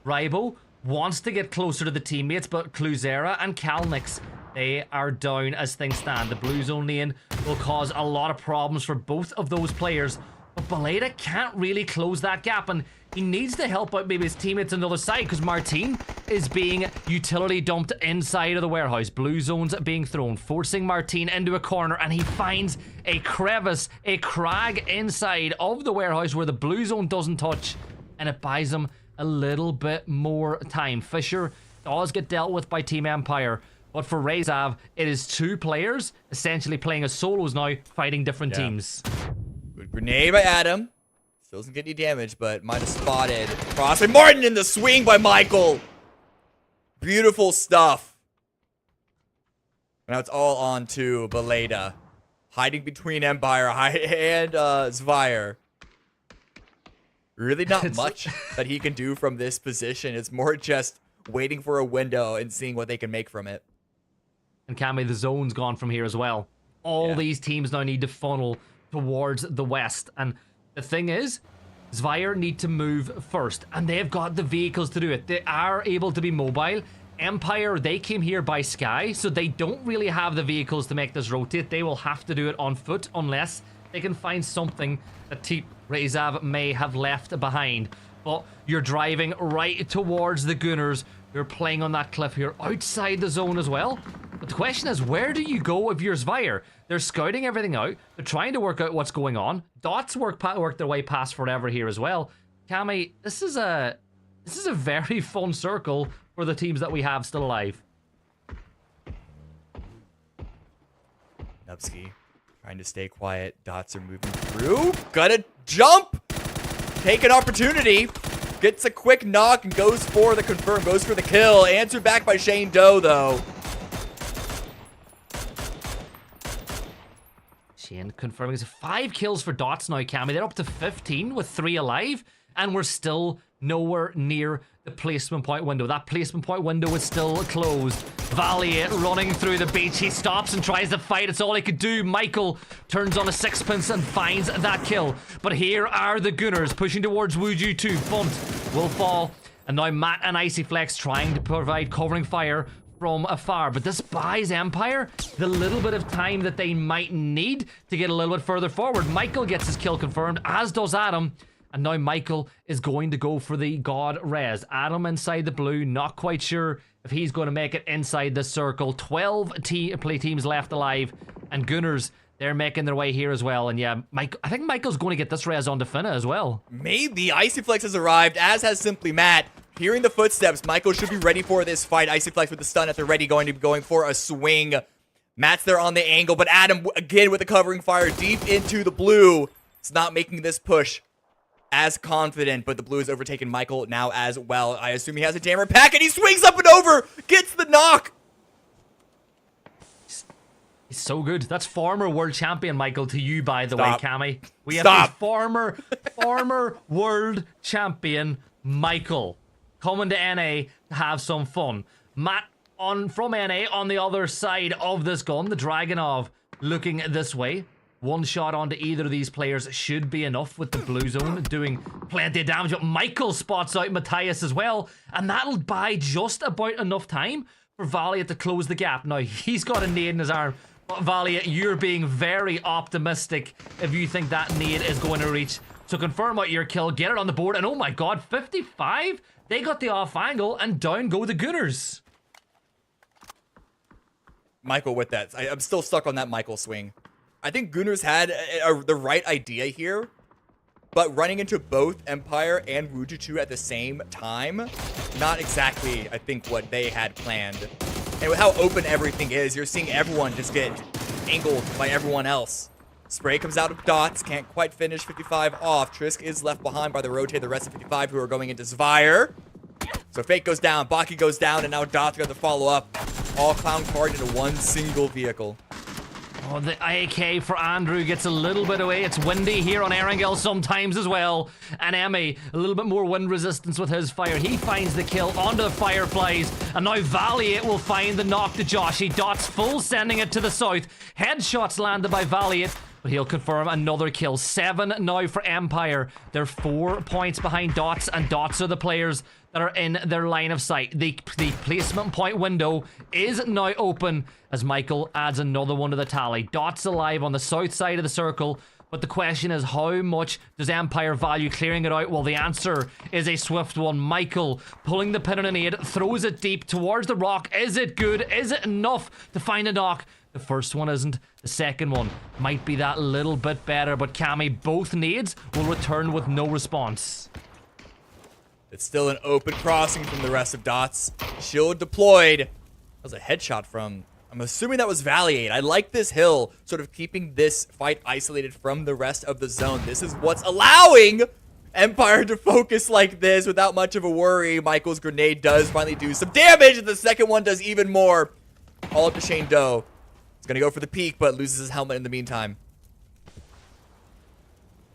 Rybo wants to get closer to the teammates, but Cluzera and Kalnix, they are down as things stand. The blue zone lane will cause a lot of problems for both of those players, but Baleda can't really close that gap, and he needs to help out maybe his teammates on the other side, because Martin is being utility dumped inside of the warehouse. Blue zones being thrown, forcing Martin into a corner, and he finds a crevice, a crag inside of the warehouse where the blue zone doesn't touch, and it buys him a little bit more time. Fisher does get dealt with by Team Empire, but for Razav, it is 2 players essentially playing as solos now, fighting different teams. Good grenade by Adam. Still doesn't get any damage, but might have spotted. Cross by Martin in the swing by Michael. Beautiful stuff. Now it's all on to Baleda. Hiding between Empire and Zvire. Really not much that he can do from this position. It's more just waiting for a window and seeing what they can make from it. And Cammy, the zone's gone from here as well. All these teams now need to funnel towards the west. And the thing is, Zvire need to move first, and they've got the vehicles to do it. They are able to be mobile. Empire, they came here by Sky, so they don't really have the vehicles to make this rotate. They will have to do it on foot unless they can find something that Team Razav may have left behind. But you're driving right towards the Gunners. You're playing on that cliff here outside the zone as well. But the question is, where do you go if you're Zvire? They're scouting everything out. They're trying to work out what's going on. Dots work their way past forever here as well. Cammy, this is a very fun circle for the teams that we have still alive. Nubsky trying to stay quiet. Dots are moving through. Gotta jump. Take an opportunity. Gets a quick knock and goes for the confirm. Goes for the kill. Answered back by Shane Doe, though. Shane confirming it's 5 kills for Dots now, Cammy. They're up to 15 with 3 alive, and we're still nowhere near the placement point window. That placement point window is still closed. Valiant running through the beach. He stops and tries to fight. It's all he could do. Michael turns on a sixpence and finds that kill. But here are the Gunners pushing towards Wuju 2. Bunt will fall. And now Matt and Icy Flex trying to provide covering fire from afar. But this buys Empire the little bit of time that they might need to get a little bit further forward. Michael gets his kill confirmed, as does Adam. And now Michael is going to go for the God Res. Adam inside the blue, not quite sure if he's going to make it inside the circle. 12 play teams left alive. And Gunners, they're making their way here as well. And yeah, I think Michael's going to get this Res on Finna as well. Maybe. Icy Flex has arrived, as has Simply Matt. Hearing the footsteps, Michael should be ready for this fight. Icy Flex with the stun at the ready, going to be going for a swing. Matt's there on the angle, but Adam, again with the covering fire deep into the blue. It's not making this push as confident, but the blue has overtaken Michael now as well. I assume he has a jammer pack, and he swings up and over, gets the knock. He's so good. That's former world champion Michael to you, by the way, Cammy. We have a former world champion Michael coming to NA to have some fun. Matt from NA on the other side of this gun, the Dragonov looking this way. One shot onto either of these players should be enough with the blue zone doing plenty of damage. But Michael spots out Matthias as well, and that'll buy just about enough time for Valiant to close the gap. Now, he's got a nade in his arm, but Valiant, you're being very optimistic if you think that nade is going to reach. So confirm out your kill, get it on the board, and oh my god, 55? They got the off angle, and down go the Gunners. Michael with that. I'm still stuck on that Michael swing. I think Gunners had the right idea here, but running into both Empire and Wujutu at the same time, not exactly, I think, what they had planned. And with how open everything is, you're seeing everyone just get angled by everyone else. Spray comes out of dots, can't quite finish 55 off. Trisk is left behind by the rotate, the rest of 55 who are going into Zvire. So Fake goes down, Baki goes down, and now Dots got to follow up. All clown card into one single vehicle. Oh, the AK for Andrew gets a little bit away. It's windy here on Erangel sometimes as well. And Emmy, a little bit more wind resistance with his fire. He finds the kill onto the Fireflies. And now Valiant will find the knock to Joshi. Dots full sending it to the south. Headshots landed by Valiant, but he'll confirm another kill. 7 now for Empire. They're 4 points behind Dots, and Dots are the players that are in their line of sight. The placement point window is now open as Michael adds another one to the tally. Dots alive on the south side of the circle, but the question is, how much does Empire value clearing it out? Well, the answer is a swift one. Michael pulling the pin on an aid, throws it deep towards the rock. Is it good? Is it enough to find a knock? The first one isn't. The second one might be that little bit better, but Cammy, both nades will return with no response. It's still an open crossing from the rest of Dots. Shield deployed. That was a headshot from, I'm assuming that was Valiant. I like this hill, sort of keeping this fight isolated from the rest of the zone. This is what's allowing Empire to focus like this without much of a worry. Michael's grenade does finally do some damage, and the second one does even more. All up to Shane Doe. He's going to go for the peak, but loses his helmet in the meantime.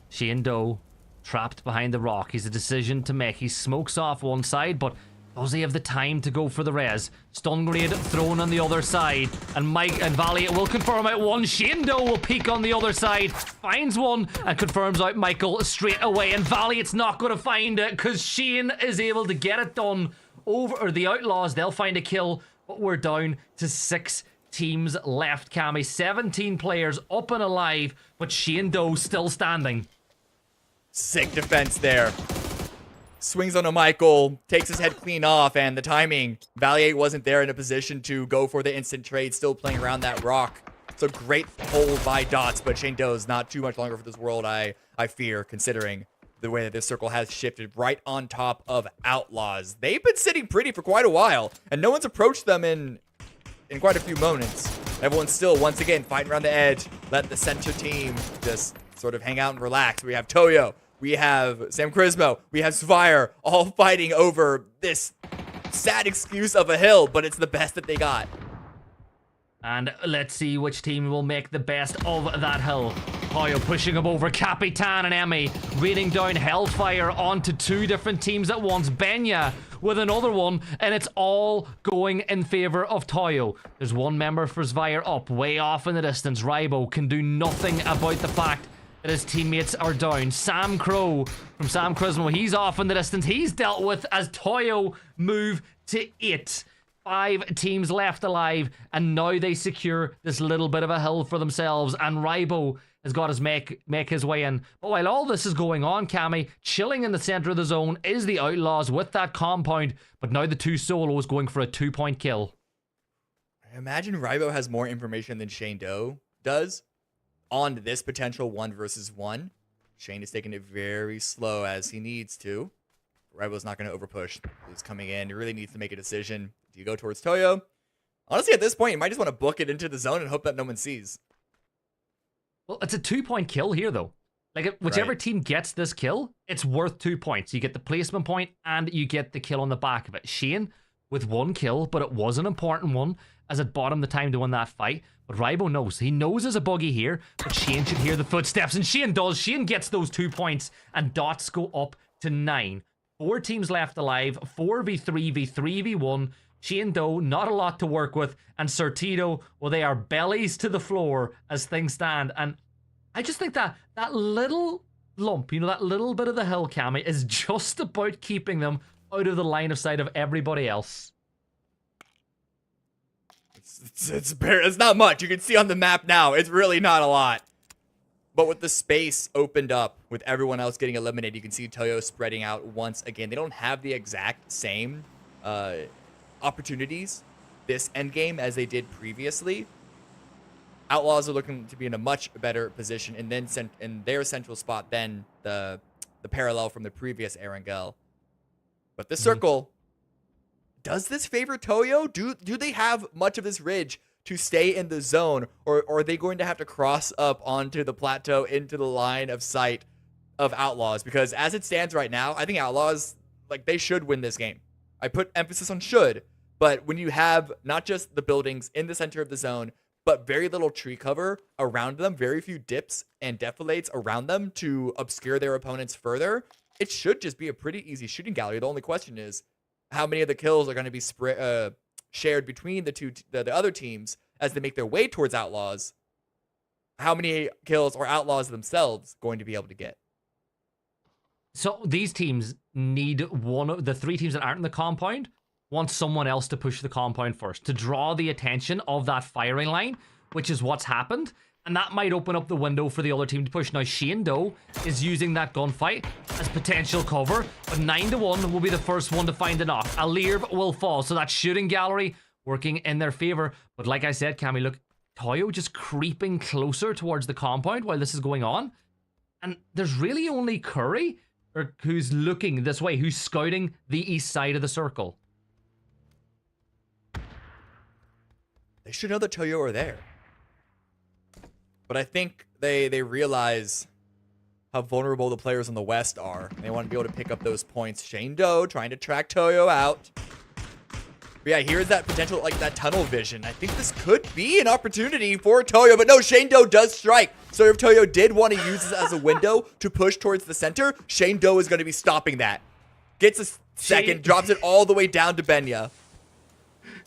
Shane Doe trapped behind the rock. He's a decision to make. He smokes off one side, but does he have the time to go for the res? Stun grenade thrown on the other side, and Mike and Valiant will confirm out one. Shane Doe will peek on the other side, finds one, and confirms out Michael straight away, and Valiant's not going to find it because Shane is able to get it done over, or the Outlaws, they'll find a kill, but we're down to 6 teams left, Cammy. 17 players up and alive, but Shane Doe still standing. Sick defense there. Swings on a Michael, takes his head clean off, and the timing. Valiant wasn't there in a position to go for the instant trade, still playing around that rock. It's a great hold by Dots, but Shane Doe is not too much longer for this world, I fear, considering the way that this circle has shifted right on top of Outlaws. They've been sitting pretty for quite a while, and no one's approached them in quite a few moments. Everyone's still, once again, fighting around the edge. Let the center team just sort of hang out and relax. We have Toyo. We have Sam Crismo. We have Svire, all fighting over this sad excuse of a hill, but it's the best that they got. And let's see which team will make the best of that hill. Toyo pushing him over Capitan and Emmy, raining down Hellfire onto 2 different teams at once. Benya with another one, and it's all going in favor of Toyo. There's one member for Svire up, way off in the distance. Rybo can do nothing about the fact that his teammates are down. Sam Crow from Sam Crismo, he's off in the distance. He's dealt with as Toyo move to 8. 5 teams left alive, and now they secure this little bit of a hill for themselves, and Rybo has got his make his way in. But while all this is going on, Cammy, chilling in the center of the zone is the Outlaws with that compound, but now the 2 solos going for a 2-point kill. I imagine Rybo has more information than Shane Doe does on this potential 1 versus 1. Shane is taking it very slow as he needs to. Rybo's not going to overpush. He's coming in. He really needs to make a decision. Do you go towards Toyo? Honestly, at this point, you might just want to book it into the zone and hope that no one sees. Well, it's a 2-point kill here, though. Like, whichever team gets this kill, it's worth 2 points. You get the placement point, and you get the kill on the back of it. Shane with 1 kill, but it was an important one, as it bought him the time to win that fight. But Rybo knows. He knows there's a buggy here, but Shane should hear the footsteps, and Shane does. Shane gets those 2 points, and Dots go up to 9. 4 teams left alive, 4v3, v3v1. Shane Doe, not a lot to work with, and Sortito, well, they are bellies to the floor as things stand. And I just think that that little lump, that little bit of the hill, Cammy, is just about keeping them out of the line of sight of everybody else. It's not much. You can see on the map now. It's really not a lot. But with the space opened up, with everyone else getting eliminated, you can see Toyo spreading out once again. They don't have the exact same opportunities this endgame as they did previously. Outlaws are looking to be in a much better position and then in their central spot than the parallel from the previous Erangel. But this circle, does this favor Toyo? Do they have much of this ridge to stay in the zone, or are they going to have to cross up onto the plateau into the line of sight of Outlaws? Because as it stands right now, I think Outlaws, like, they should win this game. I put emphasis on should, but when you have not just the buildings in the center of the zone, but very little tree cover around them, very few dips and defilates around them to obscure their opponents further, it should just be a pretty easy shooting gallery. The only question is how many of the kills are going to be shared between the other teams as they make their way towards Outlaws. How many kills are Outlaws themselves going to be able to get? So these teams need one of the three teams that aren't in the compound want someone else to push the compound first to draw the attention of that firing line, which is what's happened. And that might open up the window for the other team to push. Now, Shane Doe is using that gunfight as potential cover, but 9-1 will be the first one to find a knock. Alirv will fall, so that shooting gallery working in their favor. But like I said, Cammy, look, Toyo just creeping closer towards the compound while this is going on. And there's really only Curry who's looking this way, who's scouting the east side of the circle. They should know that Toyo are there. But I think they realize how vulnerable the players on the west are. They want to be able to pick up those points. Shane Doe trying to track Toyo out. But yeah, here's that potential, like that tunnel vision. I think this could be an opportunity for Toyo. But no, Shane Doe does strike. So if Toyo did want to use this as a window to push towards the center, Shane Doe is going to be stopping that. Gets a second, drops it all the way down to Benya.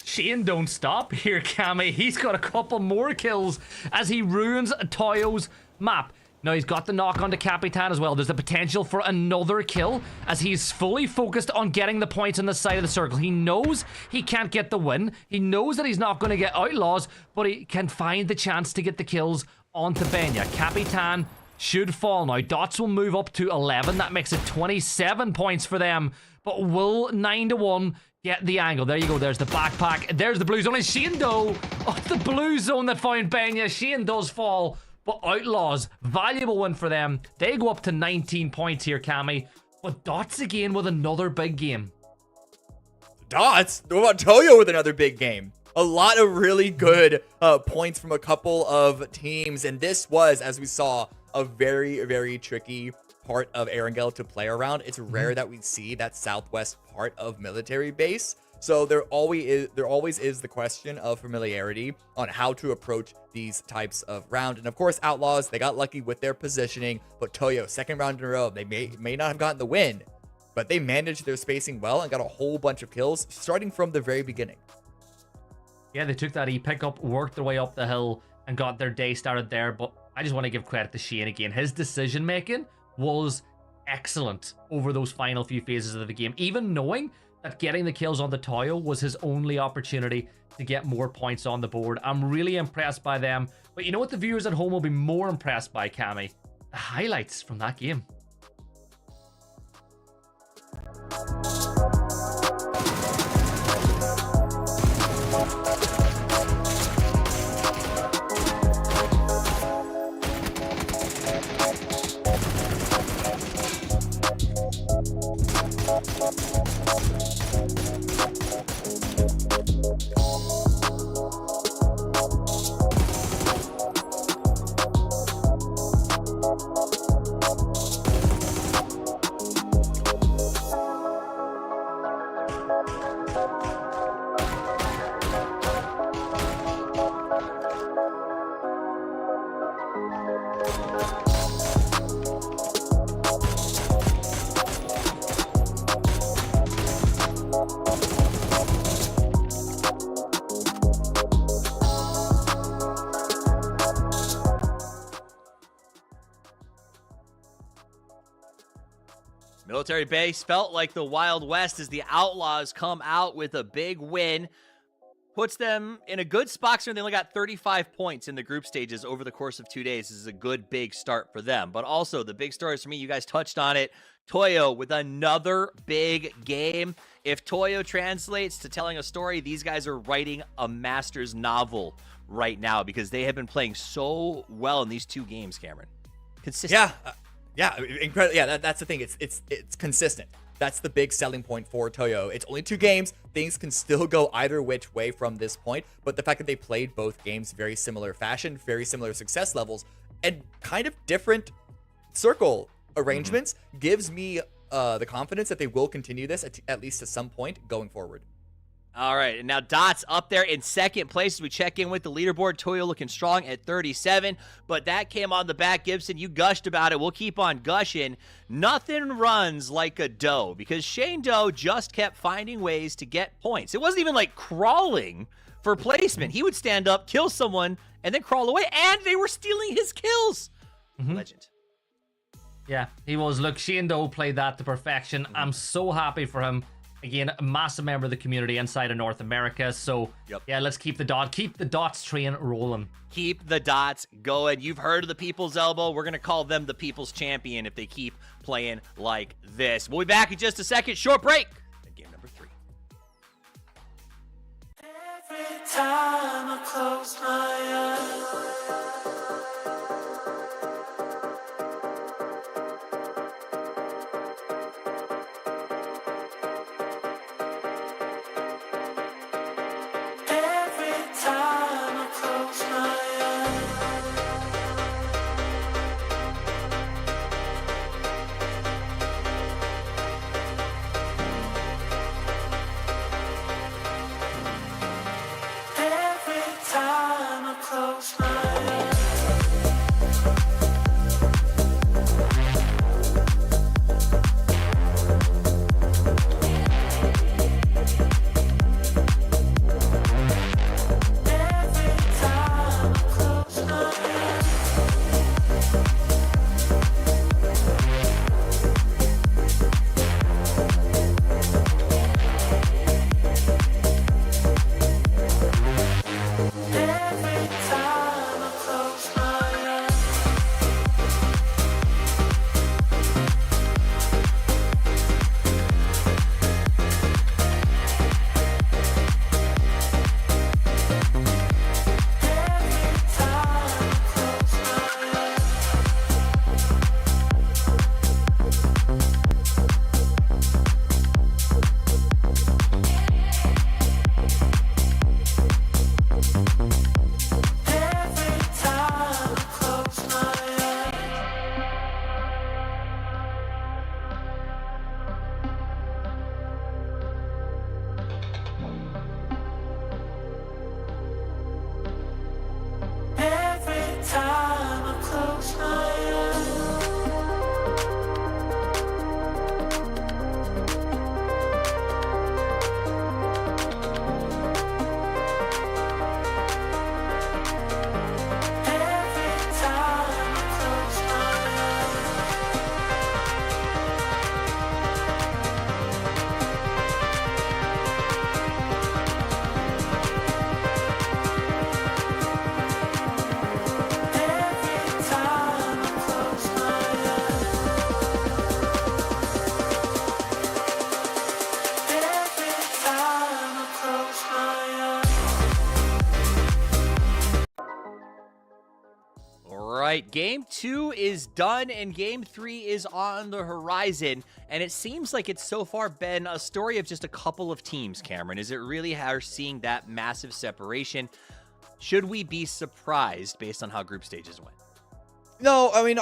Shane don't stop here, Cammy. He's got a couple more kills as he ruins Toyo's map. Now he's got the knock onto Capitan as well. There's the potential for another kill as he's fully focused on getting the points on the side of the circle. He knows he can't get the win. He knows that he's not going to get Outlaws, but he can find the chance to get the kills onto Benya. Capitan should fall now. Dots will move up to 11. That makes it 27 points for them. But will 9-1 get the angle? There you go. There's the backpack. There's the blue zone. It's Shane Doe. Oh, the blue zone that found Benya. Shane does fall. But Outlaws, valuable win for them. They go up to 19 points here, Cammy. But Dots again with another big game. Dots? What about Toyo with another big game? A lot of really good points from a couple of teams. And this was, as we saw, a very, very tricky part of Erangel to play around. It's rare that we see that southwest part of military base. So there always is the question of familiarity on how to approach these types of round. And of course, Outlaws, they got lucky with their positioning, but Toyo, second round in a row, they may not have gotten the win, but they managed their spacing well and got a whole bunch of kills starting from the very beginning. Yeah, they took that E-pickup, worked their way up the hill, and got their day started there. But I just want to give credit to Shane again. His decision-making was excellent over those final few phases of the game, even knowing that getting the kills on the Toyo was his only opportunity to get more points on the board. I'm really impressed by them. But you know what the viewers at home will be more impressed by, Cammy? The highlights from that game. Military base felt like the Wild West as the Outlaws come out with a big win. Puts them in a good spot. So they only got 35 points in the group stages over the course of 2 days. This is a good big start for them. But also the big stories for me, you guys touched on it. Toyo with another big game. If Toyo translates to telling a story, these guys are writing a master's novel right now because they have been playing so well in these 2 games, Cameron. Consistent. Yeah, incredible. Yeah, that's the thing. It's consistent. That's the big selling point for Toyo. It's only 2 games. Things can still go either which way from this point. But the fact that they played both games very similar fashion, very similar success levels, and kind of different circle arrangements gives me the confidence that they will continue this at least to some point going forward. All right, and now Dot's up there in second place as we check in with the leaderboard. Toyo looking strong at 37, but that came on the back. Gibson, you gushed about it. We'll keep on gushing. Nothing runs like a Doe because Shane Doe just kept finding ways to get points. It wasn't even like crawling for placement. He would stand up, kill someone, and then crawl away, and they were stealing his kills. Legend. Yeah, he was. Look, Shane Doe played that to perfection. I'm so happy for him. Again, a massive member of the community inside of North America. So, yeah, let's keep the dots train rolling. Keep the dots going. You've heard of the People's Elbow. We're going to call them the People's Champion if they keep playing like this. We'll be back in just a second. Short break. And game number 3. Every time I close my eyes. right, game 2 is done and game 3 is on the horizon, and it seems like it's so far been a story of just a couple of teams, Cameron. Is it really how we're seeing that massive separation? Should we be surprised based on how group stages went? No, I mean,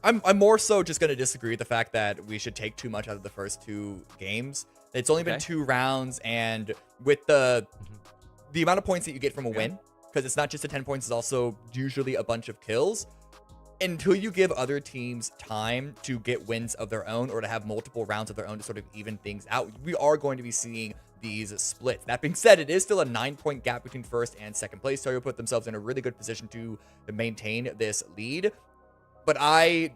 I'm more so just going to disagree with the fact that we should take too much out of the first 2 games. It's only been 2 rounds, and with the amount of points that you get from a win, because it's not just the 10 points, it's also usually a bunch of kills. Until you give other teams time to get wins of their own or to have multiple rounds of their own to sort of even things out, we are going to be seeing these splits. That being said, it is still a 9-point gap between first and second place. Toyo put themselves in a really good position to maintain this lead. But I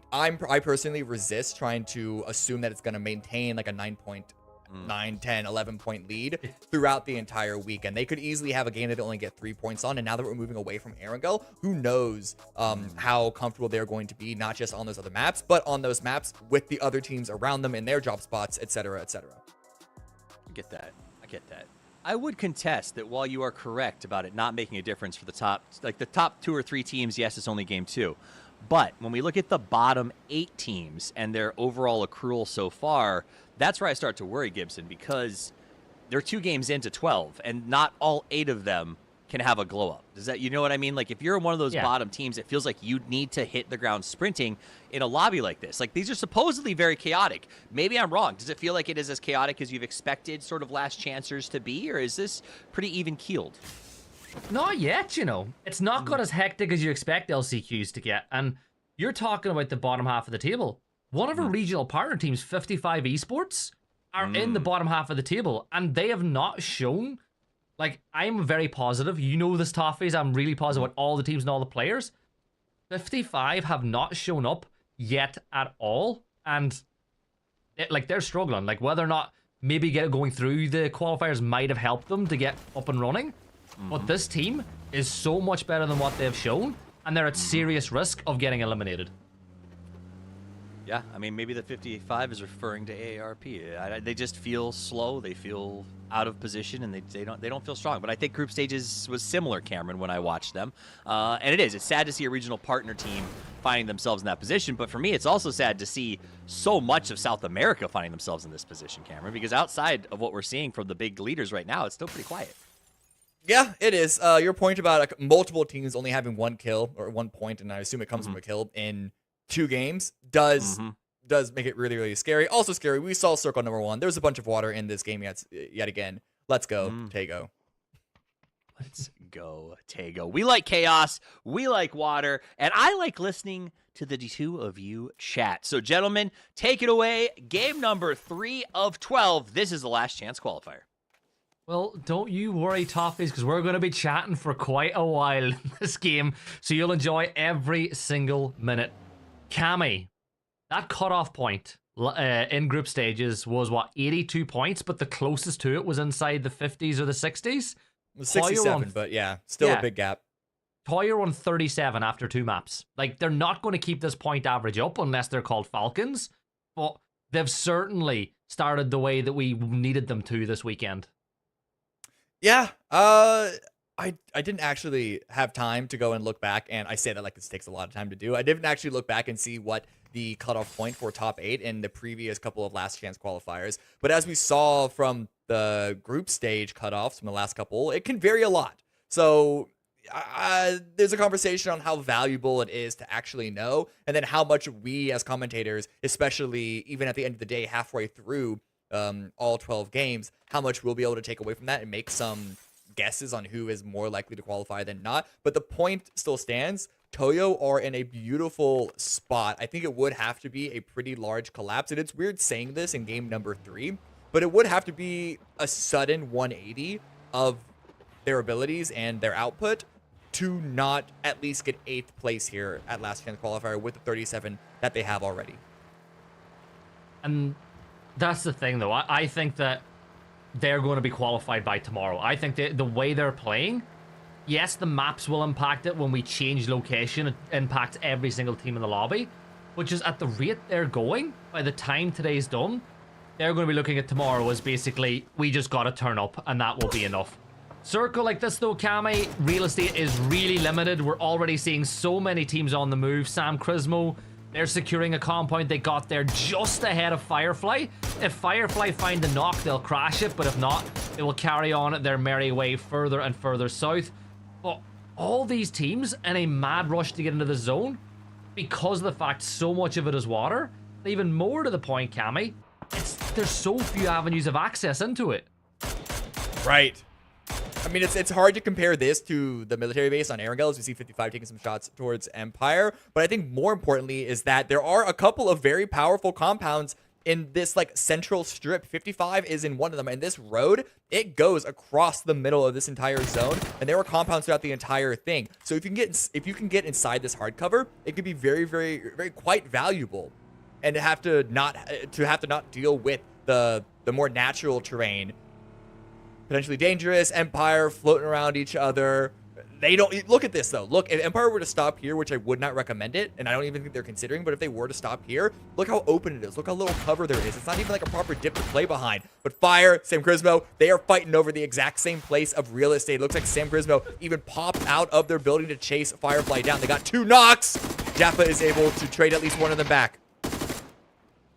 personally resist trying to assume that it's going to maintain like a 9, 10, 11 point lead throughout the entire week. And they could easily have a game that they only get 3 points on. And now that we're moving away from Erangel, who knows how comfortable they're going to be, not just on those other maps, but on those maps with the other teams around them in their job spots, etc., etc. I get that. I get that. I would contest that while you are correct about it not making a difference for the top 2 or 3 teams, yes, it's only game 2. But when we look at the bottom 8 teams and their overall accrual so far, that's where I start to worry, Gibson, because they're 2 games into 12, and not all 8 of them can have a glow up. Does that, you know what I mean? Like, if you're one of those bottom teams, it feels like you need to hit the ground sprinting in a lobby like this. Like, these are supposedly very chaotic. Maybe I'm wrong. Does it feel like it is as chaotic as you've expected sort of last chancers to be, or is this pretty even keeled? Not yet, you know. It's not got as hectic as you expect LCQs to get. And you're talking about the bottom half of the table. One of our regional partner teams, 55 Esports, are in the bottom half of the table. And they have not shown... Like, I'm very positive. You know this, Toffees. I'm really positive about all the teams and all the players. 55 have not shown up yet at all. And, they're struggling. Like, whether or not maybe going through the qualifiers might have helped them to get up and running. But this team is so much better than what they've shown, and they're at serious risk of getting eliminated. Yeah, I mean, maybe the 55 is referring to AARP. They just feel slow. They feel out of position, and they don't feel strong. But I think group stages was similar, Cameron, when I watched them. And it is. It's sad to see a regional partner team finding themselves in that position. But for me, it's also sad to see so much of South America finding themselves in this position, Cameron, because outside of what we're seeing from the big leaders right now, it's still pretty quiet. Yeah, it is. Your point about multiple teams only having 1 kill or 1 point, and I assume it comes from a kill in 2 games, does make it really, really scary. Also scary, we saw circle number 1. There's a bunch of water in this game yet again. Let's go, Tago. Let's go, Tago. We like chaos, we like water, and I like listening to the 2 of you chat. So, gentlemen, take it away. Game number 3 of 12. This is the last chance qualifier. Well, don't you worry, Toffees, because we're going to be chatting for quite a while in this game, so you'll enjoy every single minute. Cammy, that cutoff point in group stages was, 82 points, but the closest to it was inside the 50s or the 60s? It was 67, but yeah, still a big gap. Toyer won 37 after 2 maps. Like, they're not going to keep this point average up unless they're called Falcons, but they've certainly started the way that we needed them to this weekend. Yeah, I didn't actually have time to go and look back, and I say that like this takes a lot of time to do. I didn't actually look back and see what the cutoff point for top 8 in the previous couple of last chance qualifiers. But as we saw from the group stage cutoffs from the last couple, it can vary a lot. So there's a conversation on how valuable it is to actually know, and then how much we as commentators, especially even at the end of the day, halfway through all 12 games, how much we'll be able to take away from that and make some guesses on who is more likely to qualify than not. But the point still stands. Toyo are in a beautiful spot. I think it would have to be a pretty large collapse, and it's weird saying this in game number 3, but it would have to be a sudden 180 of their abilities and their output to not at least get 8th place here at last chance qualifier with the 37 that they have already. And that's the thing, though. I think that they're going to be qualified by tomorrow. I think the way they're playing, yes, the maps will impact it when we change location. It impacts every single team in the lobby. But just at the rate they're going, by the time today's done, they're going to be looking at tomorrow as basically, we just got to turn up, and that will be enough. Circle like this, though, Kami, real estate is really limited. We're already seeing so many teams on the move. Sam Crismo, they're securing a compound. They got there just ahead of Firefly. If Firefly find the knock, they'll crash it. But if not, they will carry on their merry way further and further south. But all these teams in a mad rush to get into the zone, because of the fact so much of it is water, even more to the point, Cammy, there's so few avenues of access into it. Right. I mean, it's hard to compare this to the military base on Erangel, as we see 55 taking some shots towards Empire. But I think more importantly is that there are a couple of very powerful compounds in this like central strip. 55 is in one of them, and this road, it goes across the middle of this entire zone, and there were compounds throughout the entire thing. So if you can get inside this hardcover, it could be very, very, very quite valuable, and to have to not deal with the more natural terrain. Potentially dangerous. Empire floating around each other. They don't look at this though. Look, if Empire were to stop here, which I would not recommend it, and I don't even think they're considering, but if they were to stop here, look how open it is. Look how little cover there is. It's not even like a proper dip to play behind. But Fire, Sam Crismo, they are fighting over the exact same place of real estate. It looks like Sam Crismo even popped out of their building to chase Firefly down. They got 2 knocks. Jaffa is able to trade at least one of them back.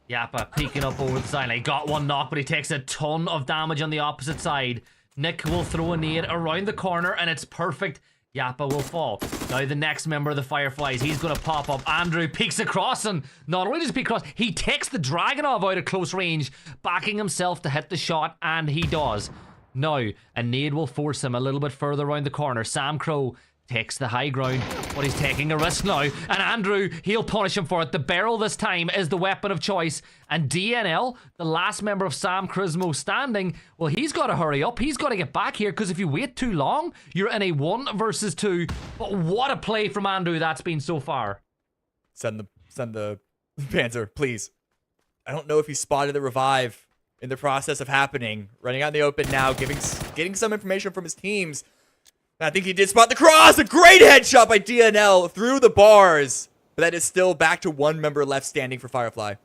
Yappa peeking up over the side. He got 1 knock, but he takes a ton of damage on the opposite side. Nick will throw a nade around the corner, and it's perfect. Yappa will fall. Now the next member of the Fireflies, he's going to pop up. Andrew peeks across, and not only does he peek across, he takes the Dragonov out of close range, backing himself to hit the shot, and he does. Now, a nade will force him a little bit further around the corner. Sam Crow takes the high ground, but he's taking a risk now, and Andrew, he'll punish him for it. The barrel this time is the weapon of choice, and DNL, the last member of Sam Crismo standing, well, he's got to hurry up. He's got to get back here, because if you wait too long, you're in a 1 versus 2. But what a play from Andrew that's been so far. Send the Panzer, please. I don't know if he spotted the revive in the process of happening. Running out in the open now, getting some information from his teams. I think he did spot the cross. A great headshot by DNL through the bars. But that is still back to 1 member left standing for Firefly.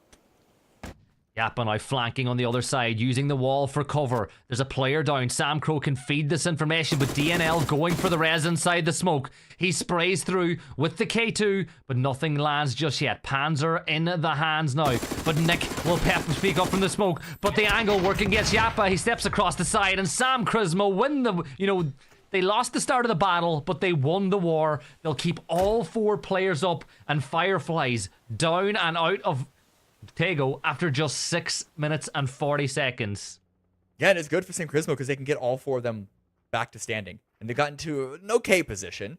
Yappa now flanking on the other side, using the wall for cover. There's a player down. Sam Crow can feed this information, but DNL going for the res inside the smoke. He sprays through with the K2, but nothing lands just yet. Panzer in the hands now, but Nick will speak up from the smoke, but the angle working against Yappa. He steps across the side, and Sam Crismo win the, they lost the start of the battle, but they won the war. They'll keep all 4 players up, and Fireflies down and out of Tego after just 6 minutes and 40 seconds. Yeah, and it's good for Sam Crismo because they can get all 4 of them back to standing. And they got into an okay position.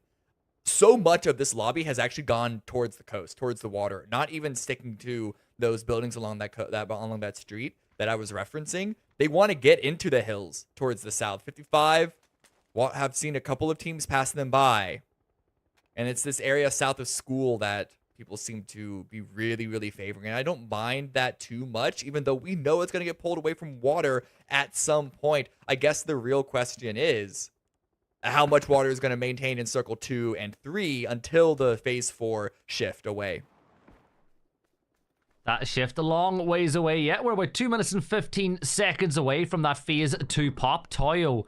So much of this lobby has actually gone towards the coast, towards the water, not even sticking to those buildings along that street that I was referencing. They want to get into the hills towards the south. 55 have seen a couple of teams pass them by, and it's this area south of school that people seem to be really, really favoring, and I don't mind that too much, even though we know it's going to get pulled away from water at some point. I guess the real question is how much water is going to maintain in circle 2 and 3 until the phase 4 shift away. That shift a long ways away yet. We're about 2 minutes and 15 seconds away from that phase 2 pop. Toyo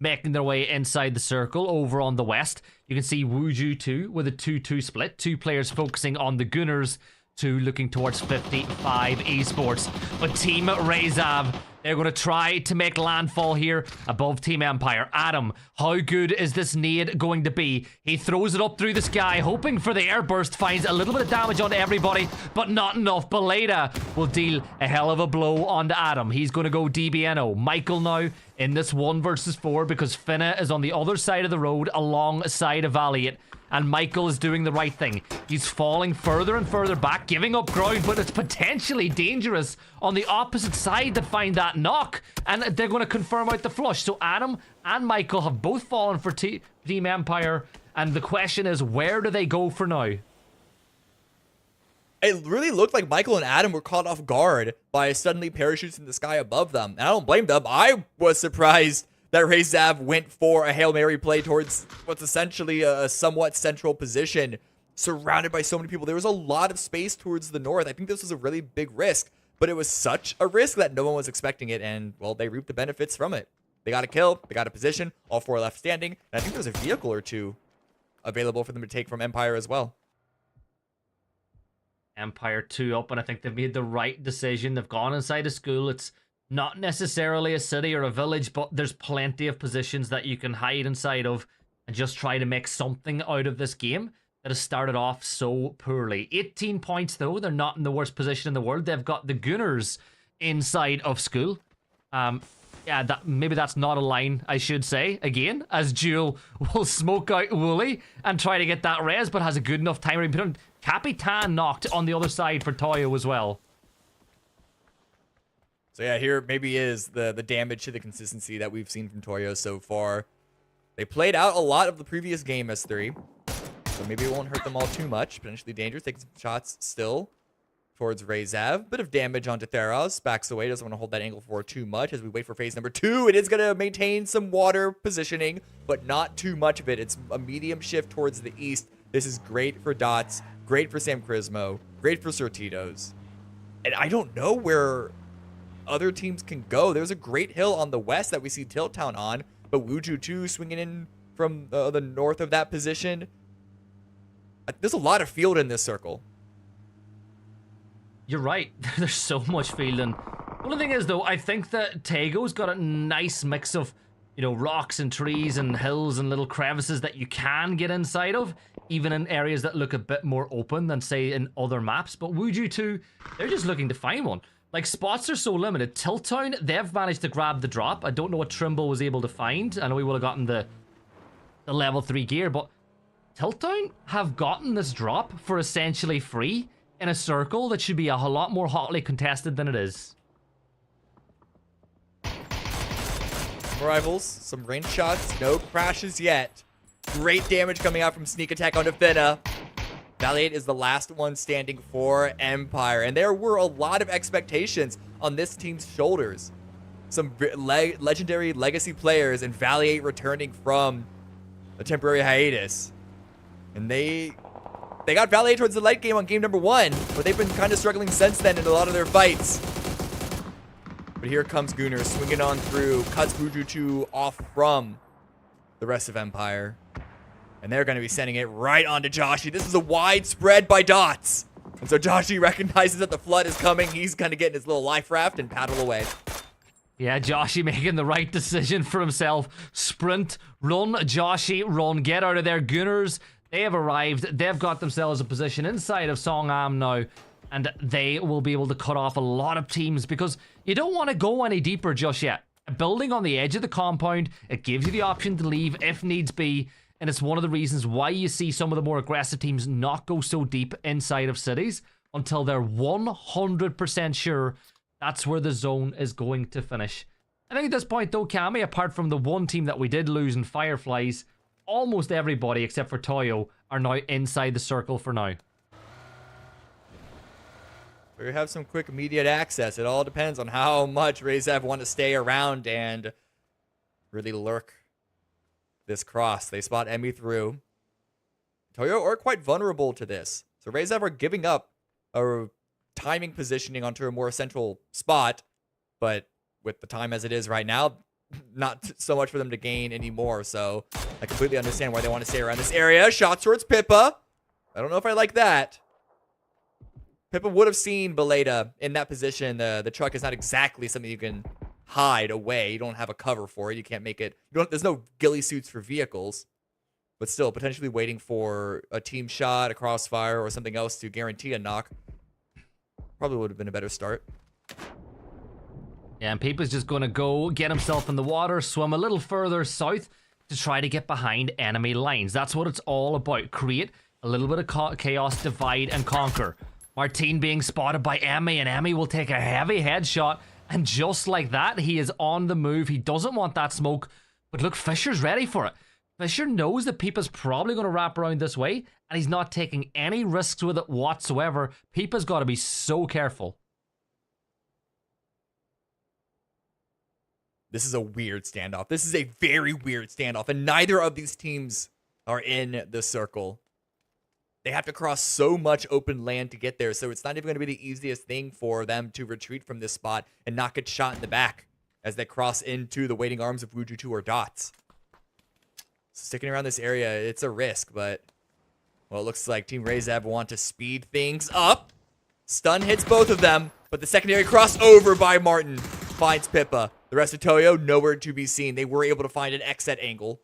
making their way inside the circle over on the west. You can see Wuju 2 with a 2-2 split. 2 players focusing on the Gunners, 2 looking towards 55 Esports. But Team Rezav, they're going to try to make landfall here above Team Empire. Adam, how good is this nade going to be? He throws it up through the sky, hoping for the airburst, finds a little bit of damage onto everybody, but not enough. Beleda will deal a hell of a blow onto Adam. He's going to go DBNO. Michael now in this 1 versus 4 because Finna is on the other side of the road alongside of Valiant. And Michael is doing the right thing. He's falling further and further back, giving up ground, but it's potentially dangerous on the opposite side to find that knock. And they're going to confirm out the flush. So Adam and Michael have both fallen for Team Empire. And the question is, where do they go for now? It really looked like Michael and Adam were caught off guard by suddenly parachutes in the sky above them. And I don't blame them. I was surprised that Rezav went for a Hail Mary play towards what's essentially a somewhat central position, surrounded by so many people. There was a lot of space towards the north. I think this was a really big risk, but it was such a risk that no one was expecting it, and, well, they reaped the benefits from it. They got a kill, they got a position, all 4 left standing, and I think there was a vehicle or 2 available for them to take from Empire as well. Empire 2 up, and I think they've made the right decision. They've gone inside a school. It's not necessarily a city or a village, but there's plenty of positions that you can hide inside of and just try to make something out of this game that has started off so poorly. 18 points, though. They're not in the worst position in the world. They've got the Gunners inside of school. Yeah, maybe that's not a line I should say, again, as Jewel will smoke out Wooly and try to get that res, but has a good enough time. Capitan knocked on the other side for Toyo as well. So yeah, here maybe is the damage to the consistency that we've seen from Toyo so far. They played out a lot of the previous game as 3. So maybe it won't hurt them all too much. Potentially dangerous. Taking some shots still towards Rezav. Bit of damage onto Theros. Backs away. Doesn't want to hold that angle for too much as we wait for phase number 2. It is going to maintain some water positioning, but not too much of it. It's a medium shift towards the east. This is great for Dots. Great for Sam Crismo. Great for Sortitos. And I don't know where other teams can go. There's a great hill on the west that we see Tilt Town on, but Wuju 2 swinging in from the north of that position. There's a lot of field in this circle. You're right. There's so much field. And the only thing is, though, I think that Tago's got a nice mix of, you know, rocks and trees and hills and little crevices that you can get inside of, even in areas that look a bit more open than, say, in other maps. But Wuju 2, they're just looking to find one. Like, spots are so limited. Tilt Town, they've managed to grab the drop. I don't know what Trimble was able to find. I know he would have gotten the level 3 gear, but Tilt Town have gotten this drop for essentially free in a circle that should be a lot more hotly contested than it is. Some rivals, some range shots, no crashes yet. Great damage coming out from sneak attack onto Finna. Valiant is the last one standing for Empire, and there were a lot of expectations on this team's shoulders. Some legendary legacy players, and Valiant returning from a temporary hiatus. And they got Valiant towards the late game on game number 1, but they've been kind of struggling since then in a lot of their fights. But here comes Gunnar swinging on through, cuts Wuju 2 off from the rest of Empire. And they're going to be sending it right onto Joshi. This is a wide spread by Dots. And so Joshi recognizes that the flood is coming. He's going to get in his little life raft and paddle away. Yeah, Joshi making the right decision for himself. Sprint, run, Joshi, run. Get out of there, Gunners. They have arrived. They've got themselves a position inside of Songam now. And they will be able to cut off a lot of teams because you don't want to go any deeper just yet. Building on the edge of the compound, it gives you the option to leave if needs be. And it's one of the reasons why you see some of the more aggressive teams not go so deep inside of cities until they're 100% sure that's where the zone is going to finish. I think at this point, though, Cammy, apart from the one team that we did lose in Fireflies, almost everybody except for Toyo are now inside the circle for now. We have some quick immediate access. It all depends on how much Rezav want to stay around and really lurk this cross. They spot Emmy through. Toyo are quite vulnerable to this. So Rezav are giving up a timing positioning onto a more central spot, but with the time as it is right now, not so much for them to gain anymore. So I completely understand why they want to stay around this area. Shot towards Pippa. I don't know if I like that. Pippa would have seen Beleda in that position. The truck is not exactly something you can hide away. You don't have a cover for it. You can't make it. There's no ghillie suits for vehicles. But still, potentially waiting for a team shot, a crossfire, or something else to guarantee a knock. Probably would have been a better start. Yeah, and Pippa's just going to go get himself in the water, swim a little further south to try to get behind enemy lines. That's what it's all about. Create a little bit of chaos, divide, and conquer. Martine being spotted by Emmy, and Emmy will take a heavy headshot. And just like that, he is on the move. He doesn't want that smoke. But look, Fisher's ready for it. Fisher knows that Pippa's probably going to wrap around this way, and he's not taking any risks with it whatsoever. Pippa's got to be so careful. This is a weird standoff. This is a very weird standoff, and neither of these teams are in the circle. They have to cross so much open land to get there, so it's not even going to be the easiest thing for them to retreat from this spot and not get shot in the back as they cross into the waiting arms of Wuju 2 or Dots. Sticking around this area, it's a risk, but well, it looks like Team Rezav want to speed things up. Stun hits both of them, but the secondary crossover by Martin finds Pippa. The rest of Toyo, nowhere to be seen. They were able to find an exit angle.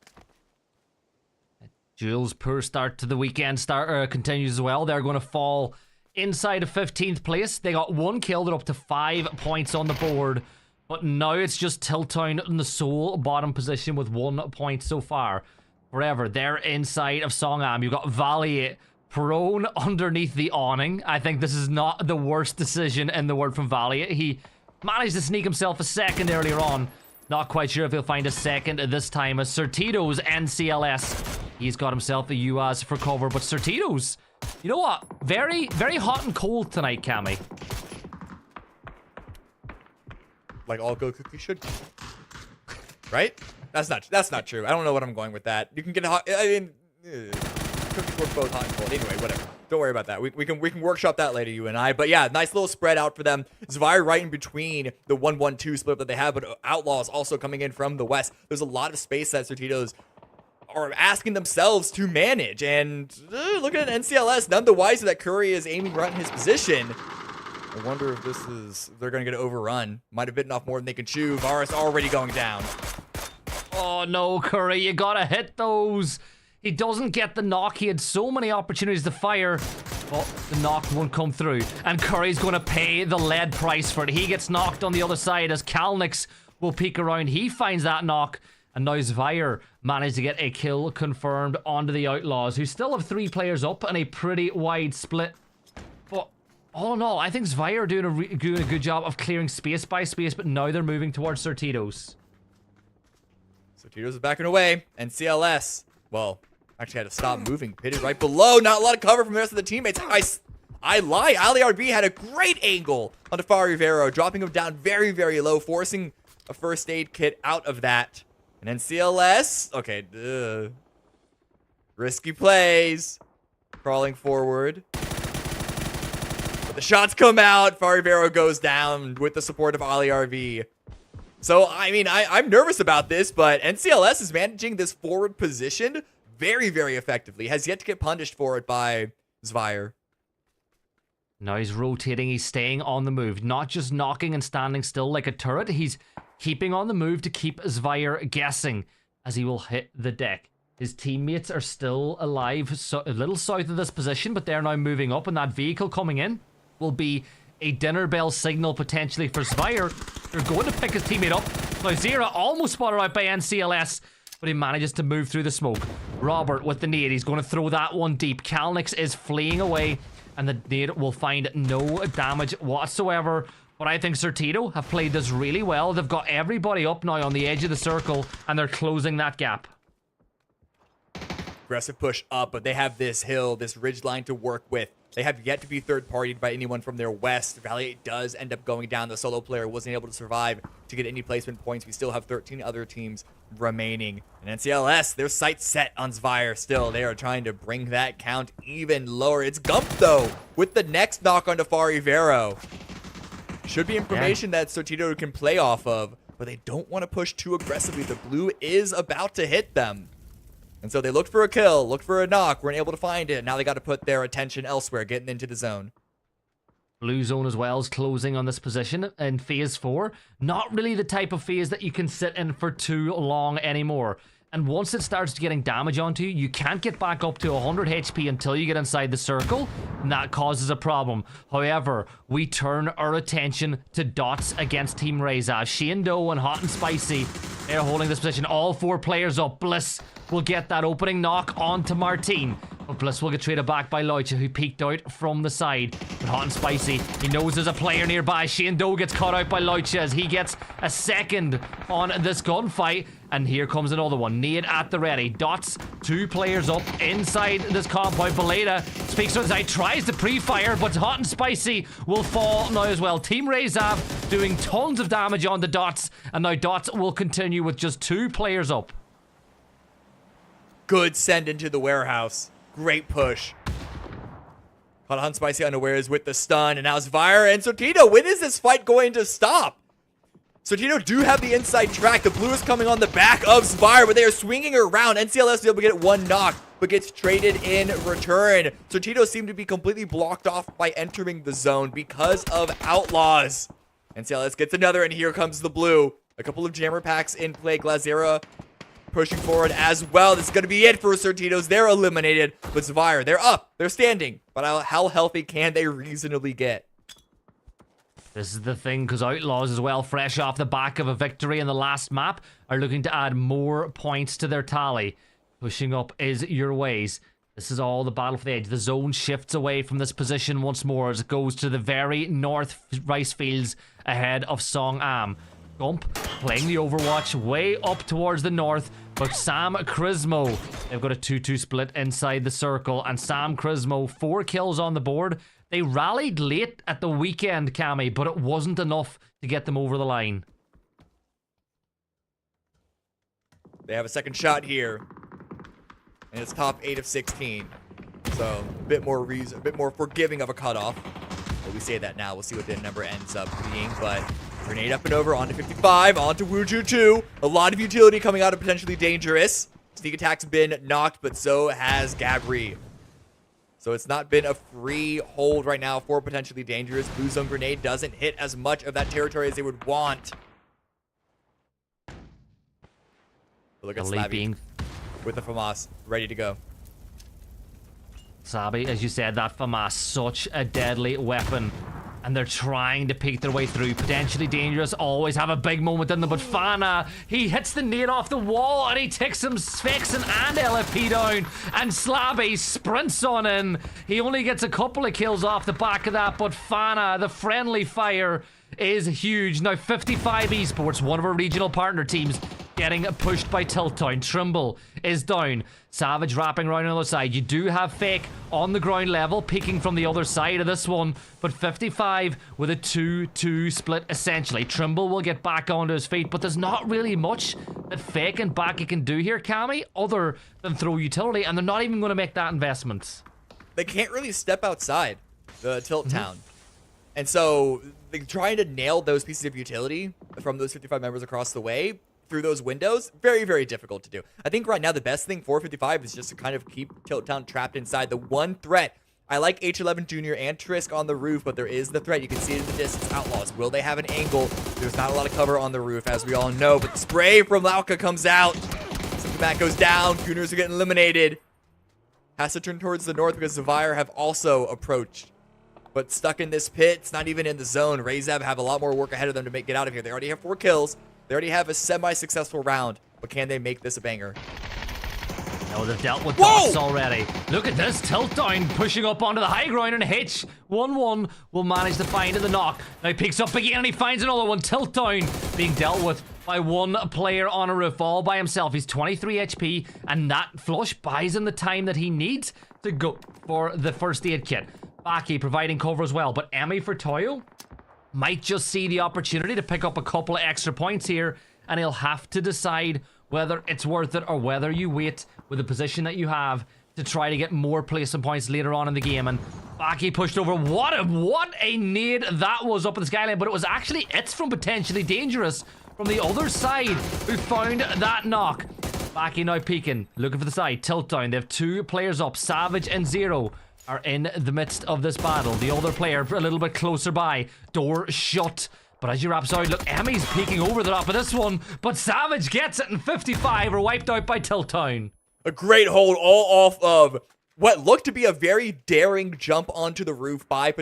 Jules' poor start to the weekend continues as well. They're going to fall inside of 15th place. They got one kill. They're up to 5 points on the board. But now it's just Tiltown in the sole bottom position with 1 point so far. Forever, they're inside of Songam. You've got Valiant prone underneath the awning. I think this is not the worst decision in the world from Valiant. He Managed to sneak himself a second earlier on. Not quite sure if he'll find a second this time as Certito's NCLS. He's got himself a UAS for cover, but Certito's, you know what? Very, very hot and cold tonight, Cammy. Like all good cookies should be. Right? That's not true. I don't know what I'm going with that. You can get hot. I mean, cookies work both hot and cold. Anyway, whatever. Don't worry about that. We can workshop that later, you and I. But yeah, nice little spread out for them. Zvire right in between the 1-1-2 split that they have, but Outlaws also coming in from the west. There's a lot of space that Certitos are asking themselves to manage. And look at NCLS, none the wiser that Curry is aiming right in his position. I wonder if they're going to get overrun. Might have bitten off more than they can chew. Varus already going down. Oh no, Curry, you gotta hit those. He doesn't get the knock. He had so many opportunities to fire. Oh, the knock won't come through. And Curry's going to pay the lead price for it. He gets knocked on the other side as Kalnix will peek around. He finds that knock. And now Zvire managed to get a kill confirmed onto the Outlaws, who still have 3 players up and a pretty wide split. But all in all, I think Zvire are doing a good job of clearing space by space, but now they're moving towards Certitos. Certitos is backing away. And CLS, well, actually had to stop moving. Pitted right below. Not a lot of cover from the rest of the teammates. I lie. Ali RB had a great angle on Defari Vero, dropping him down very, very low, forcing a first aid kit out of that. And then CLS. Okay. Risky plays. Crawling forward. But the shots come out. Fari Vero goes down with the support of Ali RV. So, I mean, I'm nervous about this, but NCLS is managing this forward position very, very effectively. Has yet to get punished for it by Zvire. Now he's rotating. He's staying on the move. Not just knocking and standing still like a turret. He's keeping on the move to keep Zvire guessing as he will hit the deck. His teammates are still alive, so a little south of this position, but they're now moving up, and that vehicle coming in will be a dinner bell signal potentially for Zvire. They're going to pick his teammate up. Now Zera almost spotted out by NCLS, but he manages to move through the smoke. Robert with the nade. He's going to throw that one deep. Kalnix is fleeing away, and the nade will find no damage whatsoever. But I think Certito have played this really well. They've got everybody up now on the edge of the circle, and they're closing that gap. Aggressive push up, but they have this hill, this ridge line to work with. They have yet to be third-partied by anyone from their west. Valiant does end up going down. The solo player wasn't able to survive to get any placement points. We still have 13 other teams remaining. And NCLS, their sights set on Zvire still. They are trying to bring that count even lower. It's Gump, though, with the next knock on Defari Vero. Should be information that Certito can play off of, but they don't want to push too aggressively. The blue is about to hit them. And so they looked for a kill, looked for a knock, weren't able to find it. Now they got to put their attention elsewhere, getting into the zone. Blue zone as well is closing on this position in phase 4. Not really the type of phase that you can sit in for too long anymore. And once it starts getting damage onto you, you can't get back up to 100 HP until you get inside the circle, and that causes a problem. However, we turn our attention to dots against Team Reza. Shane Doe and Hot and Spicy, they're holding this position. All 4 players up. Bliss will get that opening knock onto Martine. But Bliss will get traded back by Loicha, who peeked out from the side. But Hot and Spicy, he knows there's a player nearby. Shane Doe gets caught out by Loicha as he gets a second on this gunfight. And here comes another one. Nade at the ready. Dots, 2 players up inside this compound. Beleda speaks to his side, tries to pre-fire, but Hot and Spicy will fall now as well. Team Rezav doing tons of damage on the Dots. And now Dots will continue with just 2 players up. Good send into the warehouse. Great push. Hot and Spicy unawares with the stun. And now Zvire and Certito. When is this fight going to stop? Certito do have the inside track. The blue is coming on the back of Zvire, but they are swinging around. NCLS is able to get 1 knock, but gets traded in return. Certito seem to be completely blocked off by entering the zone because of Outlaws. NCLS gets another, and here comes the blue. A couple of jammer packs in play. Glazera pushing forward as well. This is going to be it for Certitos. They're eliminated. But Zvire, they're up. They're standing. But how healthy can they reasonably get? This is the thing, because Outlaws as well, fresh off the back of a victory in the last map, are looking to add more points to their tally. Pushing up is your ways. This is all the battle for the edge. The zone shifts away from this position once more as it goes to the very north rice fields ahead of Song Am. Gump playing the Overwatch way up towards the north, but Sam Crismo, they've got a 2-2 split inside the circle, and Sam Crismo, 4 kills on the board. They rallied late at the weekend, Cammy, but it wasn't enough to get them over the line. They have a second shot here. And it's top 8 of 16. So a bit more forgiving of a cutoff. But we say that now. We'll see what the number ends up being. But grenade up and over onto 55, onto Wuju 2. A lot of utility coming out of potentially dangerous. Sneak attack's been knocked, but so has Gabri. So it's not been a free hold right now for potentially dangerous. Blue zone grenade doesn't hit as much of that territory as they would want. But look at Slavi with the FAMAS ready to go. Sabi, as you said, that FAMAS, such a deadly weapon. And they're trying to peek their way through. Potentially dangerous, always have a big moment in them. But Fana, he hits the nade off the wall and he takes some Svexen and LFP down. And Slabby sprints on in. He only gets a couple of kills off the back of that. But Fana, the friendly fire is huge. Now 55 Esports, one of our regional partner teams, getting pushed by Tiltown. Trimble is down. Savage wrapping around on the other side. You do have Fake on the ground level, peeking from the other side of this one. But 55 with a 2-2 split, essentially. Trimble will get back onto his feet, but there's not really much that Fake and Baki can do here, Cammy, other than throw utility, and they're not even going to make that investment. They can't really step outside the Tilt Town. And so they're trying to nail those pieces of utility from those 55 members across the way through those windows. Very, very difficult to do. I think right now the best thing for 55 is just to kind of keep Tilt Town trapped inside. The one threat, I like H11 Jr. and Trisk on the roof, but there is the threat. You can see it in the distance. Outlaws, will they have an angle? There's not a lot of cover on the roof, as we all know, but the spray from Lauka comes out. Symptomat goes down. Gooners are getting eliminated. Has to turn towards the north because Zavire have also approached. But stuck in this pit, it's not even in the zone. Razev have a lot more work ahead of them to get out of here. They already have 4 kills. They already have a semi-successful round. But can they make this a banger? No, they've dealt with dots already. Look at this. Tilt down, pushing up onto the high ground, and H11 will manage to find the knock. Now he picks up again, and he finds another one. Tilt down being dealt with by one player on a roof all by himself. He's 23 HP, and that flush buys him the time that he needs to go for the first aid kit. Baki providing cover as well, but Emmy for Toyo might just see the opportunity to pick up a couple of extra points here, and he'll have to decide whether it's worth it or whether you wait with the position that you have to try to get more placement points later on in the game. And Baki pushed over. What a nade that was up in the skyline, but it was actually it's from potentially dangerous from the other side who found that knock. Baki now peeking, looking for the side. Tilt down. They have 2 players up. Savage and Zero are in the midst of this battle. The other player a little bit closer by. Door shut. But as you wrap out, look, Emmy's peeking over the top of this one, but Savage gets it, and 55 are wiped out by Tilt Town. A great hold all off of what looked to be a very daring jump onto the roof by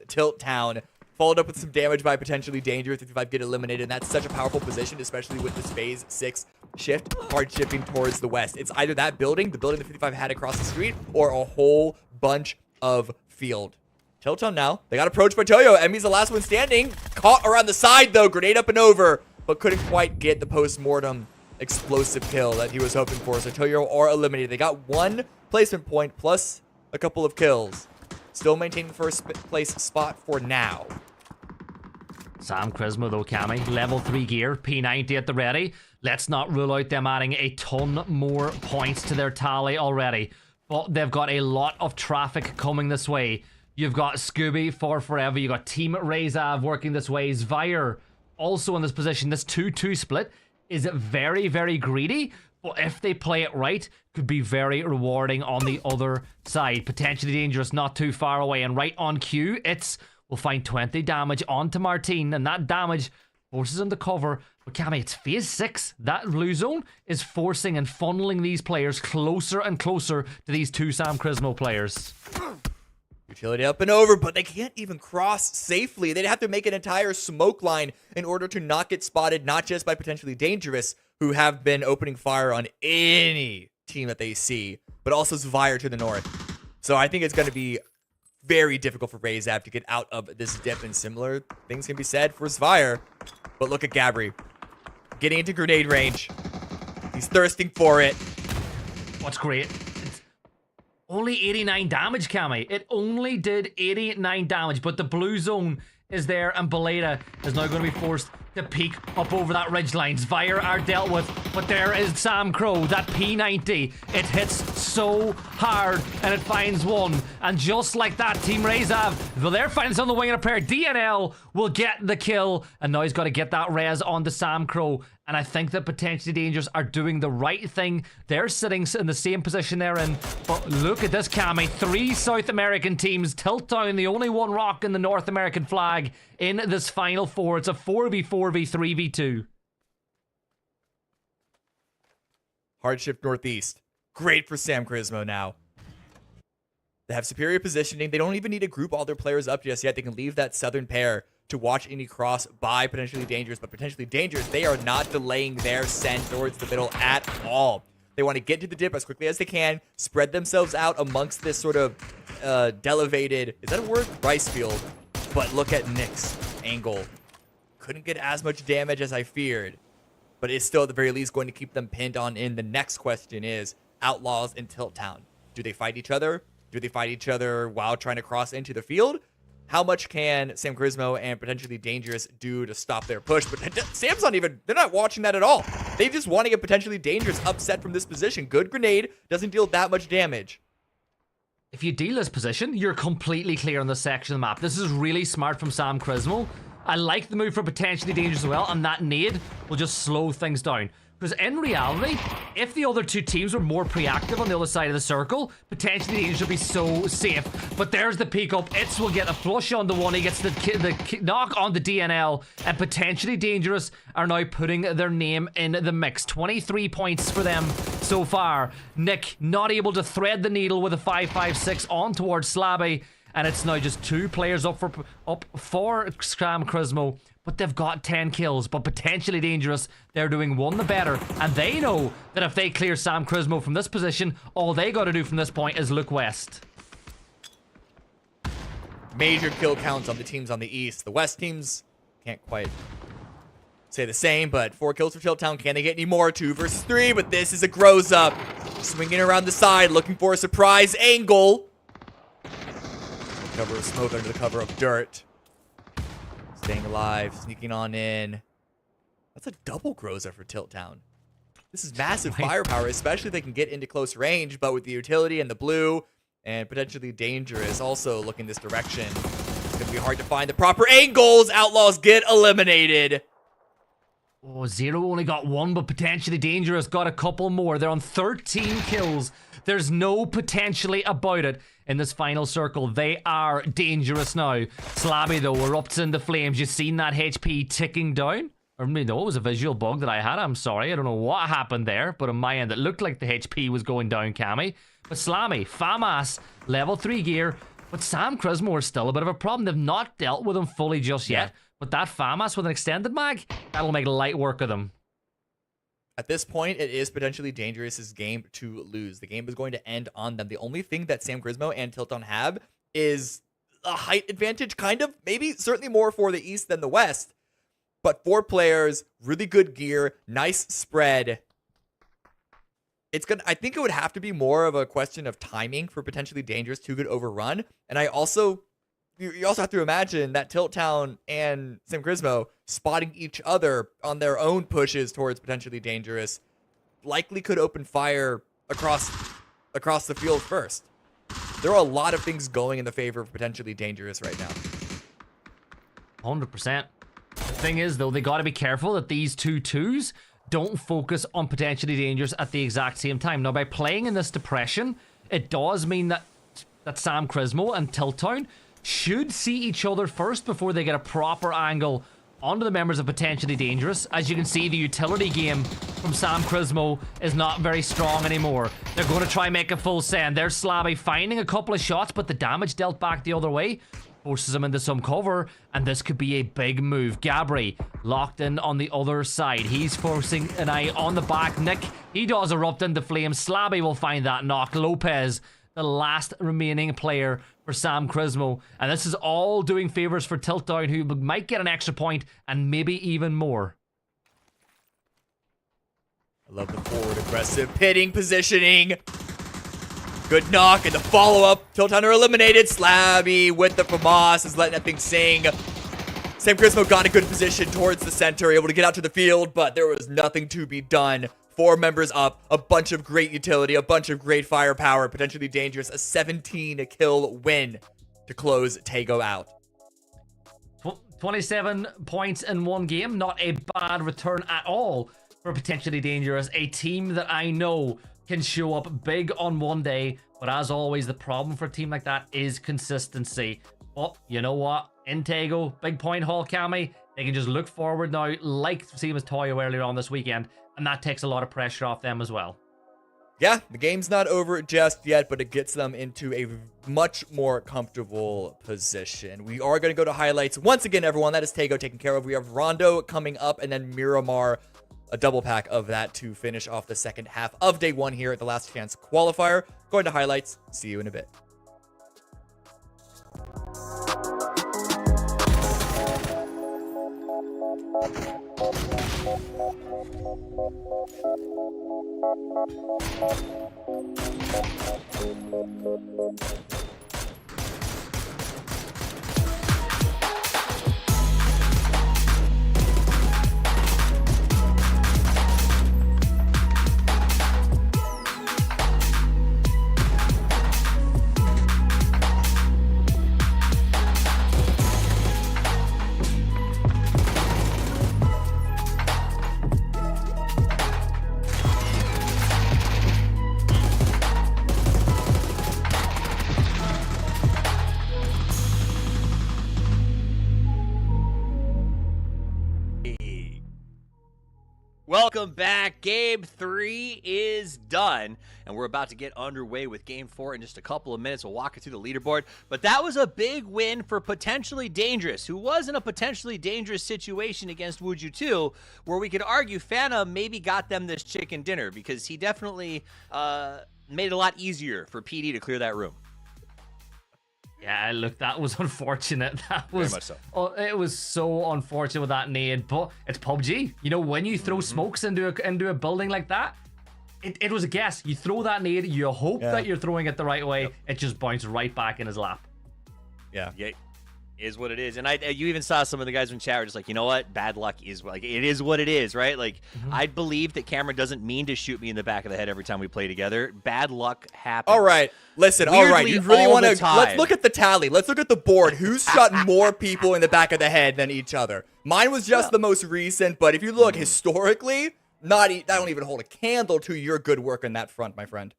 Tilt Town. Followed up with some damage by potentially dangerous 55 get eliminated, and that's such a powerful position, especially with this phase 6 shift, hard shifting towards the west. It's either that building, the building the 55 had across the street, or a whole bunch of field. Tilt Town now. They got approached by Toyo. Emmy's the last one standing. Caught around the side, though. Grenade up and over, but couldn't quite get the post-mortem explosive kill that he was hoping for. So Toyo are eliminated. They got 1 placement point plus a couple of kills. Still maintaining the first place spot for now. Sam Crismo, though, Cammy. Level 3 gear. P90 at the ready. Let's not rule out them adding a ton more points to their tally already. But they've got a lot of traffic coming this way. You've got Scooby for Forever. You've got Team Razav working this way. Zvire also in this position. This 2-2 split is very, very greedy. But if they play it right, could be very rewarding on the other side. Potentially dangerous, not too far away. And right on cue, we'll find 20 damage onto Martine. And that damage forces him to cover. But Cammy, it's phase 6. That blue zone is forcing and funneling these players closer and closer to these 2 Sam Crismo players. Utility up and over, but they can't even cross safely. They'd have to make an entire smoke line in order to not get spotted, not just by potentially dangerous, who have been opening fire on any team that they see, but also Zvire to the north. So I think it's going to be very difficult for Razab to get out of this dip, and similar things can be said for Zvire. But look at Gabri getting into grenade range. He's thirsting for it. What's great? It's only 89 damage, Cammy. It only did 89 damage, but the blue zone is there, and Beleda is now going to be forced to peek up over that ridgeline. Zvire are dealt with, but there is Sam Crow, that P90. It hits so hard, and it finds one. And just like that, Team Razab, well, they're finding this on the wing and a prayer. DNL will get the kill, and now he's got to get that res onto Sam Crow. And I think that Potentially Dangerous are doing the right thing. They're sitting in the same position they're in. But look at this, Cammy. 3 South American teams. Tilttown, the only one rocking the North American flag in this Final Four. It's a 4v4v3v2. Hard shift northeast. Great for Sam Crismo now. They have superior positioning. They don't even need to group all their players up just yet. They can leave that southern pair to watch any cross by Potentially Dangerous, but Potentially Dangerous, they are not delaying their send towards the middle at all. They want to get to the dip as quickly as they can, spread themselves out amongst this sort of delevated, is that a word? Rice field. But look at Nick's angle. Couldn't get as much damage as I feared, but it's still at the very least going to keep them pinned on in. The next question is Outlaws in Tilt Town. Do they fight each other? Do they fight each other while trying to cross into the field? How much can Sam Crismo and Potentially Dangerous do to stop their push? But Sam's not even, they're not watching that at all. They just want to get Potentially Dangerous upset from this position. Good grenade, doesn't deal that much damage. If you deal this position, you're completely clear on this section of the map. This is really smart from Sam Crismo. I like the move for Potentially Dangerous as well, and that nade will just slow things down. Because in reality, if the other two teams were more proactive on the other side of the circle, Potentially Dangerous would be so safe. But there's the peek up. Itz will get a flush on the one. He gets the knock on the DNL. And Potentially Dangerous are now putting their name in the mix. 23 points for them so far. Nick not able to thread the needle with a 5.56 on towards Slabby. And it's now just 2 players up for Sam Crismo. But they've got 10 kills. But Potentially Dangerous, they're doing one the better. And they know that if they clear Sam Crismo from this position, all they got to do from this point is look west. Major kill counts on the teams on the east. The west teams can't quite say the same, but 4 kills for Tilt Town. Can they get any more? 2 versus 3, but this is a grows up. Swinging around the side, looking for a surprise angle. Cover of smoke under the cover of dirt. Staying alive, sneaking on in. That's a double groza for Tilt Town. This is massive firepower, especially if they can get into close range, but with the utility and the blue and Potentially Dangerous also looking this direction. It's going to be hard to find the proper angles. Outlaws get eliminated. Oh, Zero only got 1, but Potentially Dangerous got a couple more. They're on 13 kills. There's no potentially about it in this final circle. They are dangerous now. Slabby, though, erupts into flames. You've seen that HP ticking down? Or no, it was a visual bug that I had. I'm sorry. I don't know what happened there, but on my end, it looked like the HP was going down, Cammy. But Slammy, FAMAS, level 3 gear. But Sam Crismo is still a bit of a problem. They've not dealt with him fully just yet. But that FAMAS with an extended mag, that'll make light work of them. At this point, it is Potentially Dangerous' game to lose. The game is going to end on them. The only thing that Sam Crismo and Tilton have is a height advantage, kind of. Maybe, certainly more for the East than the West. But 4 players, really good gear, nice spread. It's gonna. I think it would have to be more of a question of timing for Potentially Dangerous to get overrun. And you also have to imagine that Tilt Town and Sam Crismo spotting each other on their own pushes towards Potentially Dangerous likely could open fire across the field first. There are a lot of things going in the favor of Potentially Dangerous right now. 100%. The thing is, though, they got to be careful that these 2-2s don't focus on Potentially Dangerous at the exact same time. Now, by playing in this depression, it does mean that Sam Crismo and Tilt Town should see each other first before they get a proper angle onto the members of Potentially Dangerous. As you can see, the utility game from Sam Crismo is not very strong anymore. They're going to try and make a full send. There's Slabby finding a couple of shots, but the damage dealt back the other way. forces him into some cover, and this could be a big move. Gabri locked in on the other side. He's forcing an eye on the back. Nick, he does erupt into flames. Slabby will find that knock. Lopez, the last remaining player for Sam Crismo. And this is all doing favors for Tiltdown, who might get an extra point and maybe even more. I love the forward aggressive pitting positioning. Good knock and the follow-up. Tiltdown are eliminated. Slabby with the FAMAS is letting that thing sing. Sam Crismo got a good position towards the center, able to get out to the field, but there was nothing to be done. 4 members up, a bunch of great utility, a bunch of great firepower, potentially dangerous, a 17-kill win to close Tago out. 27 points in one game, not a bad return at all for potentially dangerous. A team that I know can show up big on one day, but as always, the problem for a team like that is consistency. But you know what? In Tago, big point haul, Cammy, they can just look forward now, like same as Toyo earlier on this weekend, and that takes a lot of pressure off them as well. Yeah, the game's not over just yet, but it gets them into a much more comfortable position. We are going to go to highlights. Once again, everyone, that is Tago taken care of. We have Rondo coming up, and then Miramar, a double pack of that to finish off the second half of day 1 here at the Last Chance Qualifier. Going to highlights. See you in a bit. Welcome back. Game 3 is done, and we're about to get underway with Game 4 in just a couple of minutes. We'll walk you through the leaderboard, but that was a big win for Potentially Dangerous, who was in a potentially dangerous situation against Wuju 2, where we could argue Phantom maybe got them this chicken dinner, because he definitely made it a lot easier for PD to clear that room. Yeah, look, that was unfortunate. That was, very much so. It was so unfortunate with that nade, but it's PUBG. You know, when you throw smokes into a building like that, it was a guess. You throw that nade, you hope that you're throwing it the right way. It just bounces right back in his lap. Yeah. Is what it is. And you even saw some of the guys in chat were just like, you know what? Bad luck is like, it is what it is, right? Like, I believe that Cameron doesn't mean to shoot me in the back of the head every time we play together. Bad luck happens. All right. Listen, all right. You really want to, let's look at the tally. Let's look at the board. Who's shot more people in the back of the head than each other? Mine was just the most recent, but if you look historically, I don't even hold a candle to your good work on that front, my friend.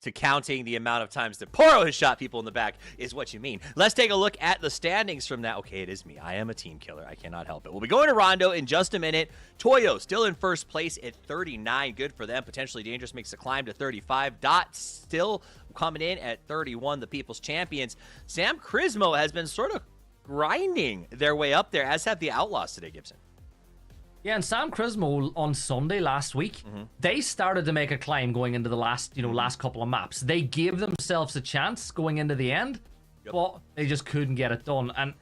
To counting the amount of times that Poro has shot people in the back is what you mean. Let's take a look at the standings from that. Okay, it is me. I am a team killer. I cannot help it. We'll be going to Rondo in just a minute. Toyo still in first place at 39. Good for them. Potentially Dangerous makes a climb to 35. Dot still coming in at 31, the People's Champions. Sam Crismo has been sort of grinding their way up there, as have the Outlaws today, Gibson. Yeah, and Sam Crismo on Sunday last week, they started to make a climb going into the last couple of maps. They gave themselves a chance going into the end, but they just couldn't get it done. And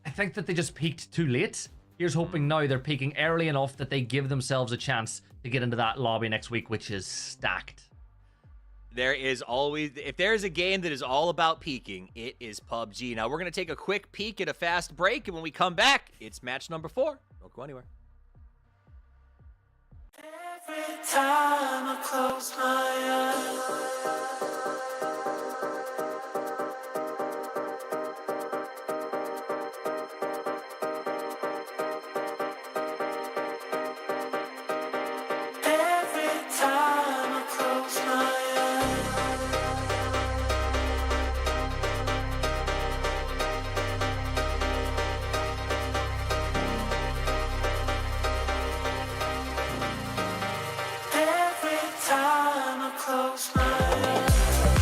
I think that they just peaked too late. Here's hoping now they're peaking early enough that they give themselves a chance to get into that lobby next week, which is stacked. There is always, if there's a game that is all about peaking, it is PUBG. Now, we're going to take a quick peek at a fast break, and when we come back, it's match number 4. Don't go anywhere. Every time I close my eyes, every time I close my close my eyes.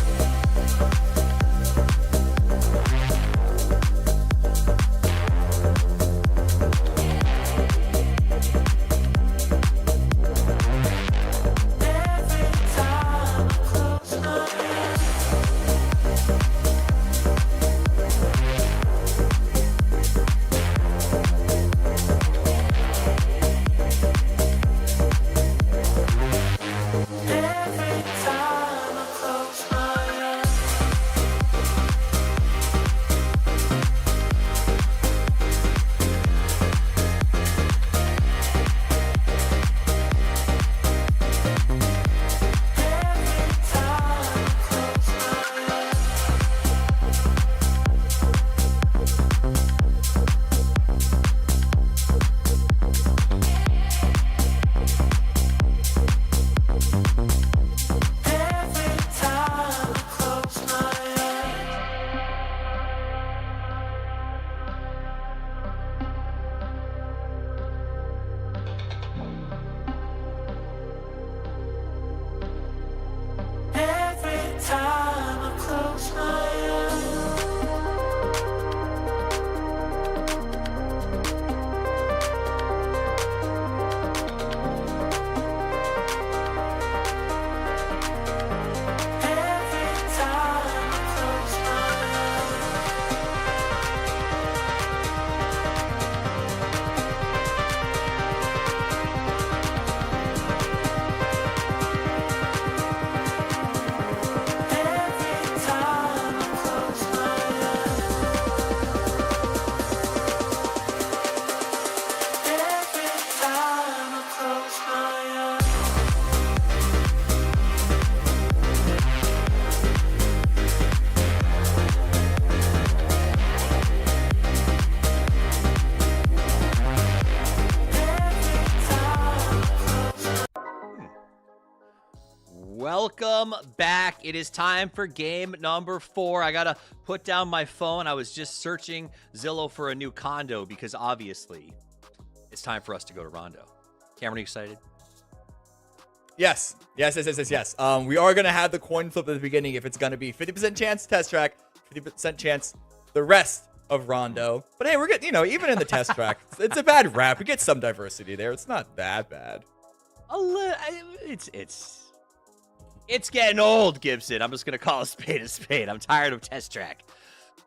welcome back. It is time for game number 4. I gotta put down my phone. I was just searching Zillow for a new condo because obviously it's time for us to go to Rondo. Cameron, are you excited? Yes. We are going to have the coin flip at the beginning if it's going to be 50% chance test track, 50% chance the rest of Rondo. But hey, we're getting, even in the test track, it's a bad rap. We get some diversity there. It's not that bad. It's getting old, Gibson. I'm just going to call a spade a spade. I'm tired of test track.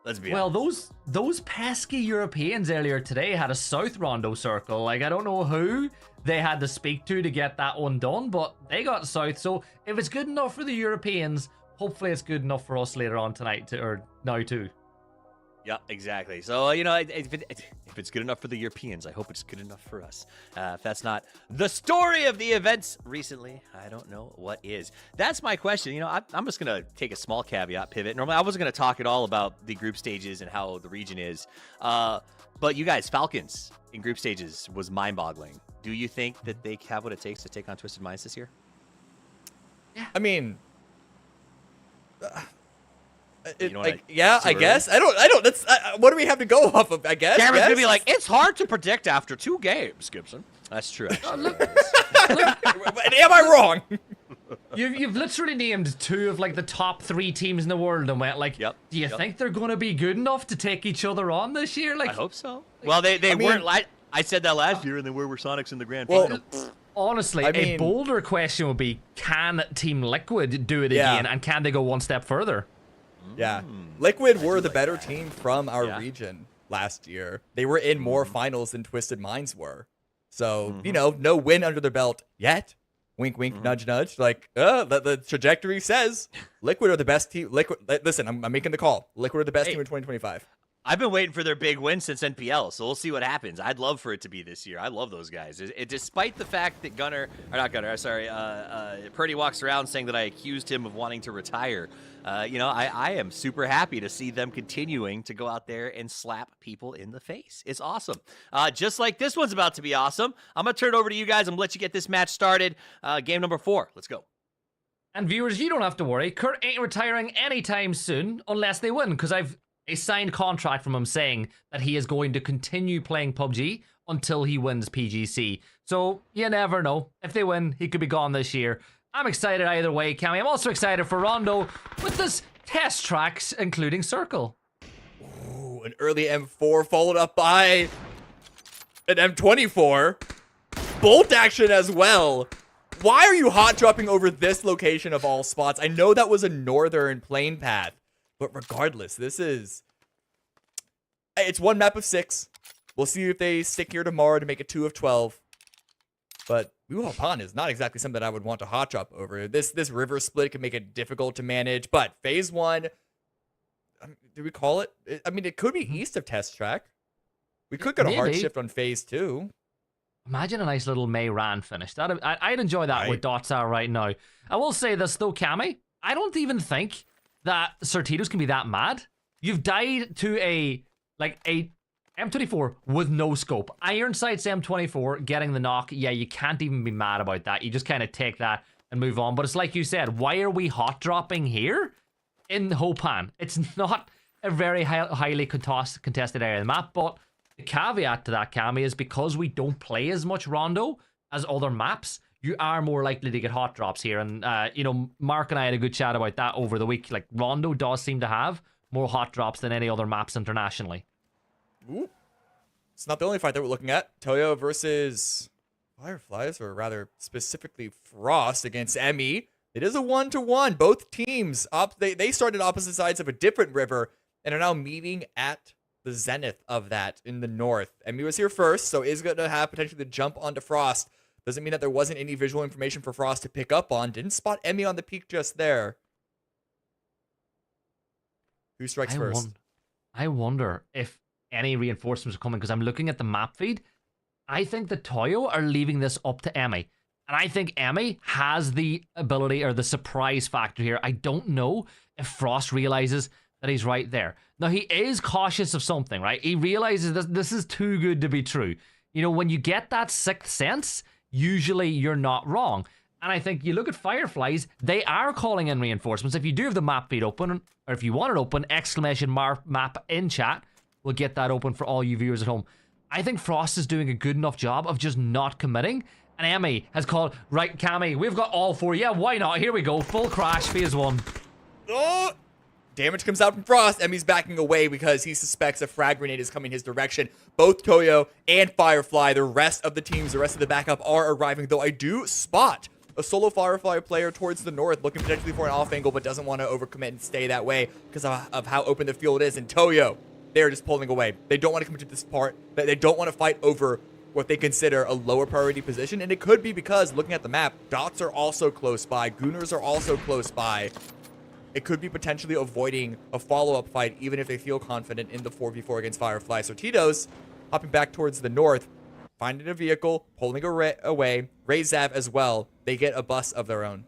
Let's be honest. Those pesky Europeans earlier today had a South Rondo circle. Like, I don't know who they had to speak to get that one done, but they got South. So if it's good enough for the Europeans, hopefully it's good enough for us later on tonight, or now too. Yeah, exactly. So, if it's good enough for the Europeans, I hope it's good enough for us. If that's not the story of the events recently, I don't know what is. That's my question. I'm just going to take a small caveat pivot. Normally, I wasn't going to talk at all about the group stages and how the region is. But you guys, Falcons in group stages was mind-boggling. Do you think that they have what it takes to take on Twisted Minds this year? Yeah. I mean... I guess. I don't. That's what do we have to go off of? I guess. Cameron's gonna be like, it's hard to predict after 2 games, Gibson. That's true. Am I wrong? You've literally named 2 of like the top 3 teams in the world and went like, do you think they're gonna be good enough to take each other on this year? Like, I hope so. Well, they weren't. I said that last year, and they were Sonics in the grand final. Honestly, a bolder question would be: can Team Liquid do it again, and can they go one step further? Yeah, Liquid were the better team from our region last year. They were in more finals than Twisted Minds were. So, no win under their belt yet. Wink, wink, nudge, nudge. Like, the trajectory says Liquid are the best team. Listen, I'm making the call. Liquid are the best team in 2025. I've been waiting for their big win since NPL, so we'll see what happens. I'd love for it to be this year. I love those guys. Despite the fact that Purdy walks around saying that I accused him of wanting to retire, I am super happy to see them continuing to go out there and slap people in the face. It's awesome. Just like this one's about to be awesome. I'm going to turn it over to you guys. I'm going to let you get this match started. Game number 4. Let's go. And viewers, you don't have to worry. Kurt ain't retiring anytime soon unless they win, because I've a signed contract from him saying that he is going to continue playing PUBG until he wins PGC. So you never know. If they win, he could be gone this year. I'm excited either way, Cammy. I'm also excited for Rondo with this test tracks, including Circle. Ooh, an early M4 followed up by an M24. Bolt action as well. Why are you hot dropping over this location of all spots? I know that was a northern plane path. But regardless, it's one map of 6. We'll see if they stick here tomorrow to make it 2 of 12. But Wuhan is not exactly something that I would want to hot drop over. This river split can make it difficult to manage. But phase 1, do we call it? It could be east of test track. We could get a hard shift on phase 2. Imagine a nice little Mayran finish. I'd enjoy that where dots are right now. I will say this though, Cammy. I don't even think that Certitos can be that mad. You've died to a M24 with no scope. Iron Sights M24 getting the knock. Yeah, you can't even be mad about that. You just kind of take that and move on. But it's like you said, why are we hot dropping here in Hopan? It's not a very highly contested area of the map. But the caveat to that, Cammy, is because we don't play as much Rondo as other maps, you are more likely to get hot drops here. And, Mark and I had a good chat about that over the week. Like, Rondo does seem to have more hot drops than any other maps internationally. Ooh. It's not the only fight that we're looking at. Toyo versus Fireflies, or rather specifically Frost against Emmy. It is a 1-to-1. Both teams, they started opposite sides of a different river and are now meeting at the zenith of that in the north. Emmy was here first, so is going to have potentially the jump onto Frost. Doesn't mean that there wasn't any visual information for Frost to pick up on. Didn't spot Emmy on the peak just there. Who strikes first? I wonder if any reinforcements are coming, because I'm looking at the map feed. I think the Toyo are leaving this up to Emmy. And I think Emmy has the ability or the surprise factor here. I don't know if Frost realizes that he's right there. Now, he is cautious of something, right? He realizes this is too good to be true. When you get that 6th sense, usually you're not wrong. And I think you look at Fireflies, they are calling in reinforcements. If you do have the map feed open, or if you want it open, exclamation map in chat, we'll get that open for all you viewers at home. I think Frost is doing a good enough job of just not committing. And Emmy has called, right, Cammy, we've got all 4. Yeah, why not? Here we go. Full crash, phase 1. Oh! Damage comes out from Frost. Emmy's backing away because he suspects a frag grenade is coming his direction. Both Toyo and Firefly, the rest of the teams, the rest of the backup are arriving, though I do spot a solo Firefly player towards the north, looking potentially for an off angle, but doesn't want to overcommit and stay that way because of how open the field is. And Toyo, they're just pulling away. They don't want to commit to this part. They don't want to fight over what they consider a lower priority position, and it could be because, looking at the map, dots are also close by, gooners are also close by. It could be potentially avoiding a follow-up fight, even if they feel confident in the 4v4 against Firefly. So Tito's hopping back towards the north, finding a vehicle, pulling away. Zav as well. They get a bus of their own.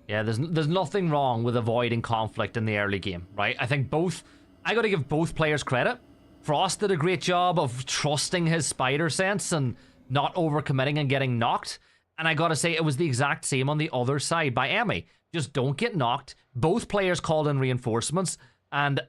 Yeah, there's nothing wrong with avoiding conflict in the early game, right? I think I got to give both players credit. Frost did a great job of trusting his spider sense and not overcommitting and getting knocked. And I got to say, it was the exact same on the other side by Emmy. Just don't get knocked. Both players called in reinforcements, and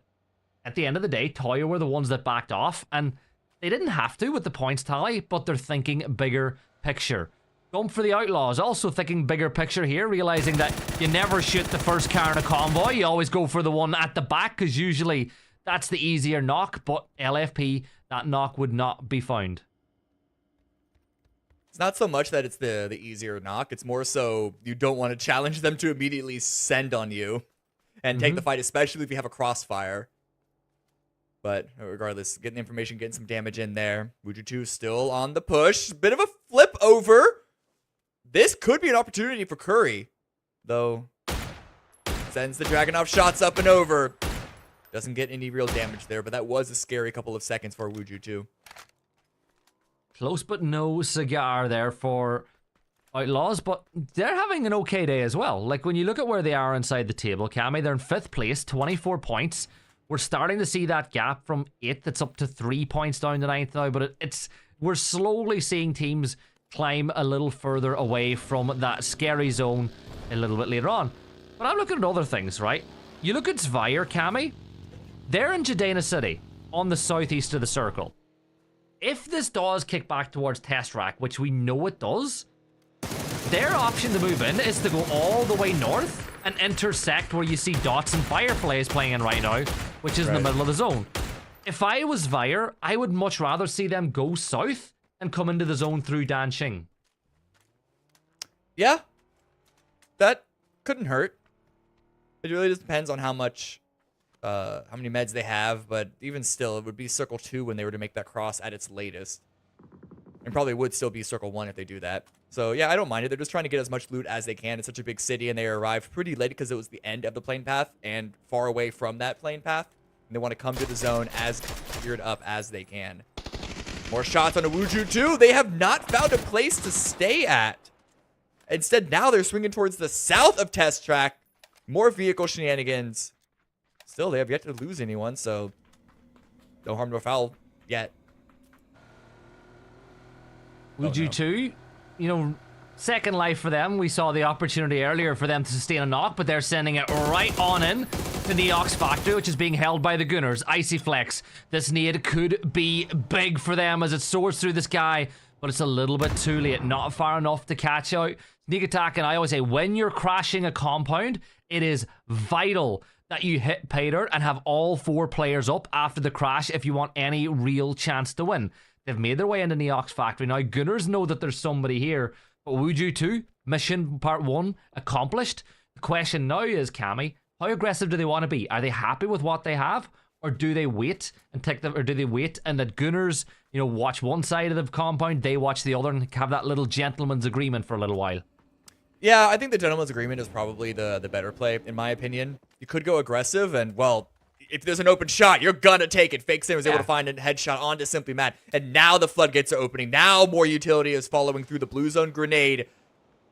at the end of the day, Toyo were the ones that backed off, and they didn't have to with the points tally, but they're thinking bigger picture. Going for the Outlaws, also thinking bigger picture here, realizing that you never shoot the first car in a convoy, you always go for the one at the back, because usually that's the easier knock, but LFP, that knock would not be found. It's not so much that it's the easier knock. It's more so you don't want to challenge them to immediately send on you and take the fight, especially if you have a crossfire. But regardless, getting information, getting some damage in there. Wuju2 still on the push. Bit of a flip over. This could be an opportunity for Curry, though. Sends the Dragunov shots up and over. Doesn't get any real damage there, but that was a scary couple of seconds for Wuju2. Close but no cigar there for Outlaws, but they're having an okay day as well. Like, when you look at where they are inside the table, Cammy, they're in 5th place, 24 points. We're starting to see that gap from 8th that's up to 3 points down to 9th now, but we're slowly seeing teams climb a little further away from that scary zone a little bit later on. But I'm looking at other things, right? You look at Zvire, Cammy, they're in Jadena City, on the southeast of the circle. If this does kick back towards Test Rack, which we know it does, their option to move in is to go all the way north and intersect where you see Dots and Fireflies playing in right now, which is in the middle of the zone. If I was Vire, I would much rather see them go south and come into the zone through Danxing. Yeah, that couldn't hurt. It really just depends on how many meds they have, but even still, it would be Circle 2 when they were to make that cross at its latest. And probably would still be Circle 1 if they do that. So yeah, I don't mind it. They're just trying to get as much loot as they can. It's such a big city, and they arrived pretty late because it was the end of the plane path and far away from that plane path. And they want to come to the zone as geared up as they can. More shots on a Wuju2. They have not found a place to stay at. Instead, now they're swinging towards the south of Test Track. More vehicle shenanigans. Still, they have yet to lose anyone, so no harm, no foul yet. Wuju2, you know, second life for them. We saw the opportunity earlier for them to sustain a knock, but they're sending it right on in to Neox Factory, which is being held by the Gunners. Icy Flex. This nade could be big for them as it soars through the sky, but it's a little bit too late. Not far enough to catch out. Sneak attack, and I always say, when you're crashing a compound, it is vital that you hit pay dirt and have all 4 players up after the crash if you want any real chance to win. They've made their way into Neox Factory. Now, Gunners know that there's somebody here, but Wuju2, mission part 1 accomplished. The question now is, Cammy, how aggressive do they want to be? Are they happy with what they have? Or do they wait and take them, or do they wait and the Gunners, you know, watch one side of the compound, they watch the other, and have that little gentleman's agreement for a little while? Yeah, I think the gentleman's agreement is probably the better play, in my opinion. You could go aggressive, and, well, if there's an open shot, you're gonna take it. Fake Sam was able to find a headshot onto Simply Matt, and now the floodgates are opening. Now more utility is following through the blue zone grenade.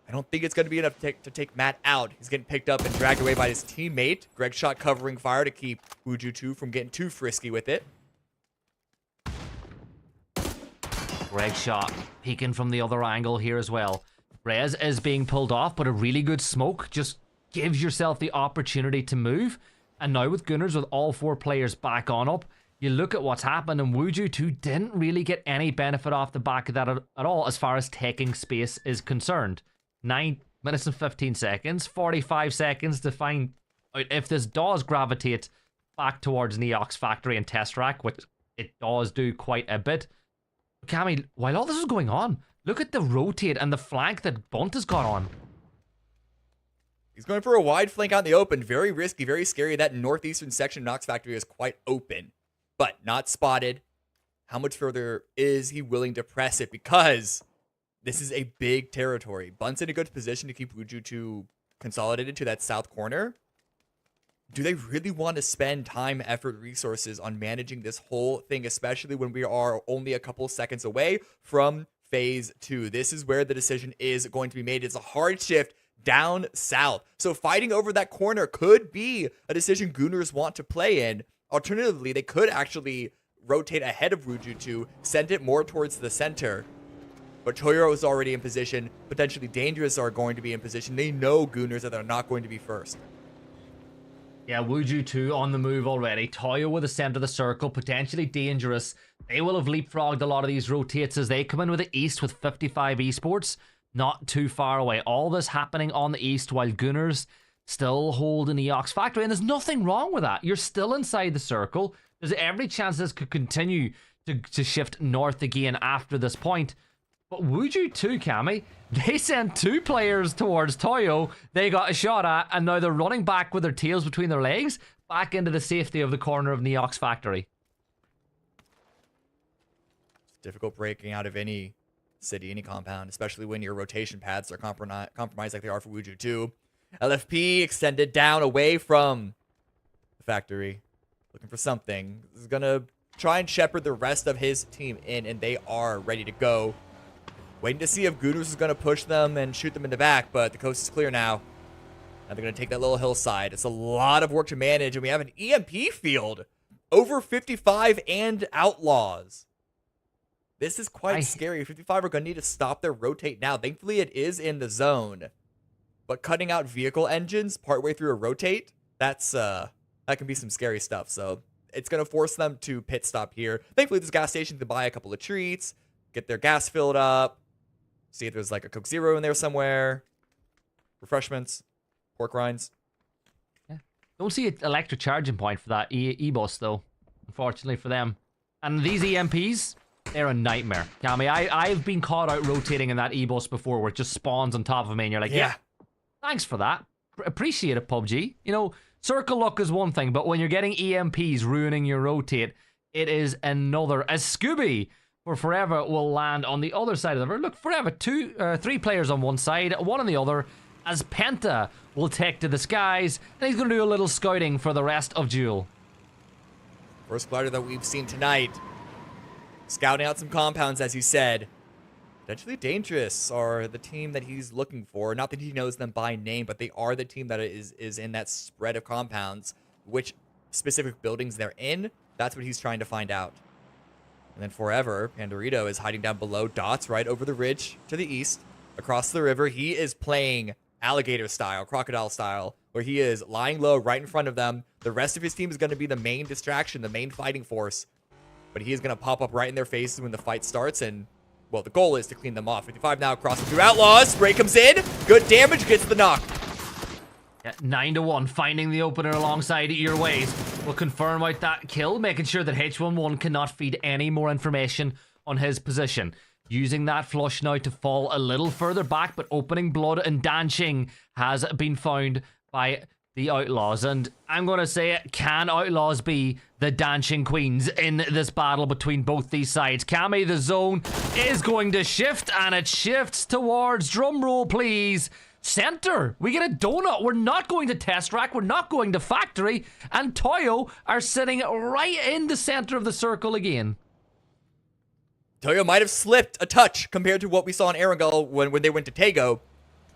I don't think it's gonna be enough to take Matt out. He's getting picked up and dragged away by his teammate. Greg Shot covering fire to keep Wuju2 from getting too frisky with it. Greg Shot peeking from the other angle here as well. Rez is being pulled off, but a really good smoke just gives yourself the opportunity to move. And now with Gunners, with all 4 players back on up, you look at what's happened, and Wuju 2 didn't really get any benefit off the back of that at all as far as taking space is concerned. 9 minutes and 15 seconds, 45 seconds to find out if this does gravitate back towards Neox Factory and Tesseract, which it does do quite a bit. Cammy, while all this is going on, look at the rotate and the flank that Bunt has got on. He's going for a wide flank out in the open. Very risky, very scary. That northeastern section of Nox Factory is quite open, but not spotted. How much further is he willing to press it? Because this is a big territory. Bunt's in a good position to keep Wuju 2 consolidated to that south corner. Do they really want to spend time, effort, resources on managing this whole thing, especially when we are only a couple seconds away from phase 2? This is where the decision is going to be made. It's a hard shift down south. So fighting over that corner could be a decision Gooners want to play in. Alternatively, they could actually rotate ahead of Wuju 2, send it more towards the center. But Toyo is already in position. Potentially Dangerous are going to be in position. They know Gooners that they're not going to be first. Yeah, Wuju 2 on the move already. Toyo with the center of the circle, potentially Dangerous. They will have leapfrogged a lot of these rotates as they come in with the east with 55 Esports. Not too far away. All this happening on the east while Gunners still hold an Eox Factory. And there's nothing wrong with that. You're still inside the circle. There's every chance this could continue to shift north again after this point. But Wuju 2, Cammy, they sent 2 players towards Toyo. They got a shot at, and now they're running back with their tails between their legs back into the safety of the corner of Neox Factory. It's difficult breaking out of any city, any compound, especially when your rotation paths are compromised like they are for Wuju 2. LFP extended down away from the factory, looking for something. This is gonna try and shepherd the rest of his team in, and they are ready to go. Waiting to see if Gooners is gonna push them and shoot them in the back, but the coast is clear now. Now they're gonna take that little hillside. It's a lot of work to manage, and we have an EMP field. Over 55 and Outlaws. This is quite scary. 55 are going to need to stop their rotate now. Thankfully, it is in the zone. But cutting out vehicle engines partway through a rotate, that can be some scary stuff. So it's going to force them to pit stop here. Thankfully, this gas station can buy a couple of treats, get their gas filled up, see if there's like a Coke Zero in there somewhere, refreshments, pork rinds. Yeah. Don't see an electric charging point for that E-bus, though, unfortunately for them. And these EMPs... they're a nightmare. Cammy, I've been caught out rotating in that E-bus before where it just spawns on top of me and you're like, yeah thanks for that. Appreciate it, PUBG. You know, circle luck is one thing, but when you're getting EMPs ruining your rotate, it is another. As Scooby for Forever will land on the other side of the river. Look, Forever, 3 players on one side, 1 on the other, as Penta will take to the skies, and he's going to do a little scouting for the rest of Duel. First glider that we've seen tonight. Scouting out some compounds, as you said. Potentially Dangerous are the team that he's looking for. Not that he knows them by name, but they are the team that is in that spread of compounds. Which specific buildings they're in, that's what he's trying to find out. And then Forever, Pandorito is hiding down below. Dots right over the ridge to the east. Across the river, he is playing alligator style, crocodile style, where he is lying low right in front of them. The rest of his team is going to be the main distraction, the main fighting force. But he is going to pop up right in their faces when the fight starts, and, well, the goal is to clean them off. 55 now crossing through Outlaws. Spray comes in. Good damage, gets the knock. Yeah, 9-1, finding the opener alongside your ways. Will confirm out that kill, making sure that H11 cannot feed any more information on his position. Using that flush now to fall a little further back, but opening blood and dancing has been found by the Outlaws. And I'm going to say it, can Outlaws be the dancing queens in this battle between both these sides? Cammy, the zone is going to shift, and it shifts towards, drumroll please, center. We get a donut. We're not going to Tesseract. We're not going to Factory. And Toyo are sitting right in the center of the circle again. Toyo might have slipped a touch compared to what we saw in Erangel when they went to Tego.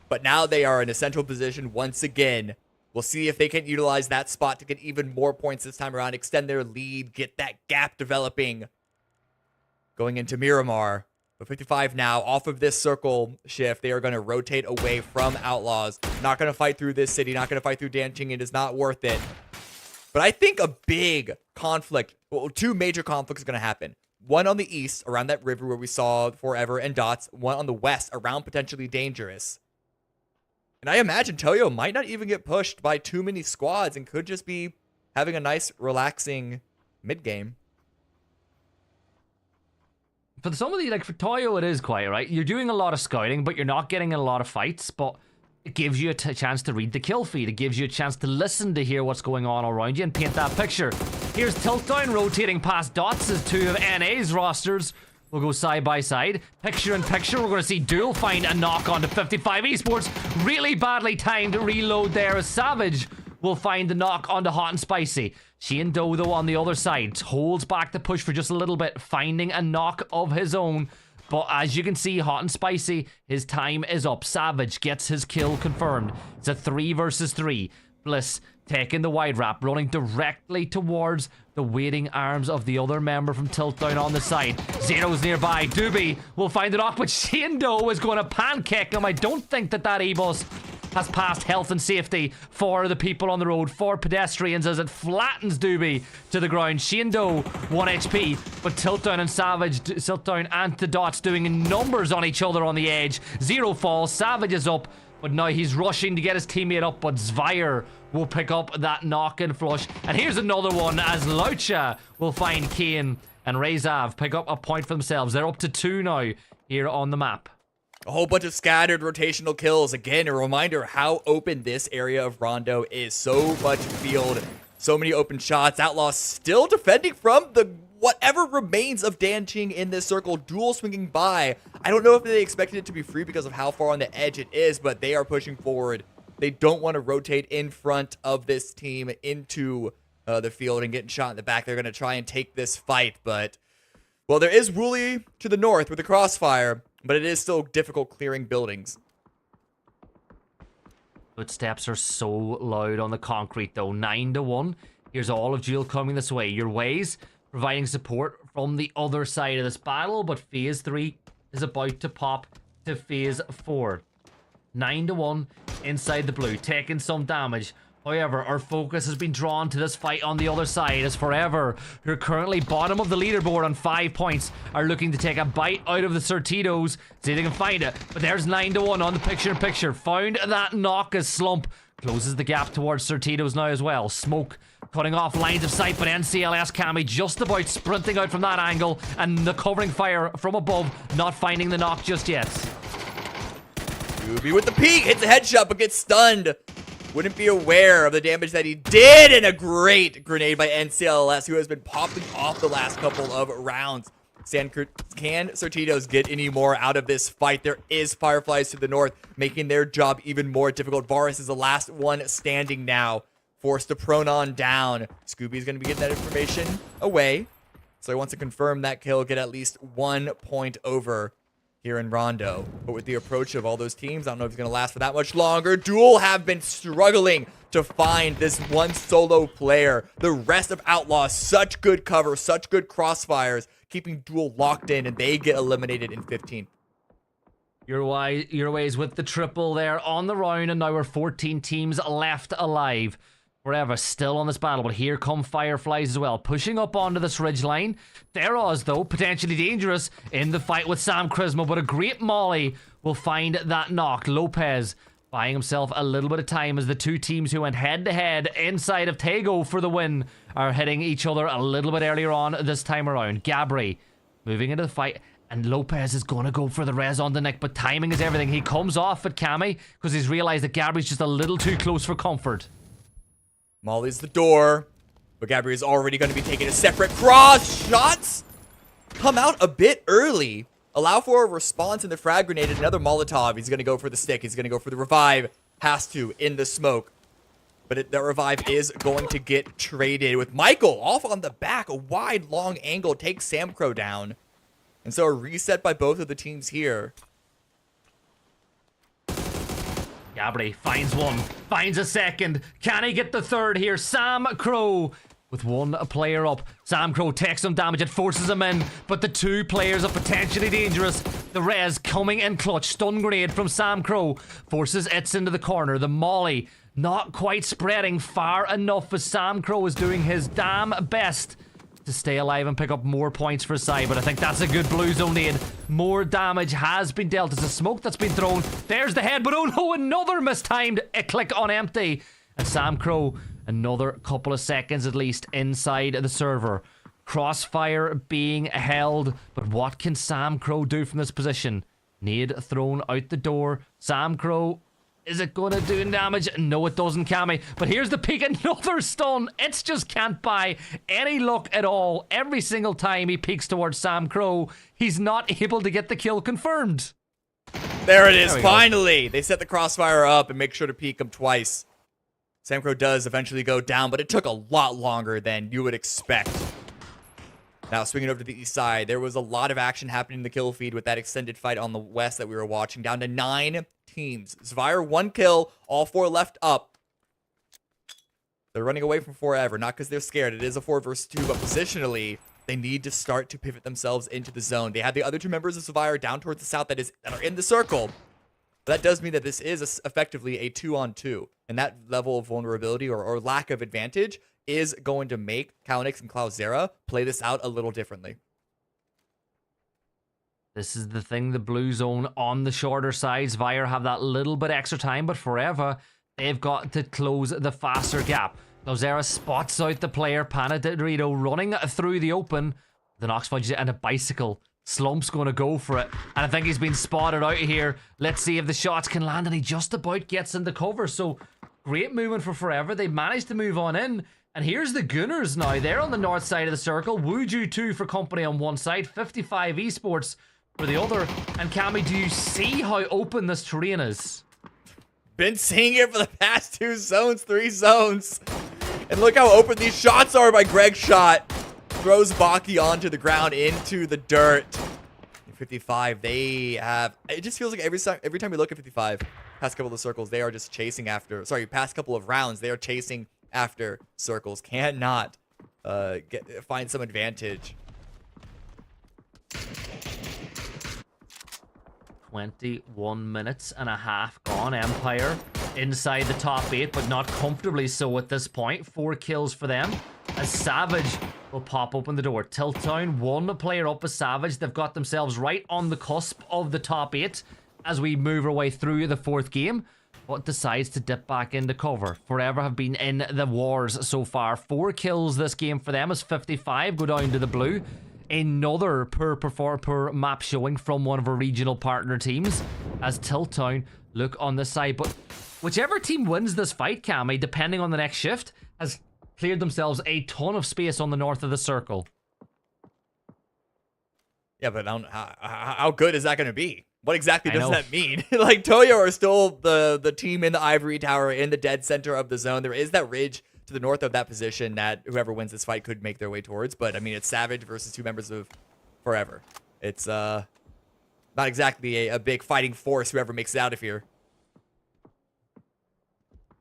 But now they are in a central position once again. We'll see if they can utilize that spot to get even more points this time around, extend their lead, get that gap developing. Going into Miramar. But 55 now, off of this circle shift, they are going to rotate away from Outlaws. Not going to fight through this city, not going to fight through Danching. It is not worth it. But I think a big conflict, well, 2 major conflicts are going to happen. One on the east, around that river where we saw Forever and Dots. One on the west, around potentially Dangerous. And I imagine Toyo might not even get pushed by too many squads and could just be having a nice, relaxing mid-game. For somebody like for Toyo, it is quiet, right? You're doing a lot of scouting, but you're not getting a lot of fights. But it gives you a chance to read the kill feed. It gives you a chance to listen to hear what's going on around you and paint that picture. Here's Tiltdown rotating past Dots as 2 of NA's rosters will go side by side. Picture in picture, we're going to see Duel find a knock onto 55 Esports. Really badly timed reload there as Savage will find the knock onto Hot and Spicy. Shane Doe, though, on the other side, holds back the push for just a little bit, finding a knock of his own. But as you can see, Hot and Spicy, his time is up. Savage gets his kill confirmed. It's a 3 versus 3. Bliss taking the wide wrap, running directly towards the waiting arms of the other member from Tiltdown on the side. Zero's nearby. Doobie will find the knock, but Shane Doe is going to pancake him. I don't think that E-Bus has passed health and safety for the people on the road, for pedestrians, as it flattens Doobie to the ground. Shane Doe, 1 HP, but Tiltdown and Savage, Tiltdown and the Dots doing numbers on each other on the edge. Zero falls, Savage is up, but now he's rushing to get his teammate up, but Zvire will pick up that knock and flush. And here's another one as Laucha will find Kane and Rezav pick up a point for themselves. They're up to 2 now here on the map. A whole bunch of scattered rotational kills. Again, a reminder how open this area of Rondo is. So much field, so many open shots. Outlaws still defending from the whatever remains of Danching in this circle. Duel swinging by. I don't know if they expected it to be free because of how far on the edge it is, but they are pushing forward. They don't want to rotate in front of this team into the field and getting shot in the back. They're going to try and take this fight, but, well, there is Wooly to the north with the crossfire, but it is still difficult clearing buildings. Footsteps are so loud on the concrete, though. 9-1. Here's all of Jewel coming this way. Your ways providing support from the other side of this battle, but phase 3 is about to pop to phase 4. 9-1 inside the blue, taking some damage. However, our focus has been drawn to this fight on the other side as Forever, who are currently bottom of the leaderboard on 5 points, are looking to take a bite out of the Certitos, see if they can find it. But there's 9-1 on the picture-in-picture. Found that knock as Slump closes the gap towards Certitos now as well. Smoke cutting off lines of sight, but NCLS Cammy just about sprinting out from that angle, and the covering fire from above, not finding the knock just yet. Doobie with the peek, hits a headshot, but gets stunned. Wouldn't be aware of the damage that he did, and a great grenade by NCLS, who has been popping off the last couple of rounds. Can Certitos get any more out of this fight? There is Fireflies to the north, making their job even more difficult. Varus is the last one standing now, forced to prone on down. Scooby's going to be getting that information away, so he wants to confirm that kill, get at least 1 point over here in Rondo. But with the approach of all those teams, I don't know if it's going to last for that much longer. Duel have been struggling to find this one solo player. The rest of Outlaws, such good cover, such good crossfires, keeping Duel locked in, and they get eliminated in 15. Your ways with the triple there on the round, and now we're 14 teams left alive. Forever still on this battle, but here come Fireflies as well, pushing up onto this ridge line. Theros, though, potentially dangerous in the fight with Sam Chrismo, but a great molly will find that knock. Lopez buying himself a little bit of time as the 2 teams who went head-to-head inside of Tego for the win are hitting each other a little bit earlier on this time around. Gabri moving into the fight, and Lopez is going to go for the res on the neck, but timing is everything. He comes off at Cammy because he's realized that Gabri's just a little too close for comfort. Molly's the door, but Gabri is already going to be taking a separate cross. Shots come out a bit early. Allow for a response in the frag grenade and another Molotov. He's going to go for the stick. He's going to go for the revive. Has to in the smoke. But that revive is going to get traded with Michael off on the back. A wide, long angle takes Sam Crow down. And so a reset by both of the teams here. Gabri finds one, finds a second. Can he get the third here? Sam Crow with one player up. Sam Crow takes some damage, it forces him in, but the two players are potentially dangerous. The res coming in clutch, stun grenade from Sam Crow, forces Itz into the corner. The molly not quite spreading far enough as Sam Crow is doing his damn best to stay alive and pick up more points for his side, but I think that's a good blue zone nade. More damage has been dealt. It's a smoke that's been thrown. There's the head, but oh no, another mistimed click on empty. And Sam Crow, another couple of seconds at least inside the server. Crossfire being held, but what can Sam Crow do from this position? Nade thrown out the door. Sam Crow, is it going to do damage? No, it doesn't, Cammy. But here's the peek, another stun. It just can't buy any luck at all. Every single time he peeks towards Sam Crow, he's not able to get the kill confirmed. There it is, finally. They set the crossfire up and make sure to peek him twice. Sam Crow does eventually go down, but it took a lot longer than you would expect. Now, swinging over to the east side, there was a lot of action happening in the kill feed with that extended fight on the west that we were watching, down to 9 teams. Zvire, 1 kill, all 4 left up. They're running away from forever, not because they're scared. It is a 4 versus 2, but positionally, they need to start to pivot themselves into the zone. They have the other 2 members of Zvire down towards the south that are in the circle. That does mean that this is effectively a 2-on-2, and that level of vulnerability or lack of advantage is going to make Kalinix and Cloudera play this out a little differently. This is the thing, the blue zone on the shorter side. Zvire have that little bit extra time, but forever, they've got to close the faster gap. Cloudera spots out the player, Panadorito running through the open. The Nox Fudge and a bicycle. Slump's going to go for it, and I think he's been spotted out here. Let's see if the shots can land, and he just about gets into cover. So great movement for Forever. They managed to move on in, and here's the Gunners now. They're on the north side of the circle. Wuju 2 for company on one side, 55 Esports for the other. And Cammy, do you see how open this terrain is? Been seeing it for the past 2 zones, 3 zones. And look how open these shots are by Greg Shot. Throws Baki onto the ground, into the dirt. 55, they have... It just feels like every time we look at 55, past couple of circles, they are just chasing after... Sorry, past couple of rounds, they are chasing after circles. Cannot find some advantage. 21 minutes and a half gone. Empire inside the top 8, but not comfortably so at this point. 4 kills for them. As Savage will pop open the door. Tilttown, 1 player up as Savage. They've got themselves right on the cusp of the top 8 as we move our way through the 4th game, but decides to dip back into cover. Forever have been in the wars so far. 4 kills this game for them as 55 go down to the blue. Another per map showing from one of our regional partner teams as Tilttown look on this side. But whichever team wins this fight, Cammy, depending on the next shift, has cleared themselves a ton of space on the north of the circle. Yeah, but how good is that going to be? What exactly does that mean? Like, Toyo are still the team in the ivory tower in the dead center of the zone. There is that ridge to the north of that position that whoever wins this fight could make their way towards. But, I mean, it's Savage versus 2 members of Forever. It's not exactly a big fighting force, whoever makes it out of here.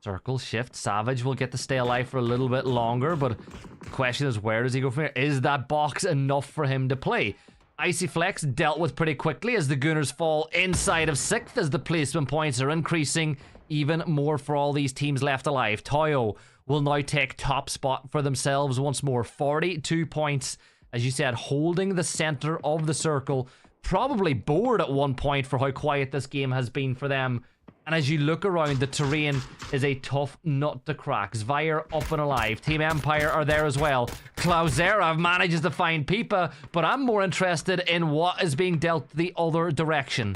Circle shift. Savage will get to stay alive for a little bit longer, but the question is, where does he go from here? Is that box enough for him to play? Icy Flex dealt with pretty quickly as the Gunners fall inside of 6th as the placement points are increasing even more for all these teams left alive. Toyo will now take top spot for themselves once more. 42 points, as you said, holding the center of the circle. Probably bored at one point for how quiet this game has been for them. And as you look around, the terrain is a tough nut to crack. Zvire up and alive. Team Empire are there as well. Cloudera manages to find Pipa, but I'm more interested in what is being dealt the other direction.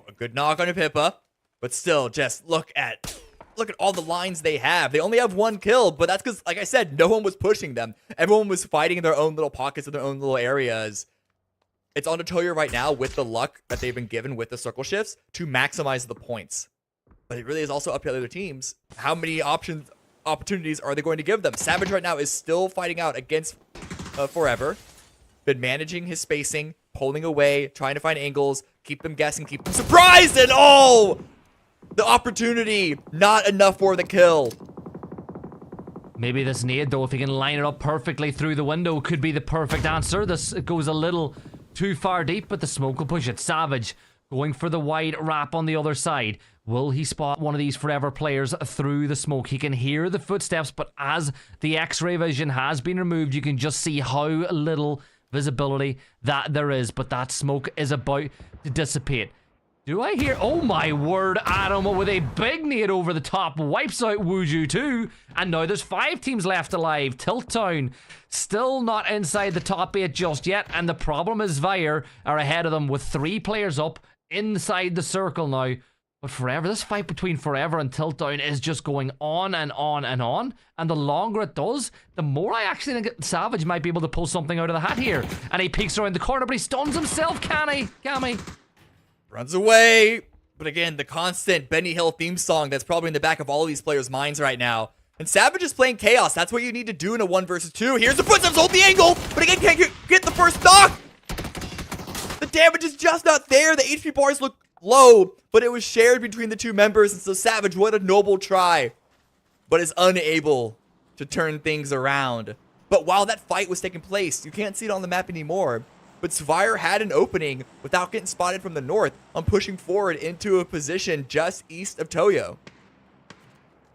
A good knock on a Pippa, but still, just look at all the lines they have. They only have 1 kill, but that's because, like I said, no one was pushing them. Everyone was fighting in their own little pockets, in their own little areas. It's on to Toyo right now with the luck that they've been given with the circle shifts to maximize the points. But it really is also up to the other teams. How many opportunities are they going to give them? Savage right now is still fighting out against Forever. Been managing his spacing, pulling away, trying to find angles, keep them guessing, keep them surprised, and oh! The opportunity, not enough for the kill. Maybe this nade, though, if he can line it up perfectly through the window, could be the perfect answer. This goes a little too far deep, but the smoke will push it. Savage going for the wide wrap on the other side. Will he spot one of these forever players through the smoke? He can hear the footsteps, but as the X-ray vision has been removed, you can just see how little visibility that there is. But that smoke is about to dissipate. Do I hear? Oh my word, Adam with a big nade over the top wipes out Wuju too. And now there's 5 teams left alive. Tilt Town still not inside the top 8 just yet. And the problem is Vire are ahead of them with 3 players up inside the circle now. But Forever, this fight between Forever and Tilt Town is just going on and on and on. And the longer it does, the more I actually think Savage might be able to pull something out of the hat here. And he peeks around the corner, but he stuns himself, can he? Runs away. But again, the constant Benny Hill theme song that's probably in the back of all of these players' minds right now. And Savage is playing Chaos. That's what you need to do in a 1 versus 2. Here's the footsteps, hold the angle. But again, can't get the first knock. The damage is just not there. The HP bars look low, but it was shared between the 2 members. And so Savage, what a noble try, but is unable to turn things around. But while that fight was taking place, you can't see it on the map anymore. But Svire had an opening without getting spotted from the north on pushing forward into a position just east of Toyo.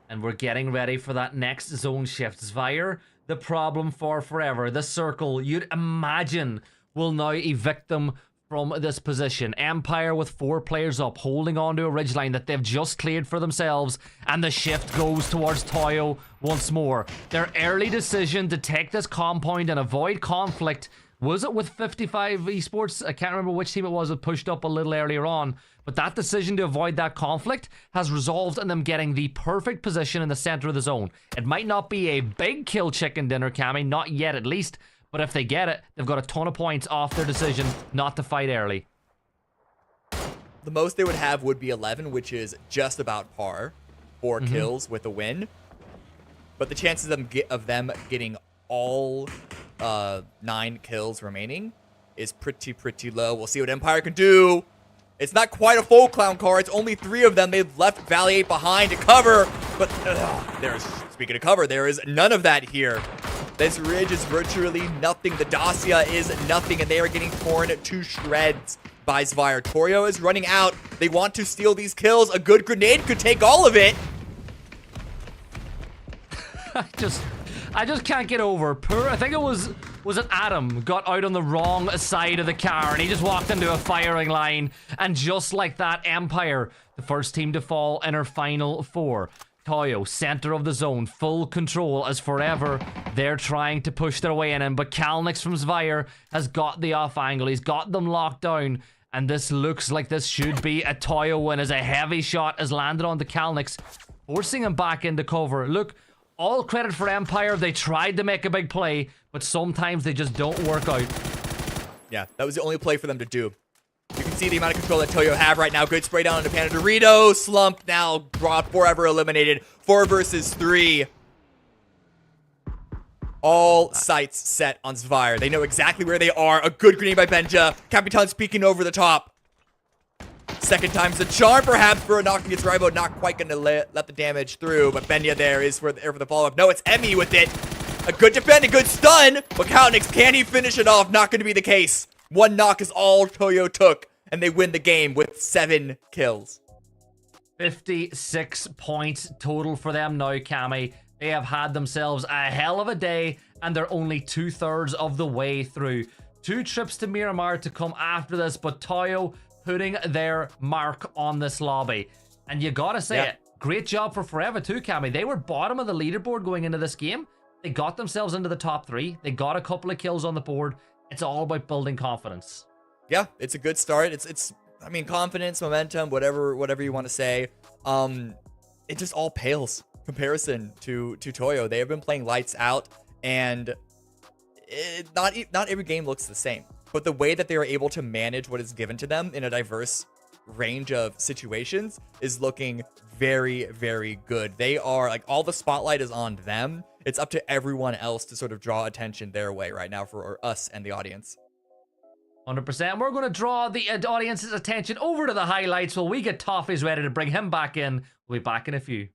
And we're getting ready for that next zone shift. Svire, the problem for Forever. The circle, you'd imagine, will now evict them from this position. Empire with 4 players up, holding on to a ridgeline that they've just cleared for themselves. And the shift goes towards Toyo once more. Their early decision to take this compound and avoid conflict. Was it with 55 Esports? I can't remember which team it was that pushed up a little earlier on. But that decision to avoid that conflict has resolved in them getting the perfect position in the center of the zone. It might not be a big kill chicken dinner, Cammy, not yet at least. But if they get it, they've got a ton of points off their decision not to fight early. The most they would have would be 11, which is just about par. 4 kills with a win. But the chances of them getting all 9 kills remaining is pretty low. We'll see what Empire can do. It's not quite a full clown car. It's only 3 of them. They've left Valley 8 behind to cover. But speaking of cover, there is none of that here. This ridge is virtually nothing. The Dacia is nothing, and they are getting torn to shreds by Svire. Torio is running out. They want to steal these kills. A good grenade could take all of it. I just can't get over. I think it was it Adam got out on the wrong side of the car and he just walked into a firing line, and just like that, Empire, the first team to fall in our final 4. Toyo, center of the zone, full control as Forever. They're trying to push their way in, but Kalnix from Svire has got the off angle. He's got them locked down, and this looks like this should be a Toyo win as a heavy shot has landed on the Kalnix, forcing him back into cover. Look, all credit for Empire. They tried to make a big play, but sometimes they just don't work out. Yeah, that was the only play for them to do. You can see the amount of control that Toyo have right now. Good spray down into Panda Dorito. Slump now brought Forever eliminated. 4 versus 3. All sights set on Svire. They know exactly where they are. A good grenade by Benja. Capitan's peeking over the top. Second time's the charm, perhaps, for a knock against Ribo. Not quite going to let the damage through, but Benya there is for the follow-up. No, it's Emmy with it. A good defend, a good stun. But Kalnix, can he finish it off? Not going to be the case. 1 knock is all Toyo took, and they win the game with 7 kills. 56 points total for them now, Cammy. They have had themselves a hell of a day, and they're only 2/3 of the way through. 2 trips to Miramar to come after this, but Toyo putting their mark on this lobby. And you gotta say it, great job for Forever too, Cammy. They were bottom of the leaderboard going into this game. They got themselves into the top 3. They got a couple of kills on the board. It's all about building confidence. Yeah, it's a good start. I mean, confidence, momentum, whatever you want to say. It just all pales comparison to Toyo. They have been playing lights out, and not every game looks the same. But the way that they are able to manage what is given to them in a diverse range of situations is looking very, very good. They are, like, all the spotlight is on them. It's up to everyone else to sort of draw attention their way right now for us and the audience. 100%. We're going to draw the audience's attention over to the highlights while we get Toffee's ready to bring him back in. We'll be back in a few.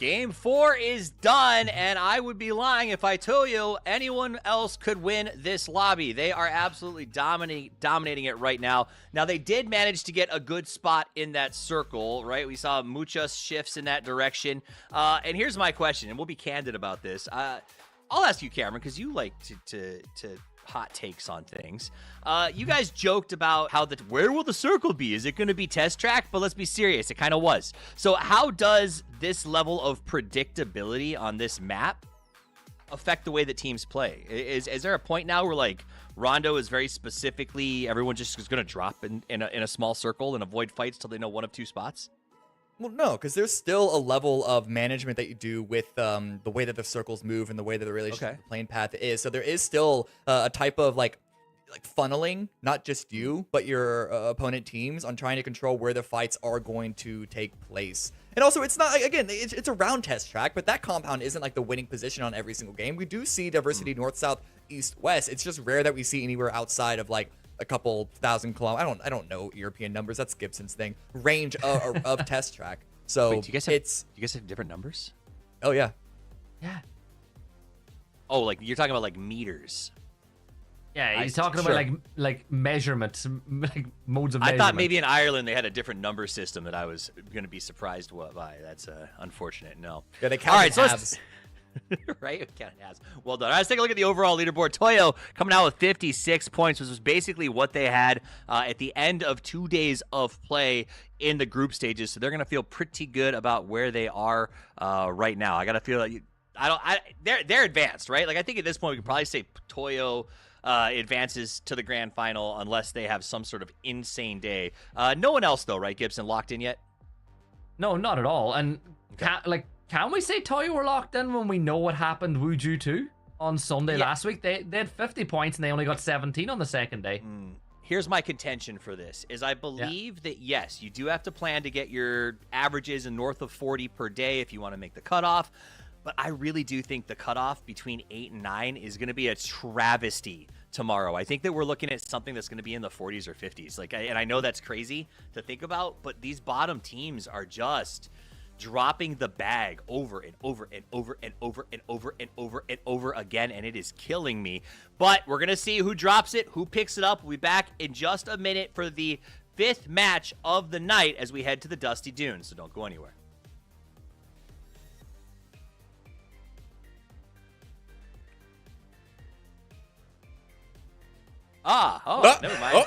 Game 4 is done, and I would be lying if I told you anyone else could win this lobby. They are absolutely dominating it right now. Now, they did manage to get a good spot in that circle, right? We saw muchas shifts in that direction. And here's my question, and we'll be candid about this. I'll ask you, Cameron, because you like to hot takes on things. You guys joked about how where will the circle be? Is it going to be test track? But let's be serious, it kind of was. So how does this level of predictability on this map affect the way that teams play? Is there a point now where like Rondo is very specifically everyone just is going to drop in a small circle and avoid fights till they know one of two spots? Well, no, because there's still a level of management that you do with the way that the circles move and the way that the relationship with the plane path is. So there is still a type of like funneling, not just you, but your opponent teams on trying to control where the fights are going to take place. And also, it's not, again, it's a round test track, but that compound isn't like the winning position on every single game. We do see diversity north, south, east, west. It's just rare that we see anywhere outside of like a couple thousand kilometers. I don't know European numbers. That's Gibson's thing. Range of test track. So wait, do you guys have different numbers? Oh yeah. Yeah. Oh, like you're talking about like meters. Yeah, he's talking about like measurements, like modes of I measurement. thought maybe in Ireland they had a different number system that I was going to be surprised by. That's unfortunate. No. Yeah, they count in halves. Right? Count in halves. Well done. All right, let's take a look at the overall leaderboard. Toyo coming out with 56 points, which was basically what they had at the end of 2 days of play in the group stages. So they're going to feel pretty good about where they are right now. I got to feel like they're advanced, right? Like I think at this point we could probably say Toyo advances to the grand final unless they have some sort of insane day. No one else though, right, Gibson, locked in yet? No, not at all. And Okay. can we say Toyo were locked in when we know what happened Wuju 2 on Sunday last week? They had 50 points and they only got 17 on the second day. Here's my contention for this is I believe that, yes, you do have to plan to get your averages in north of 40 per day if you want to make the cutoff. But I really do think the cutoff between 8 and 9 is going to be a travesty tomorrow. I think that we're looking at something that's going to be in the 40s or 50s. And I know that's crazy to think about, but these bottom teams are just dropping the bag over and over and over and over and over and over and over again, and it is killing me. But we're going to see who drops it, who picks it up. We'll be back in just a minute for the 5th match of the night as we head to the Dusty Dunes, so don't go anywhere. Never mind.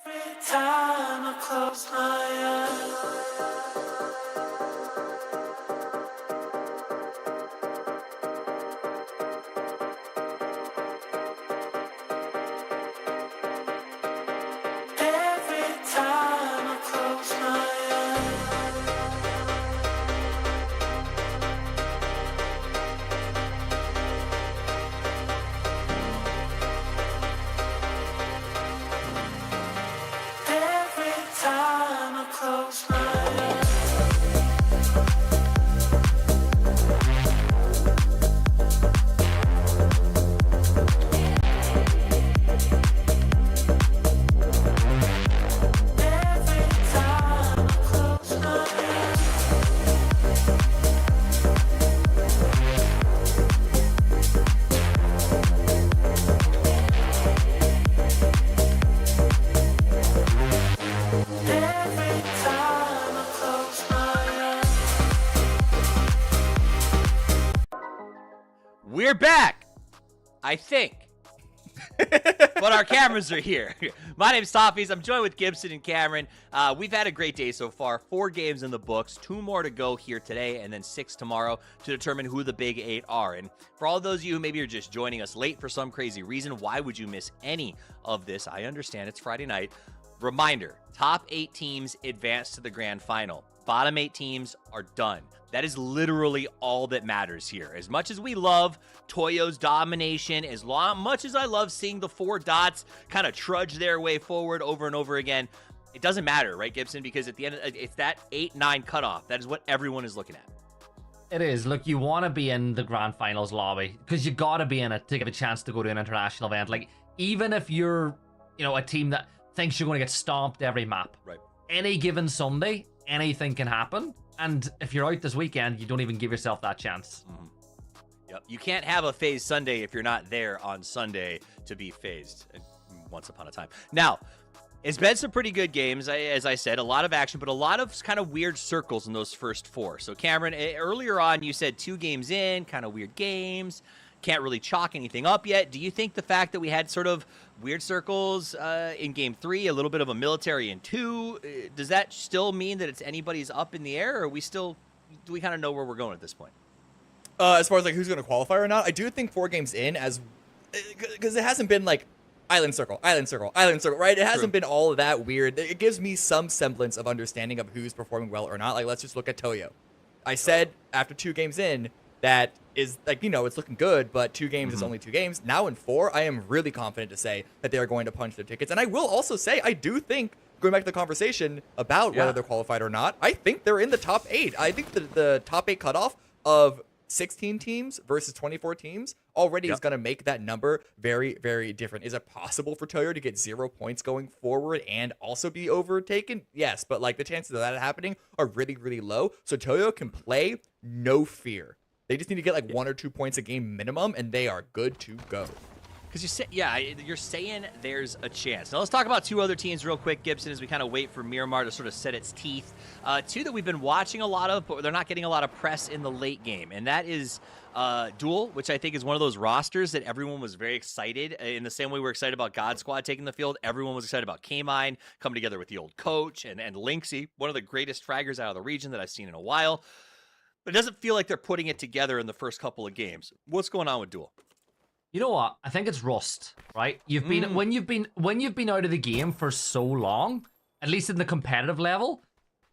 Every time I close my eyes. Every time I close my time I close my eyes. Every time I close my eyes. Every time I close my eyes. We're back, I think. But our cameras are here. My name's Toffees. I'm joined with Gibson and Cameron. We've had a great day so far. 4 games in the books, 2 more to go here today, and then 6 tomorrow to determine who the big 8 are. And for all those of you who maybe are just joining us late for some crazy reason, why would you miss any of this? I understand it's Friday night. Reminder, top 8 teams advance to the grand final. Bottom 8 teams are done. That is literally all that matters here. As much as we love Toyo's domination, as much as I love seeing the 4 dots kind of trudge their way forward over and over again, it doesn't matter, right, Gibson? Because at the end, it's that 8-9 cutoff. That is what everyone is looking at. It is. Look, you want to be in the grand finals lobby because you got to be in it to get a chance to go to an international event. Like, even if you're, a team that thinks you're going to get stomped every map. Right. Any given Sunday, anything can happen. And if you're out this weekend, you don't even give yourself that chance. Yep. You can't have a phase Sunday if you're not there on Sunday to be phased once upon a time. Now, it's been some pretty good games, as I said, a lot of action, but a lot of kind of weird circles in those first 4. So, Cameron, earlier on, you said 2 games in, kind of weird games. Can't really chalk anything up yet. Do you think the fact that we had sort of weird circles in game 3, a little bit of a military in 2, does that still mean that it's anybody's up in the air, or do we kind of know where we're going at this point? As far as like who's going to qualify or not, I do think 4 games in, because it hasn't been like island circle, right? It hasn't been all of that weird. It gives me some semblance of understanding of who's performing well or not. Like, let's just look at Toyo. I said after 2 games in, that is like, it's looking good, but 2 games is only 2 games. Now in 4, I am really confident to say that they are going to punch their tickets. And I will also say, I do think, going back to the conversation about whether they're qualified or not, I think they're in the top 8. I think the top 8 cutoff of 16 teams versus 24 teams already is going to make that number very, very different. Is it possible for Toyo to get 0 points going forward and also be overtaken? Yes, but like the chances of that happening are really, really low. So Toyo can play, no fear. They just need to get like 1 or 2 points a game minimum, and they are good to go. Because you're saying there's a chance. Now let's talk about 2 other teams real quick, Gibson, as we kind of wait for Miramar to sort of set its teeth. 2 that we've been watching a lot of, but they're not getting a lot of press in the late game, and that is Duel, which I think is one of those rosters that everyone was very excited. In the same way we're excited about God Squad taking the field, everyone was excited about K-Mine coming together with the old coach and Lynxy, one of the greatest fraggers out of the region that I've seen in a while. But it doesn't feel like they're putting it together in the first couple of games. What's going on with Duel? You know what? I think it's rust, right? You've been when you've been out of the game for so long, at least in the competitive level,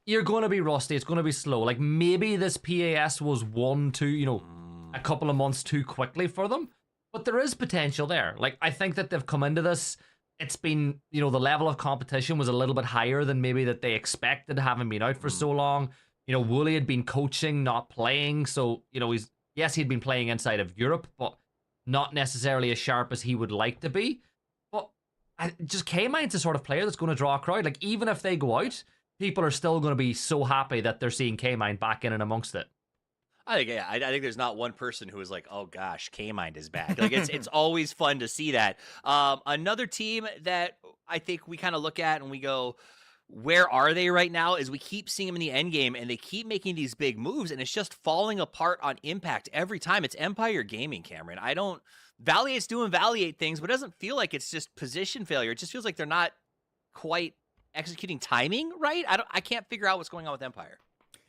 you're going to be rusty. It's going to be slow. Like maybe this PAS was 1-2, a couple of months too quickly for them, but there is potential there. Like I think that they've come into this. It's been, the level of competition was a little bit higher than maybe that they expected, having been out for so long. Wooly had been coaching, not playing. So, he'd been playing inside of Europe, but not necessarily as sharp as he would like to be. But just K-Mine's the sort of player that's going to draw a crowd. Like, even if they go out, people are still going to be so happy that they're seeing K-Mine back in and amongst it. I think there's not one person who is like, oh gosh, K-Mine is back. Like it's always fun to see that. Another team that I think we kind of look at and we go, where are they right now? Is we keep seeing them in the end game and they keep making these big moves and it's just falling apart on impact every time. It's Empire Gaming, Cameron. Valiate's doing Valiate things, but it doesn't feel like it's just position failure. It just feels like they're not quite executing timing right. I can't figure out what's going on with Empire.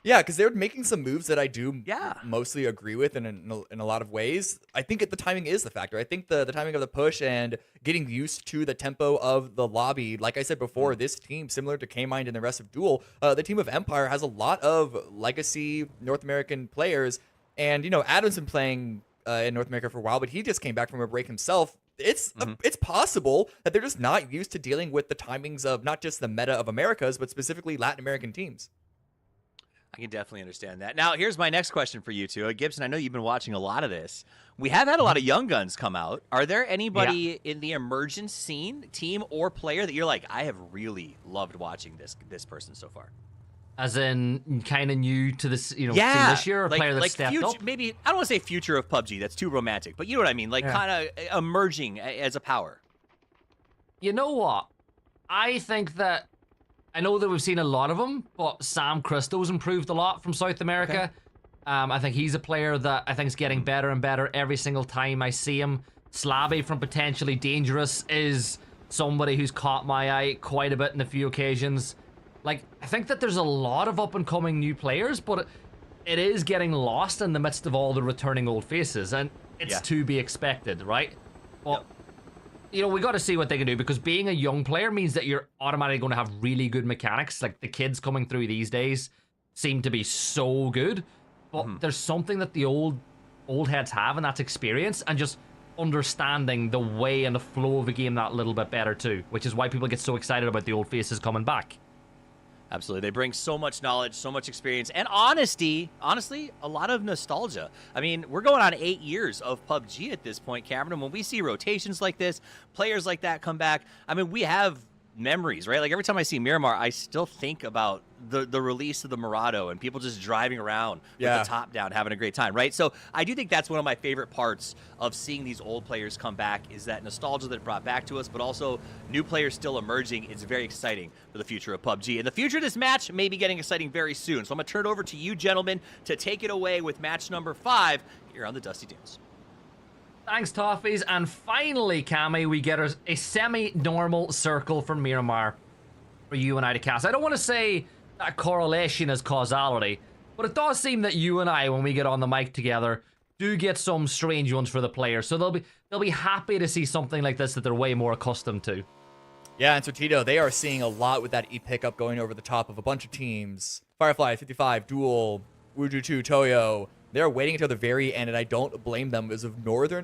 Yeah, because they're making some moves that I do mostly agree with in a lot of ways. I think the timing is the factor. I think the timing of the push and getting used to the tempo of the lobby. Like I said before, this team, similar to K-Mind and the rest of Duel, the team of Empire has a lot of legacy North American players. And, Adam's been playing in North America for a while, but he just came back from a break himself. It's possible that they're just not used to dealing with the timings of not just the meta of Americas, but specifically Latin American teams. I can definitely understand that. Now, here's my next question for you two. Gibson, I know you've been watching a lot of this. We have had a lot of young guns come out. Are there anybody in the emergence scene, team or player, that you're like, I have really loved watching this person so far? As in, kind of new to this, team this year, or a player that's stepped up? Maybe, I don't want to say future of PUBG. That's too romantic. But you know what I mean? Like, kind of emerging as a power. You know what? I think that I know that we've seen a lot of them, but Sam Christo's improved a lot from South America. Okay. I think he's a player that I think is getting better and better every single time I see him. Slavy from Potentially Dangerous is somebody who's caught my eye quite a bit in a few occasions. Like, I think that there's a lot of up-and-coming new players, but it is getting lost in the midst of all the returning old faces, and it's to be expected, right? Well, we got to see what they can do, because being a young player means that you're automatically going to have really good mechanics. Like, the kids coming through these days seem to be so good, but there's something that the old heads have, and that's experience and just understanding the way and the flow of the game that little bit better too, which is why people get so excited about the old faces coming back. Absolutely. They bring so much knowledge, so much experience, and honesty. Honestly, a lot of nostalgia. I mean, we're going on 8 years of PUBG at this point, Cameron. And when we see rotations like this, players like that come back, I mean, we have memories, right? Like every time I see Miramar, I still think about the release of the Murado and people just driving around with the top down, having a great time, right? So I do think that's one of my favorite parts of seeing these old players come back is that nostalgia that it brought back to us, but also new players still emerging. It's very exciting for the future of PUBG. And the future of this match may be getting exciting very soon. So I'm going to turn it over to you, gentlemen, to take it away with match number 5 here on the Dusty Dunes. Thanks, Toffees. And finally, Cammy, we get a semi-normal circle from Miramar for you and I to cast. I don't want to say that correlation is causality, but it does seem that you and I, when we get on the mic together, do get some strange ones for the players. So they'll be happy to see something like this that they're way more accustomed to. Yeah, and so Tito, they are seeing a lot with that E-pickup going over the top of a bunch of teams. Firefly, 55, Duel, Wuju2, Toyo. They're waiting until the very end, and I don't blame them. It was a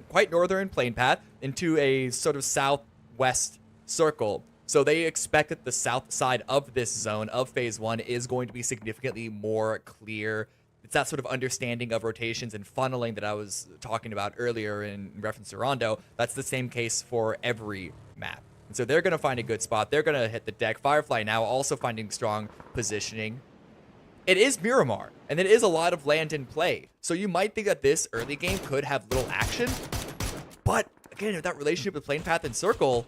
quite northern plane path into a sort of southwest circle. So they expect that the south side of this zone of phase 1 is going to be significantly more clear. It's that sort of understanding of rotations and funneling that I was talking about earlier in reference to Rondo. That's the same case for every map. And so they're going to find a good spot. They're going to hit the deck. Firefly now also finding strong positioning. It is Miramar, and it is a lot of land in play. So you might think that this early game could have little action. But again, with that relationship with Plane Path and Circle,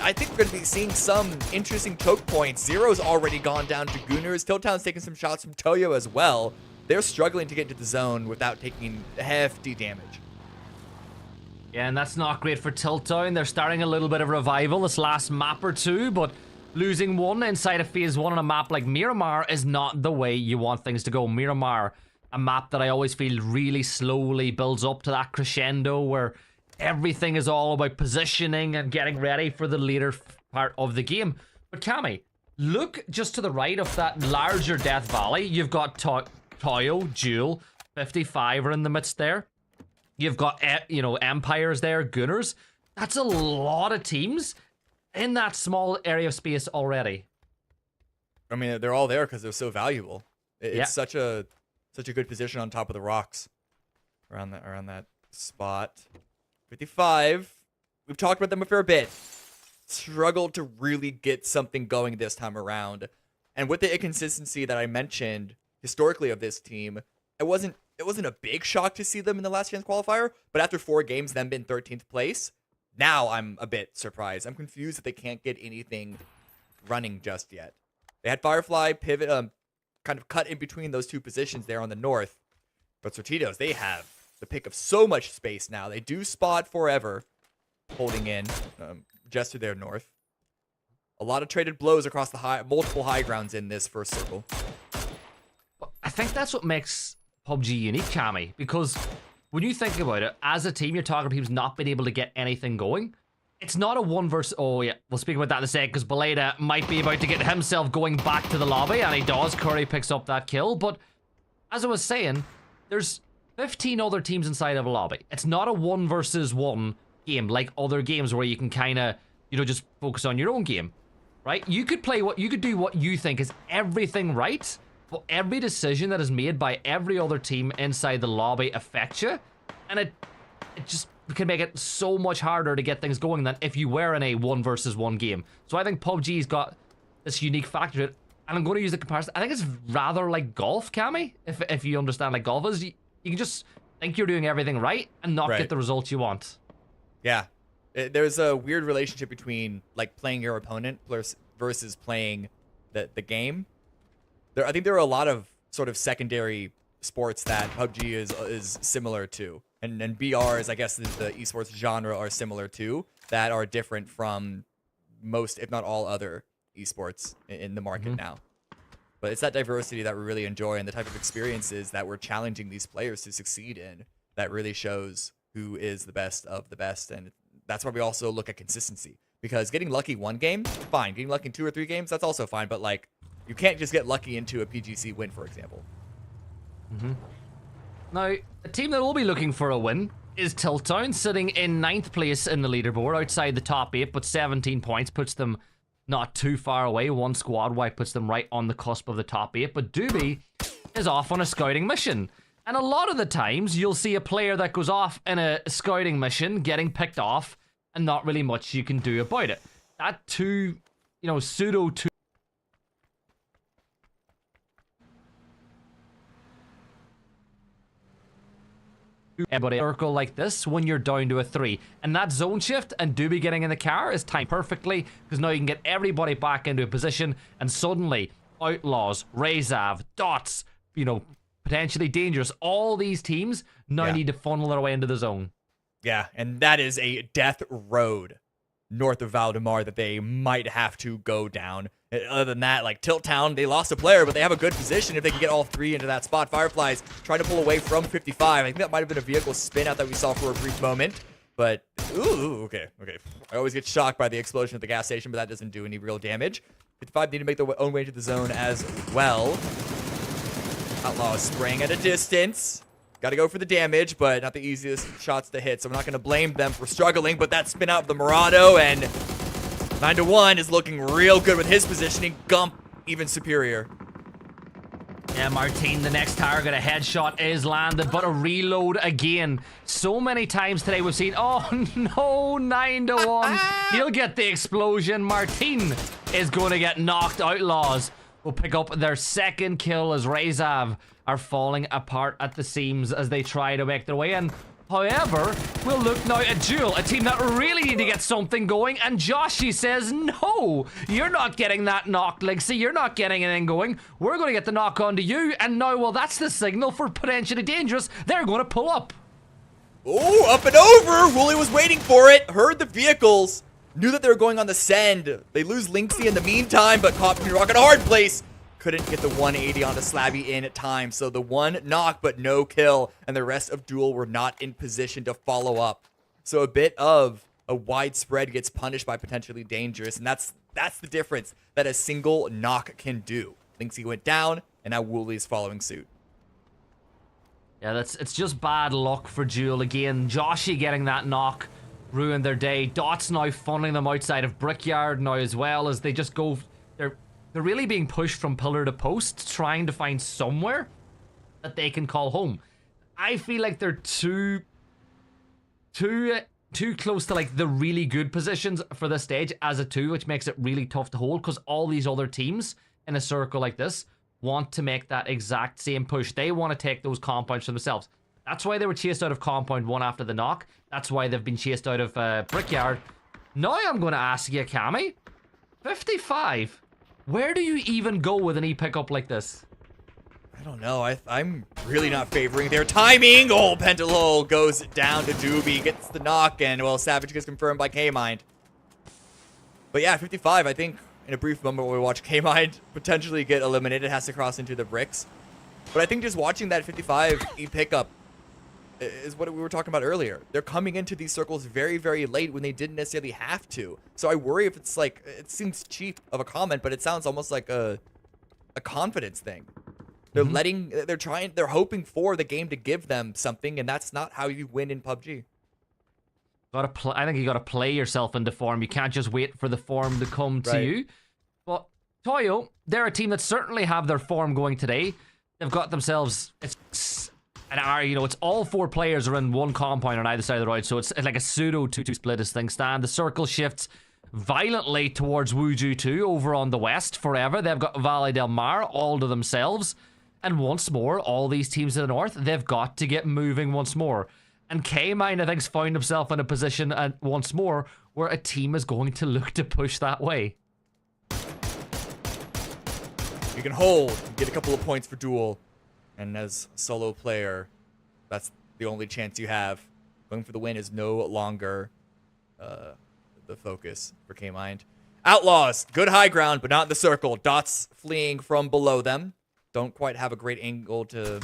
I think we're going to be seeing some interesting choke points. Zero's already gone down to Gooners. Tiltown's taking some shots from Toyo as well. They're struggling to get into the zone without taking hefty damage. Yeah, and that's not great for Tiltown. They're starting a little bit of revival this last map or two, but losing one inside of phase 1 on a map like Miramar is not the way you want things to go. Miramar, a map that I always feel really slowly builds up to that crescendo where everything is all about positioning and getting ready for the later part of the game. But Cammy, look just to the right of that larger Death Valley. You've got Toyo, Jewel, 55 are in the midst there. You've got, Empires there, Gooners. That's a lot of teams in that small area of space already. I mean, they're all there because they're so valuable. It's such a good position on top of the rocks around that spot. 55. We've talked about them a fair bit. Struggled to really get something going this time around. And with the inconsistency that I mentioned historically of this team, it wasn't a big shock to see them in the last chance qualifier, but after 4 games, them in 13th place, now I'm a bit surprised. I'm confused that they can't get anything running just yet. They had Firefly pivot, kind of cut in between those 2 positions there on the north. But Sortitos, they have the pick of so much space now. They do spot forever, holding in just to their north. A lot of traded blows across the multiple high grounds in this first circle. I think that's what makes PUBG unique, Cammy, because when you think about it, as a team, your target team's not been able to get anything going. It's not a 1 versus... Oh, yeah. We'll speak about that in a sec, because Beleda might be about to get himself going back to the lobby, and he does. Curry picks up that kill, but as I was saying, there's 15 other teams inside of a lobby. It's not a 1 versus 1 game like other games where you can kind of, just focus on your own game, right? You could do what you think is everything right, but every decision that is made by every other team inside the lobby affects you, and it just can make it so much harder to get things going than if you were in a 1 versus 1 game. So I think PUBG's got this unique factor to it, and I'm going to use the comparison. I think it's rather like golf, Cammy, if you understand like golf is. You can just think you're doing everything right and not get the results you want. Yeah. There's a weird relationship between like playing your opponent versus playing the game. I think there are a lot of sort of secondary sports that PUBG is similar to. And BRs, I guess the esports genre are similar to, that are different from most, if not all other esports in the market now. But it's that diversity that we really enjoy and the type of experiences that we're challenging these players to succeed in that really shows who is the best of the best. And that's why we also look at consistency. Because getting lucky 1 game, fine. Getting lucky in 2 or 3 games, that's also fine. But like, you can't just get lucky into a PGC win, for example. Now, a team that will be looking for a win is Tiltown, sitting in 9th place in the leaderboard, outside the top 8, but 17 points puts them not too far away. 1 squad wipe puts them right on the cusp of the top 8, but Doobie is off on a scouting mission. And a lot of the times, you'll see a player that goes off in a scouting mission getting picked off and not really much you can do about it. That 2 you know, pseudo two. Everybody circle like this when you're down to a 3, and that zone shift and Doobie getting in the car is timed perfectly, because now you can get everybody back into a position, and suddenly Outlaws, Razav, Dots, you know, potentially dangerous, all these teams now need to funnel their way into the zone. Yeah, and that is a death road north of Valdemar that they might have to go down. Other than that, like Tilt Town, they lost a player, but they have a good position if they can get all 3 into that spot. Fireflies trying to pull away from 55. I think that might have been a vehicle spin out that we saw for a brief moment. But, ooh, okay. I always get shocked by the explosion at the gas station, but that doesn't do any real damage. 55 need to make their own way to the zone as well. Outlaws spraying at a distance. Got to go for the damage, but not the easiest shots to hit, so I'm not going to blame them for struggling. But that spin out of the Murado, and 9-1 is looking real good with his positioning. Gump, even superior. Yeah, Martin, the next target, a headshot is landed, but a reload again. So many times today we've seen, oh no, 9-1. He'll get the explosion. Martin is going to get knocked. Outlaws will pick up their second kill as Razav are falling apart at the seams as they try to make their way in. However, we'll look now at Jewel, a team that really need to get something going, and Joshy says, no, you're not getting that knock, Lixie, you're not getting anything going. We're going to get the knock onto you, and now, well, that's the signal for potentially dangerous. They're going to pull up. Oh, up and over! Wooly was waiting for it, heard the vehicles, knew that they were going on the send. They lose Lynxie in the meantime, but caught between a rock and a hard place. Couldn't get the 180 onto Slabby in time, so the one knock but no kill, and the rest of Duel were not in position to follow up. So a bit of a widespread gets punished by potentially dangerous, and that's the difference that a single knock can do. Lynxie went down, and now Wooly is following suit. Yeah, it's just bad luck for Jewel again. Joshy getting that knock ruined their day. Dots now funneling them outside of Brickyard now as well, as they just go. They're really being pushed from pillar to post, trying to find somewhere that they can call home. I feel like they're too close to like the really good positions for this stage as a 2, which makes it really tough to hold, because all these other teams in a circle like this want to make that exact same push. They want to take those compounds for themselves. That's why they were chased out of compound 1 after the knock. That's why they've been chased out of Brickyard. Now I'm going to ask you, Cammy, 55. Where do you even go with an E-pickup like this? I don't know. I'm really not favoring their timing. Oh, Pentalol goes down to Doobie, gets the knock, and, well, Savage gets confirmed by K-Mind. But yeah, 55, I think in a brief moment when we watch K-Mind potentially get eliminated, has to cross into the bricks. But I think just watching that 55 E-pickup is what we were talking about earlier. They're coming into these circles very, very late when they didn't necessarily have to. So I worry if it's like, it seems cheap of a comment, but it sounds almost like a confidence thing. They're they're hoping for the game to give them something, and that's not how you win in PUBG. I think you gotta play yourself into form. You can't just wait for the form to come to you. But Toyo, they're a team that certainly have their form going today. They've got themselves, it's all 4 players are in one compound on either side of the road, so it's like a pseudo 2-2 split as things stand. The circle shifts violently towards Wuju 2 over on the west forever. They've got Valle del Mar all to themselves, and once more, all these teams in the north, they've got to get moving once more. And K-Mine, I think, has found himself in a position once more where a team is going to look to push that way. You can hold, get a couple of points for Duel. And as a solo player, that's the only chance you have. Going for the win is no longer the focus for K-Mind. Outlaws, good high ground, but not in the circle. Dots fleeing from below them. Don't quite have a great angle to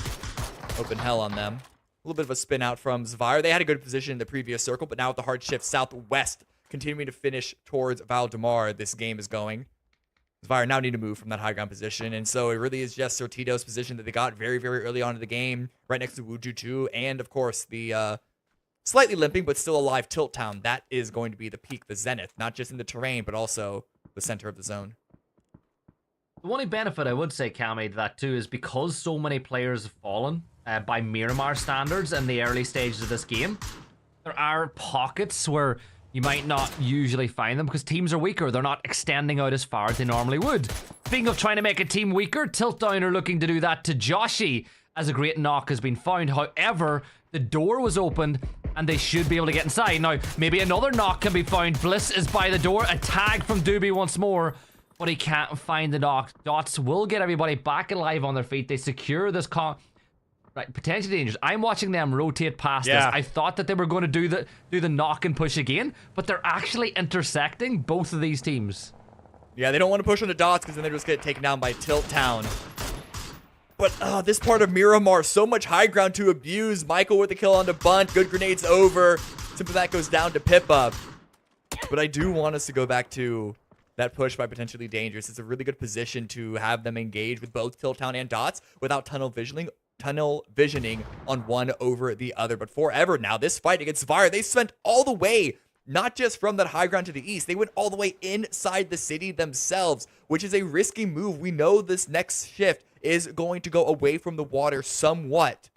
open hell on them. A little bit of a spin out from Zvire. They had a good position in the previous circle, but now with the hard shift southwest, continuing to finish towards Valdemar, this game is going. Zvire now need to move from that high ground position, and so it really is just Sortito's position that they got very, very early on in the game, right next to Wuju 2, and of course the slightly limping but still alive Tilt Town. That is going to be the peak, the zenith, not just in the terrain, but also the center of the zone. The only benefit I would say, Cammy, to that too is because so many players have fallen by Miramar standards in the early stages of this game, there are pockets where you might not usually find them because teams are weaker. They're not extending out as far as they normally would. Speaking of trying to make a team weaker, Tiltdown are looking to do that to Joshy as a great knock has been found. However, the door was opened and they should be able to get inside. Now, maybe another knock can be found. Bliss is by the door. A tag from Doobie once more, but he can't find the knock. Dots will get everybody back alive on their feet. They secure this right, potentially dangerous. I'm watching them rotate past this. I thought that they were going to do the knock and push again, but they're actually intersecting both of these teams. Yeah, they don't want to push on the Dots because then they're just get taken down by Tilt Town. But this part of Miramar, so much high ground to abuse. Michael with the kill on the bunt. Good grenades over. Simply that goes down to Pippa. But I do want us to go back to that push by potentially dangerous. It's a really good position to have them engage with both Tilt Town and Dots without tunnel visioning on one over the other. But forever now, this fight against Fire, they spent all the way, not just from that high ground to the east, they went all the way inside the city themselves, which is a risky move. We know this next shift is going to go away from the water somewhat,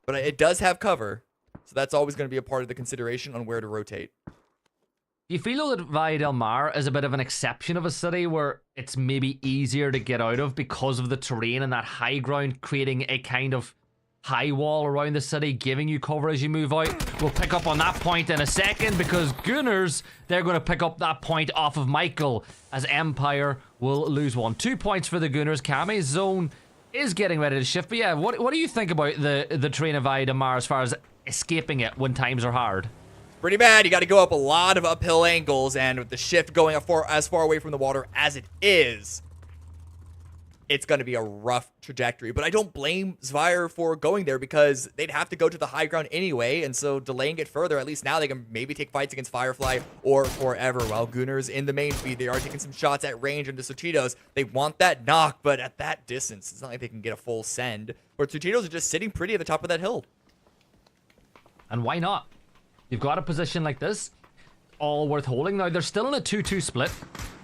but it does have cover, so that's always going to be a part of the consideration on where to rotate. Do you feel that Valle del Mar is a bit of an exception of a city where it's maybe easier to get out of because of the terrain and that high ground creating a kind of high wall around the city, giving you cover as you move out? We'll pick up on that point in a second because Gunners, they're going to pick up that point off of Michael as Empire will lose one. 2 points for the Gunners. Kami's zone is getting ready to shift. But yeah, what do you think about the terrain of Valle del Mar as far as escaping it when times are hard? Pretty bad. You got to go up a lot of uphill angles, and with the shift going as far away from the water as it is, it's going to be a rough trajectory. But I don't blame Zvire for going there because they'd have to go to the high ground anyway, and so delaying it further, at least now they can maybe take fights against Firefly or forever. While Gunners in the main feed, they are taking some shots at range into Sotitos. They want that knock, but at that distance, it's not like they can get a full send. But Sotitos are just sitting pretty at the top of that hill. And why not? You've got a position like this, all worth holding. Now, they're still in a 2-2 split,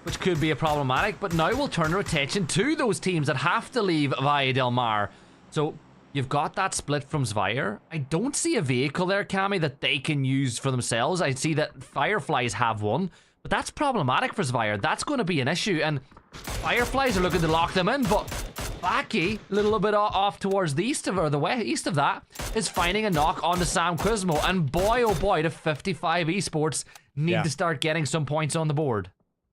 which could be a problematic, but now we'll turn our attention to those teams that have to leave Valle del Mar. So, you've got that split from Zvire. I don't see a vehicle there, Kami, that they can use for themselves. I see that Fireflies have one, but that's problematic for Zvire. That's going to be an issue, and Fireflies are looking to lock them in, but Baki, a little bit off towards the east of, or the east of that, is finding a knock onto Sam Quizmo, and boy, oh boy, the 55 Esports need to start getting some points on the board.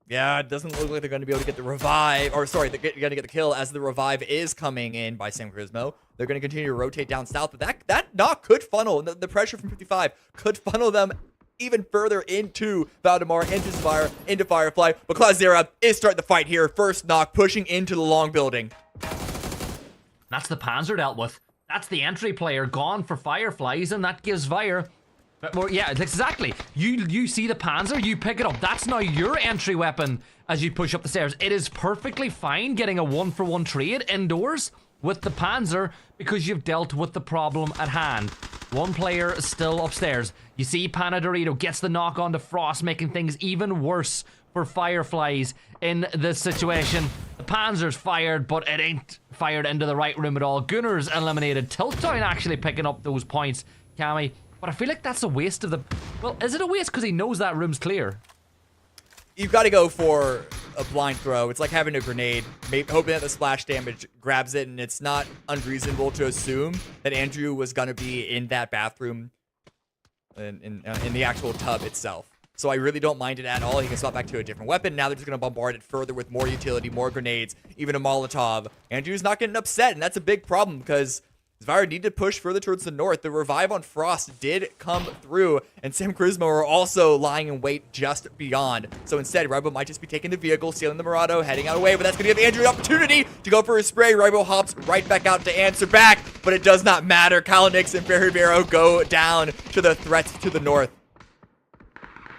Yeah, it doesn't look like they're going to be able to get the revive, or sorry, they're going to get the kill as the revive is coming in by Sam Quizmo. They're going to continue to rotate down south, but that knock could funnel, the pressure from 55 could funnel them even further into Valdemar, into Zvire, into Firefly, but Clazera is starting the fight here. First knock, pushing into the long building. That's the Panzer dealt with. That's the entry player gone for Fireflies, and that gives Zvire... But more, yeah, exactly. You see the Panzer, you pick it up. That's now your entry weapon as you push up the stairs. It is perfectly fine getting a 1-for-1 trade indoors with the Panzer because you've dealt with the problem at hand. One player is still upstairs. You see Panadorito gets the knock onto Frost, making things even worse for Fireflies in this situation. The Panzer's fired, but it ain't fired into the right room at all. Gunners eliminated. Tiltdown actually picking up those points, Kami. But I feel like that's a waste of the... Well, is it a waste because he knows that room's clear? You've got to go for a blind throw. It's like having a grenade, hoping that the splash damage grabs it, and it's not unreasonable to assume that Andrew was going to be in that bathroom in the actual tub itself. So I really don't mind it at all. He can swap back to a different weapon. Now they're just going to bombard it further with more utility, more grenades, even a Molotov. Andrew's not getting upset, and that's a big problem because Zvire needed to push further towards the north. The revive on Frost did come through, and Sam Quizmo are also lying in wait just beyond. So instead, Rybo might just be taking the vehicle, stealing the Murado, heading out away, but that's going to give Andrew the opportunity to go for a spray. Rybo hops right back out to answer back, but it does not matter. Kalinix and Ferribero go down to the threats to the north.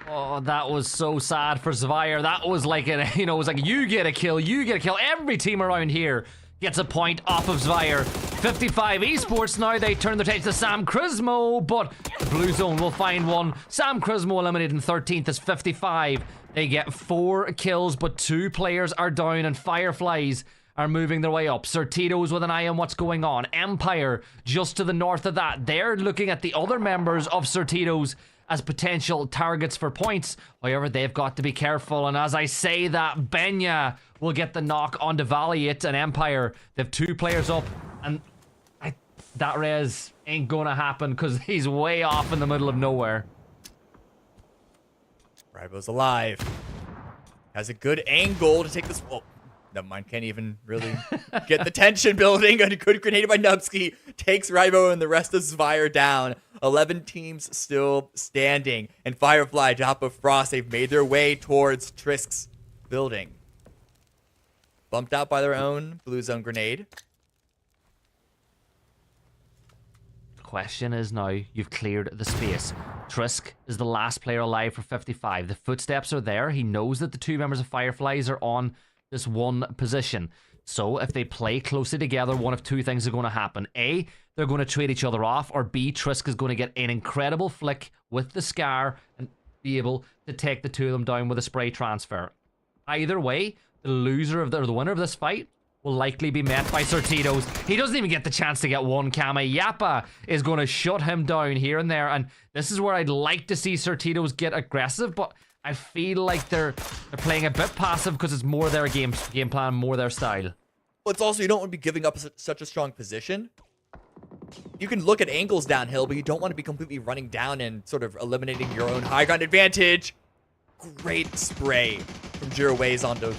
Oh, that was so sad for Zvire. That was like, it was like, you get a kill, you get a kill. Every team around here gets a point off of Zvire. 55 Esports now, they turn their attention to Sam Quizmo, but the blue zone will find one. Sam Quizmo eliminated in 13th as 55. They get 4 kills, but 2 players are down, and Fireflies are moving their way up. Certitos with an eye on what's going on. Empire just to the north of that. They're looking at the other members of Certitos as potential targets for points. However, they've got to be careful. And as I say that, Benya will get the knock onto Valiant and Empire. They have 2 players up, and that res ain't gonna happen because he's way off in the middle of nowhere. Ribo's alive. Has a good angle to take this. Oh, never mind. Can't even really get the tension building. A good grenade by Nubsky takes Ribo and the rest of Spire down. 11 teams still standing. And Firefly, top of Frost, they've made their way towards Trisk's building. Bumped out by their own blue zone grenade. Question is now you've cleared the space. Trisk is the last player alive for 55. The footsteps are there. He knows that the 2 members of Fireflies are on this one position. So if they play closely together, one of 2 things are going to happen. A, they're going to trade each other off, or B, Trisk is going to get an incredible flick with the Scar and be able to take the 2 of them down with a spray transfer. Either way, the loser of the winner of this fight will likely be met by Sortitos. He doesn't even get the chance to get one Kama. Yappa is going to shut him down here and there, and this is where I'd like to see Sortitos get aggressive, but I feel like they're playing a bit passive because it's more their game plan, more their style. Well, it's also, you don't want to be giving up such a strong position. You can look at angles downhill, but you don't want to be completely running down and sort of eliminating your own high ground advantage. Great spray from Jiro Ways onto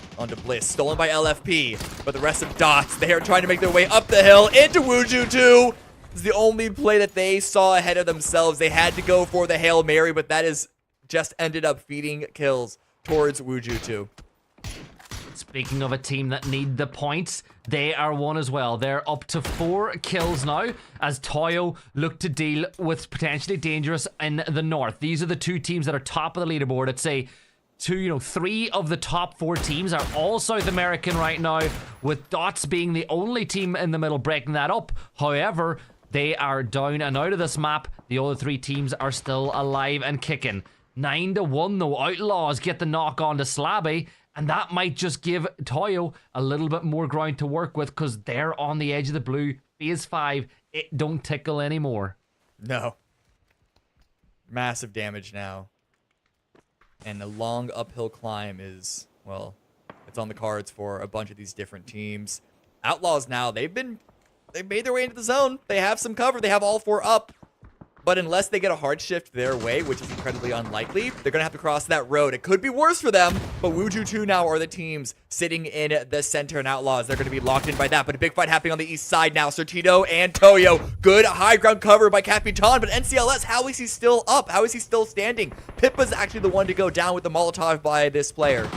Bliss. Stolen by LFP, but the rest of Dots, they are trying to make their way up the hill into Wuju 2. This is the only play that they saw ahead of themselves. They had to go for the Hail Mary, but that is just ended up feeding kills towards Wuju 2. Speaking of a team that need the points, they are one as well. They're up to 4 kills now as Toyo look to deal with potentially dangerous in the north. These are the 2 teams that are top of the leaderboard. I'd say 3 of the top 4 teams are all South American right now, with Dots being the only team in the middle breaking that up. However, they are down and out of this map. The other 3 teams are still alive and kicking. 9-1 though. Outlaws get the knock on to Slabby, and that might just give Toyo a little bit more ground to work with because they're on the edge of the blue. Phase 5, it don't tickle anymore. No. Massive damage now. And the long uphill climb is, well, it's on the cards for a bunch of these different teams. Outlaws now, they've made their way into the zone. They have some cover. They have all 4 up. But unless they get a hard shift their way, which is incredibly unlikely, they're going to have to cross that road. It could be worse for them, but Wuju 2 now are the teams sitting in the center, and Outlaws, they're going to be locked in by that. But a big fight happening on the east side now. Sortito and Toyo. Good high ground cover by Capitan, but NCLS, how is he still up? How is he still standing? Pippa's actually the one to go down with the Molotov by this player.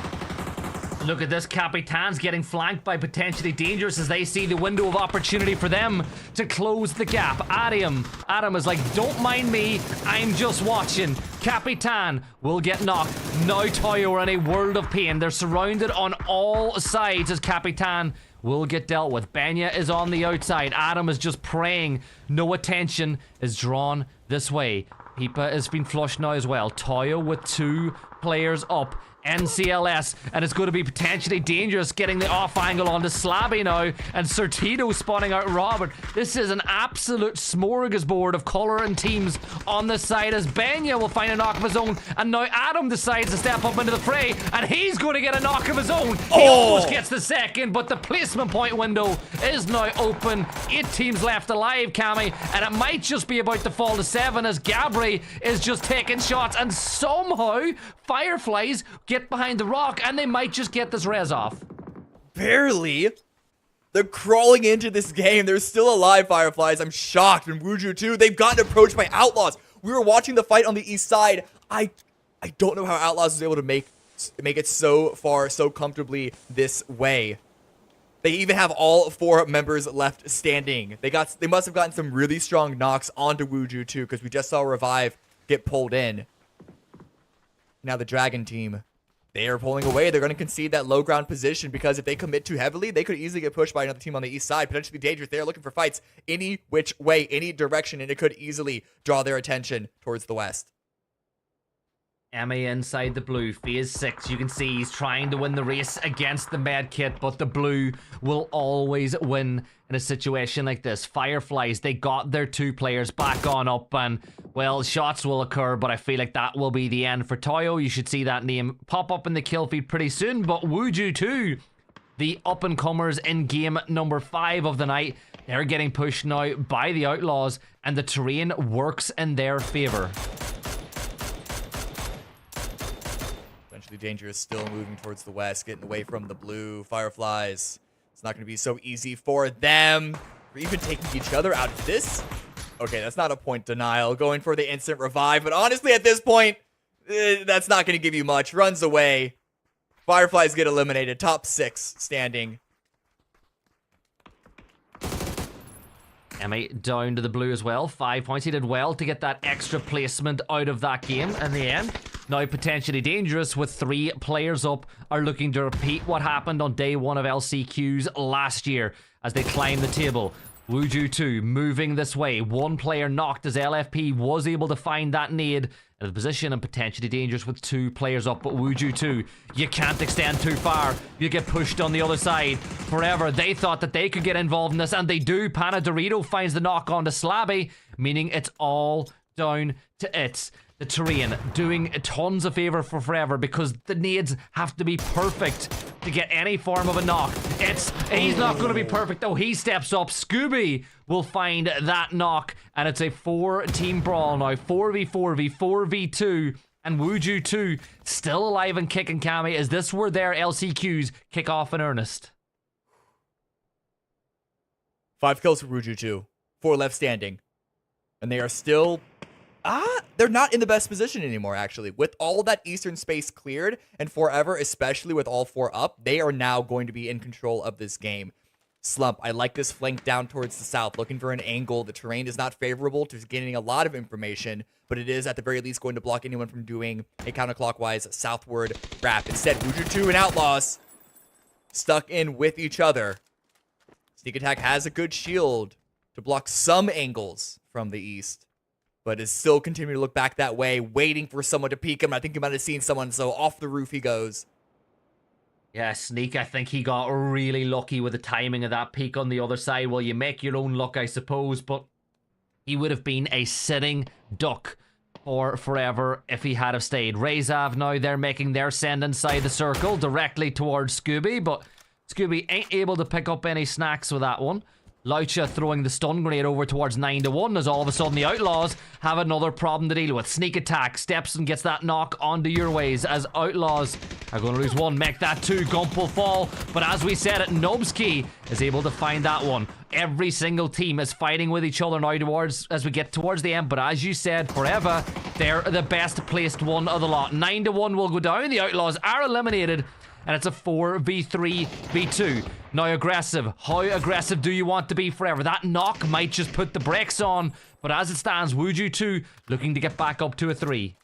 Look at this, Capitan's getting flanked by potentially dangerous as they see the window of opportunity for them to close the gap. Adam is like, don't mind me, I'm just watching. Capitan will get knocked. Now Toyo are in a world of pain. They're surrounded on all sides as Capitan will get dealt with. Benya is on the outside. Adam is just praying no attention is drawn this way. Pipa has been flushed now as well. Toyo with 2 players up. NCLS, and it's going to be potentially dangerous getting the off angle onto Slabby now, and Sortito spawning out Robert. This is an absolute smorgasbord of color and teams on the side as Benya will find a knock of his own, and now Adam decides to step up into the fray, and he's going to get a knock of his own. He almost gets the second, but the placement point window is now open. 8 teams left alive, Cammy, and it might just be about to fall to 7 as Gabri is just taking shots, and somehow Fireflies get behind the rock, and they might just get this res off. Barely. They're crawling into this game. They're still alive, Fireflies. I'm shocked. And Wuju 2, they've gotten approached by Outlaws. We were watching the fight on the east side. I don't know how Outlaws was able to make it so far, so comfortably this way. They even have all 4 members left standing. They must have gotten some really strong knocks onto Wuju 2 because we just saw Revive get pulled in. Now the Dragon team, they are pulling away. They're going to concede that low ground position because if they commit too heavily, they could easily get pushed by another team on the east side. Potentially dangerous. They're looking for fights any which way, any direction, and it could easily draw their attention towards the west. Emmy inside the blue, phase 6. You can see he's trying to win the race against the med kit, but the blue will always win in a situation like this. Fireflies, they got their 2 players back on up, and well, shots will occur, but I feel like that will be the end for Toyo. You should see that name pop up in the kill feed pretty soon. But Wuju 2, the up-and-comers in game number 5 of the night, they're getting pushed now by the Outlaws, and the terrain works in their favor. Eventually Dangerous still moving towards the west, getting away from the blue. Fireflies, it's not going to be so easy for them. We're even taking each other out of this. Okay, that's not a point denial. Going for the instant revive, but honestly at this point, that's not going to give you much. Runs away. Fireflies get eliminated. Top 6 standing. Emmy down to the blue as well. 5 points. He did well to get that extra placement out of that game in the end. Now potentially Dangerous with 3 players up are looking to repeat what happened on day 1 of LCQs last year as they climb the table. Wuju 2 moving this way. 1 player knocked as LFP was able to find that nade in the position, and potentially Dangerous with 2 players up. But Wuju 2, you can't extend too far. You get pushed on the other side. Forever, they thought that they could get involved in this, and they do. Pana Dorito finds the knock on to Slabby, meaning it's all down to it. The terrain doing tons of favor for Forever because the nades have to be perfect to get any form of a knock. He's not going to be perfect though. He steps up. Scooby will find that knock, and it's a 4-team brawl now. 4v4 v 4v2, and Wuju 2 still alive and kicking. Cammy, is this where their LCQs kick off in earnest? 5 kills for Wuju 2. 4 left standing, and they are still. They're not in the best position anymore, actually. With all that eastern space cleared, and Forever, especially with all 4 up, they are now going to be in control of this game. Slump, I like this flank down towards the south, looking for an angle. The terrain is not favorable to getting a lot of information, but it is at the very least going to block anyone from doing a counterclockwise southward wrap. Instead, Wuju 2 and Outlaws stuck in with each other. Sneak Attack has a good shield to block some angles from the east, but is still continuing to look back that way, waiting for someone to peek him. I think he might have seen someone, so off the roof he goes. Yeah, Sneak, I think he got really lucky with the timing of that peek on the other side. Well, you make your own luck, I suppose, but he would have been a sitting duck for Forever if he had have stayed. Razav now, they're making their send inside the circle directly towards Scooby, but Scooby ain't able to pick up any snacks with that one. Laucha throwing the stun grenade over towards 9-1 as all of a sudden the Outlaws have another problem to deal with. Sneak Attack steps and gets that knock onto your ways as Outlaws are going to lose 1, make that 2. Gump will fall, but as we said it, Nobski is able to find that one. Every single team is fighting with each other now as we get towards the end, but as you said, Forever, they're the best placed one of the lot. 9-1 will go down, the Outlaws are eliminated, and it's a 4v3v2. Now aggressive. How aggressive do you want to be Forever? That knock might just put the brakes on, but as it stands, Wuju 2 looking to get back up to a 3.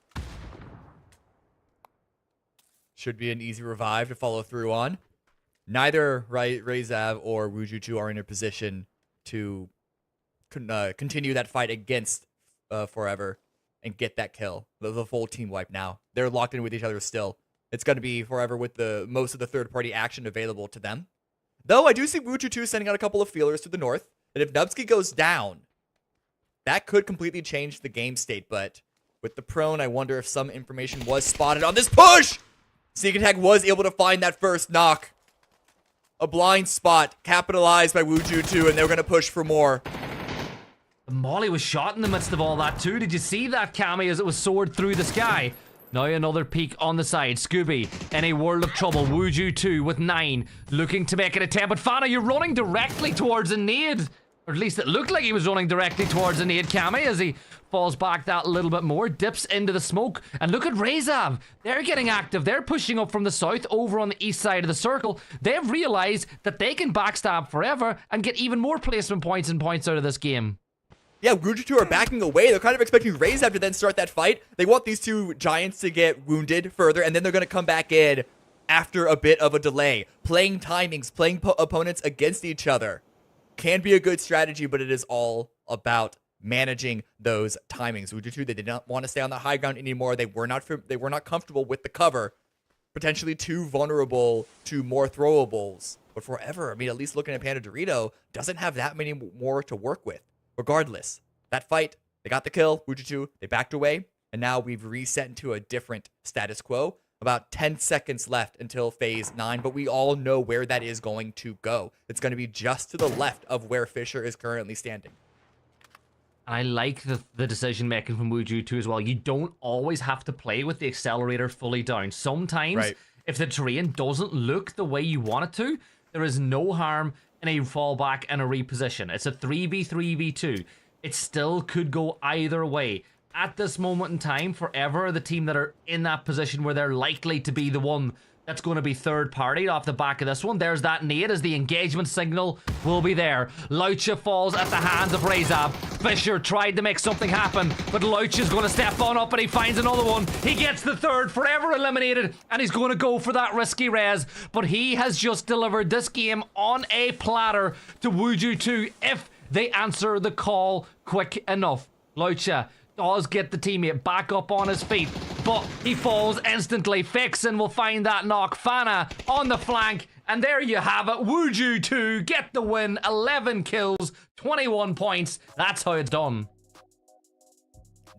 Should be an easy revive to follow through on. Neither Razav or Wuju 2 are in a position to continue that fight against Forever and get that kill. The full team wipe now. They're locked in with each other still. It's going to be Forever with the most of the third-party action available to them. Though I do see Wuju 2 sending out a couple of feelers to the north. And if Nubsky goes down, that could completely change the game state. But with the prone, I wonder if some information was spotted on this push! Sneak Attack was able to find that first knock. A blind spot capitalized by Wuju 2, and they're going to push for more. Molly was shot in the midst of all that too. Did you see that, Cammy, as it was soared through the sky? Now another peek on the side. Scooby in a world of trouble. Wuju 2 with 9 looking to make an attempt. But Fana, you're running directly towards a nade. Or at least it looked like he was running directly towards a nade, Cammy, as he falls back that little bit more. Dips into the smoke. And look at Razav. They're getting active. They're pushing up from the south over on the east side of the circle. They've realized that they can backstab Forever and get even more placement points and points out of this game. Yeah, Wuju 2 are backing away. They're kind of expecting Razav to then start that fight. They want these 2 giants to get wounded further, and then they're going to come back in after a bit of a delay. Playing timings, playing opponents against each other can be a good strategy, but it is all about managing those timings. Wuju2, they did not want to stay on the high ground anymore. They were not comfortable with the cover, potentially too vulnerable to more throwables. But forever, I mean, at least looking at Panda Dorito, doesn't have that many more to work with. Regardless, that fight, they got the kill. Wuju2, they backed away, and now we've reset into a different status quo. About 10 seconds left until phase 9, but we all know where that is going to go. It's going to be just to the left of where Fisher is currently standing. I like the decision making from Wuju2 as well. You don't always have to play with the accelerator fully down. Sometimes, if the terrain doesn't look the way you want it to, there is no harm in a fallback and a reposition. It's a 3v3v2. It still could go either way. At this moment in time, forever, the team that are in that position where they're likely to be the one that's going to be third party off the back of this one. There's that nade as the engagement signal will be there. Lucha falls at the hands of Razab. Fisher tried to make something happen, but Lucha's going to step on up and he finds another one. He gets the third, forever eliminated, and he's going to go for that risky res. But he has just delivered this game on a platter to Wuju2 if they answer the call quick enough. Lucha does get the teammate back up on his feet, but he falls instantly. Fixin will find that knock. Fana on the flank, and there you have it. Wuju2 get the win. 11 kills, 21 points. That's how it's done.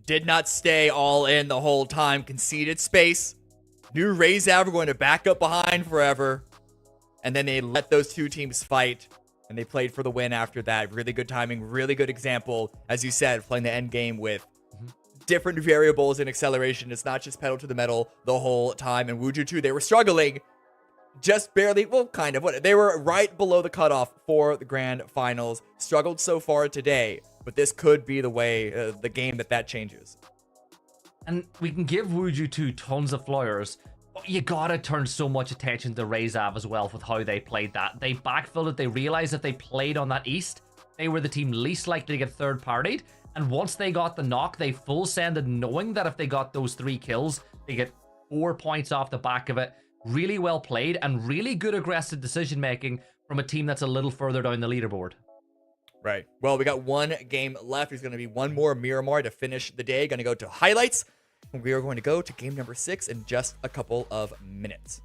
Did not stay all in the whole time. Conceded space. Knew Razab were going to back up behind forever. And then they let those two teams fight. And they played for the win after that. Really good timing. Really good example. As you said, playing the end game with different variables in acceleration. It's not just pedal to the metal the whole time. And Wuju2, they were struggling just barely, well, kind of. They were right below the cutoff for the grand finals. Struggled so far today, but this could be the way, the game that changes. And we can give Wuju2 tons of flowers, but you gotta turn so much attention to Razab as well with how they played that. They backfilled it. They realized that they played on that east. They were the team least likely to get third partied. And once they got the knock, they full sended knowing that if they got those 3 kills, they get 4 points off the back of it. Really well played and really good aggressive decision making from a team that's a little further down the leaderboard. Right. Well, we got one game left. There's going to be one more Miramar to finish the day. Going to go to highlights. And we are going to go to game number 6 in just a couple of minutes.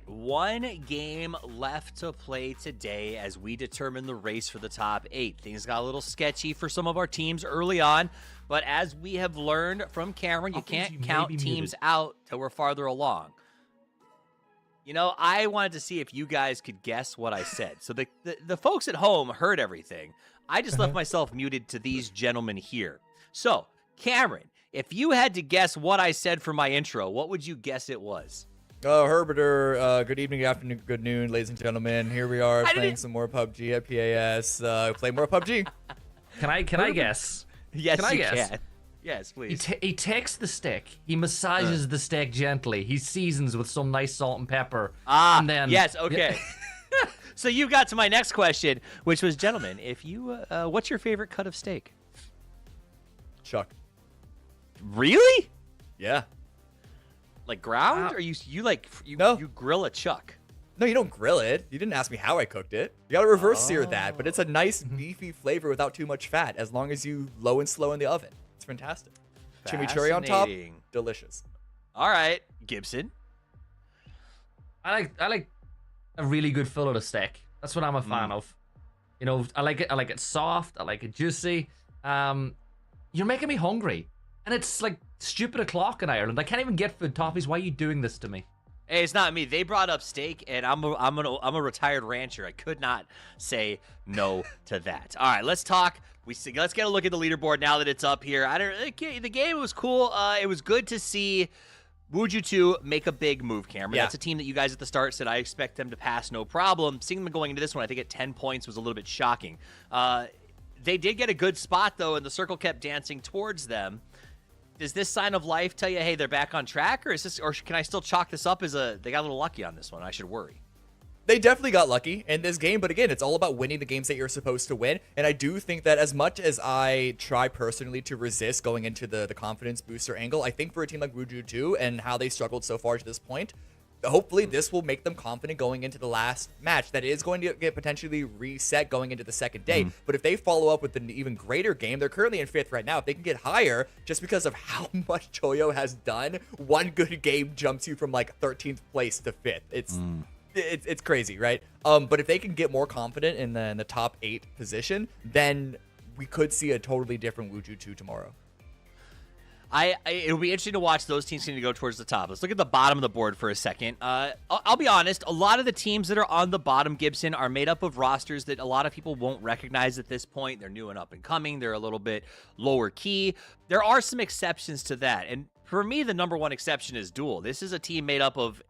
One game left to play today as we determine the race for the top 8. Things got a little sketchy for some of our teams early on, but as we have learned from Cameron, you can't count teams out till we're farther along. You know, I wanted to see if you guys could guess what I said. So the folks at home heard everything. I just left myself muted to these gentlemen here. So, Cameron, if you had to guess what I said for my intro, what would you guess it was? Oh, Herbiter, good evening, good afternoon, good noon, ladies and gentlemen. Here we are playing some more PUBG at PAS. Play more PUBG. Can I guess? Yes, can I guess? Can. Yes, please. He takes the stick. He massages the stick gently. He seasons with some nice salt and pepper. And then yes, okay. So you got to my next question, which was, gentlemen, if you, what's your favorite cut of steak? Chuck. Really? Yeah. Like ground, or you grill a chuck? No, you don't grill it. You didn't ask me how I cooked it. You gotta reverse sear that, but it's a nice beefy flavor without too much fat, as long as you low and slow in the oven. It's fantastic. Chimichurri on top, delicious. All right, Gibson. I like a really good fillet of steak. That's what I'm a fan of. You know, I like it soft. I like it juicy. You're making me hungry, and it's like stupid o'clock in Ireland. I can't even get food. Toffees, why are you doing this to me? Hey, it's not me. They brought up steak, and I'm a retired rancher. I could not say no to that. All right, let's talk. Let's get a look at the leaderboard now that it's up here. The game was cool. It was good to see Wuju2 make a big move, Cameron. Yeah. That's a team that you guys at the start said I expect them to pass no problem. Seeing them going into this one, I think at 10 points was a little bit shocking. They did get a good spot, though, and the circle kept dancing towards them. Does this sign of life tell you, hey, they're back on track, or can I still chalk this up as they got a little lucky on this one? I should worry. They definitely got lucky in this game, but again, it's all about winning the games that you're supposed to win. And I do think that as much as I try personally to resist going into the confidence booster angle, I think for a team like Wuju2 and how they struggled so far to this point, hopefully this will make them confident going into the last match that is going to get potentially reset going into the second day. But if they follow up with an even greater game, they're currently in 5th right now. If they can get higher, just because of how much Toyo has done, one good game jumps you from like 13th place to 5th. It's crazy, right? But if they can get more confident in the top 8 position, then we could see a totally different Wuju2 tomorrow. It'll be interesting to watch those teams continue to go towards the top. Let's look at the bottom of the board for a second. I'll be honest, a lot of the teams that are on the bottom, Gibson, are made up of rosters that a lot of people won't recognize at this point. They're new and up and coming. They're a little bit lower key. There are some exceptions to that. And for me, the number one exception is Duel. This is a team made up of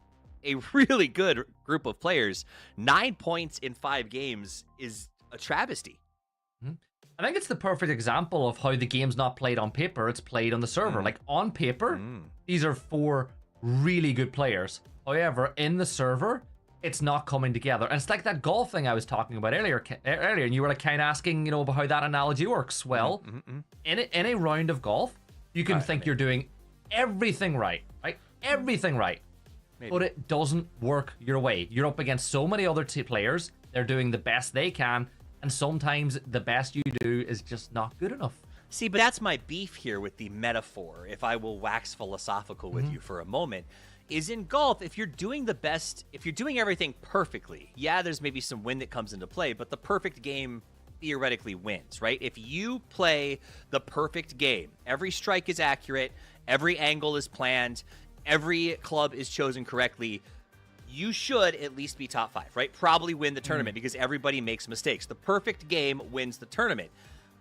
a really good group of players. 9 points in 5 games is a travesty. I think it's the perfect example of how the game's not played on paper, it's played on the server. Like on paper, these are 4 really good players. However, in the server, it's not coming together. And it's like that golf thing I was talking about earlier, and you were like kind of asking, about how that analogy works. Well, in a round of golf, you can think you're doing everything right? Everything right. Maybe. But it doesn't work your way. You're up against so many other players. They're doing the best they can. And sometimes the best you do is just not good enough. See, but that's my beef here with the metaphor, if I will wax philosophical with you for a moment, is in golf, if you're doing the best, if you're doing everything perfectly, yeah, there's maybe some wind that comes into play, but the perfect game theoretically wins, right? If you play the perfect game, every strike is accurate, every angle is planned, every club is chosen correctly, you should at least be top 5, right? Probably win the tournament because everybody makes mistakes. The perfect game wins the tournament.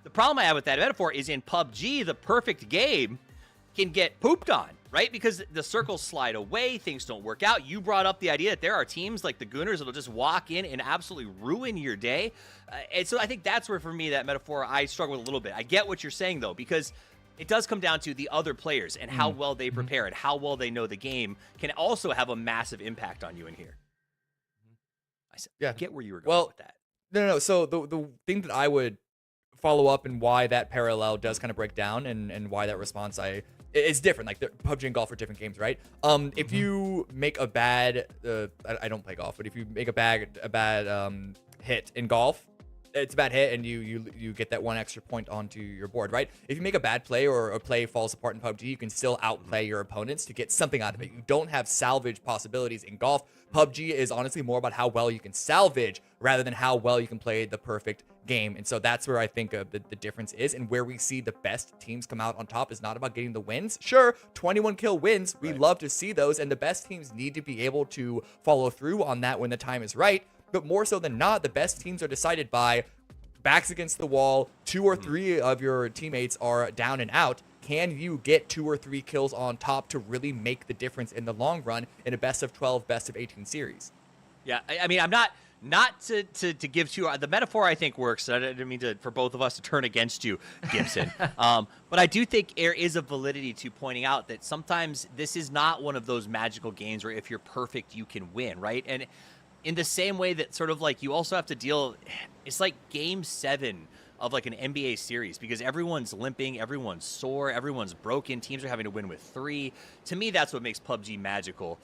The problem I have with that metaphor is in PUBG, the perfect game can get pooped on, right? Because the circles slide away, things don't work out. You brought up the idea that there are teams like the Gooners that'll just walk in and absolutely ruin your day. And so I think that's where, for me, that metaphor, I struggle with a little bit. I get what you're saying, though, because it does come down to the other players and how well they prepare and how well they know the game can also have a massive impact on you in here. I get where you were going with that. No. So the thing that I would follow up and why that parallel does kind of break down and why that response it's different. Like PUBG and golf are different games, right? If you make a bad, I don't play golf, but if you make a bad hit in golf, it's a bad hit and you get that 1 extra point onto your board, right? If you make a bad play or a play falls apart in PUBG, you can still outplay your opponents to get something out of it. You don't have salvage possibilities in golf. PUBG is honestly more about how well you can salvage rather than how well you can play the perfect game. And so that's where I think the difference is, and where we see the best teams come out on top is not about getting the wins. Sure, 21 kill wins, we love to see those, and the best teams need to be able to follow through on that when the time is right. But more so than not, the best teams are decided by backs against the wall, 2 or 3 of your teammates are down and out. Can you get 2 or 3 kills on top to really make the difference in the long run in a best of 12, best of 18 series? Yeah, I mean, I'm not to give too, the metaphor I think works. I didn't mean for both of us to turn against you, Gibson. But I do think there is a validity to pointing out that sometimes this is not one of those magical games where if you're perfect, you can win, right? And in the same way that sort of like you also have to deal, it's like game 7 of like an NBA series because everyone's limping, everyone's sore, everyone's broken. Teams are having to win with 3. To me, that's what makes PUBG magical.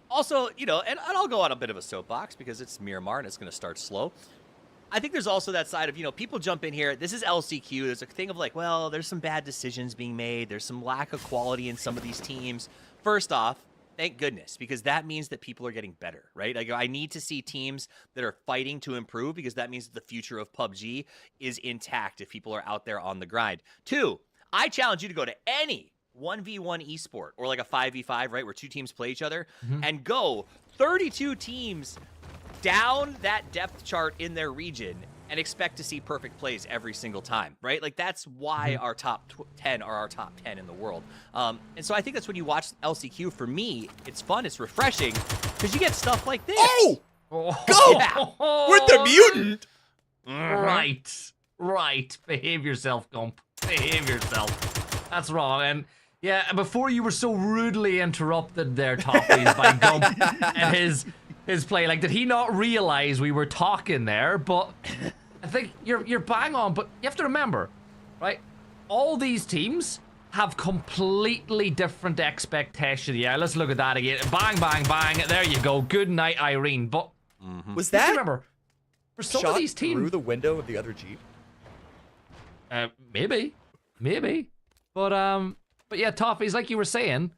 Also, and I'll go on a bit of a soapbox because it's Miramar and it's going to start slow. I think there's also that side of, people jump in here. This is LCQ. There's a thing of like, well, there's some bad decisions being made. There's some lack of quality in some of these teams. First off, Thank goodness, because that means that people are getting better, right? Like, I need to see teams that are fighting to improve, because that means the future of PUBG is intact if people are out there on the grind. 2, I challenge you to go to any 1v1 esport or like a 5v5, right, where 2 teams play each other, and go 32 teams down that depth chart in their region and expect to see perfect plays every single time, right? Like, that's why our top 10 are our top 10 in the world. And so I think that's when you watch LCQ, for me, it's fun, it's refreshing, because you get stuff like this. Oh! Go! Yeah. With the mutant! Right. Behave yourself, Gump. Behave yourself. That's wrong. And yeah, before you were so rudely interrupted there, Toppies, by Gump and his play. Like, did he not realize we were talking there? But I think you're bang on. But you have to remember, right? All these teams have completely different expectations. Yeah, let's look at that again. Bang, bang, bang. There you go. Good night, Irene. But Was that remember, for some of these teams through the window of the other Jeep? Maybe. But yeah, Toffees, like you were saying,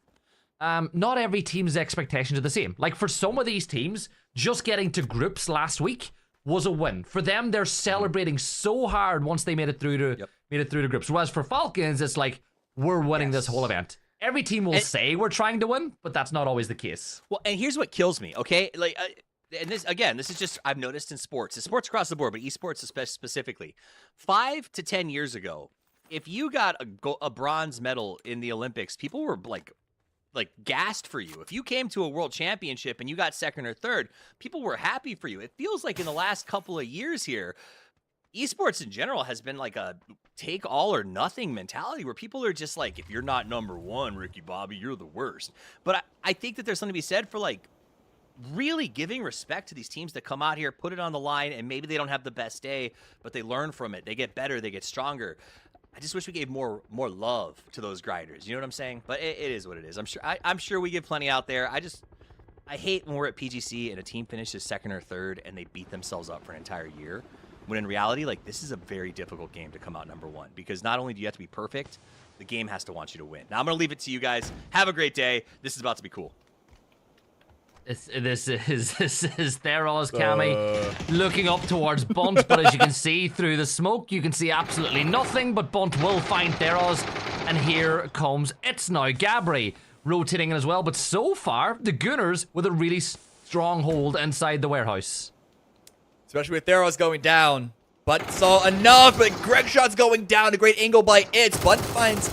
not every team's expectations are the same. Like, for some of these teams, just getting to groups last week was a win. For them, they're celebrating so hard once they made it through to groups. Whereas for Falcons, it's like, we're winning this whole event. Every team will say we're trying to win, but that's not always the case. Well, and here's what kills me, okay? Like, and this is just, I've noticed in sports. It's sports across the board, but esports specifically. 5 to 10 years ago, if you got a bronze medal in the Olympics, people were like gassed for you. If you came to a world championship and you got second or third, people were happy for you. It feels like in the last couple of years here, esports in general has been like a take all or nothing mentality, where people are just like, if you're not number 1, Ricky Bobby, you're the worst. But I think that there's something to be said for, like, really giving respect to these teams that come out here, put it on the line, and maybe they don't have the best day, but they learn from it. They get better, they get stronger. I just wish we gave more love to those grinders. You know what I'm saying? But it is what it is. I'm sure we give plenty out there. I hate when we're at PGC and a team finishes second or third and they beat themselves up for an entire year. When in reality, like, this is a very difficult game to come out number 1, because not only do you have to be perfect, the game has to want you to win. Now I'm gonna leave it to you guys. Have a great day. This is about to be cool. This is Theros Cammy looking up towards Bunt, but as you can see through the smoke, you can see absolutely nothing, but Bunt will find Theros, and here comes It's Now Gabri rotating in as well, but so far, the Gunners with a really strong hold inside the warehouse. Especially with Theros going down. But saw enough, but Greg Shot's going down. A great angle by It's. Bunt finds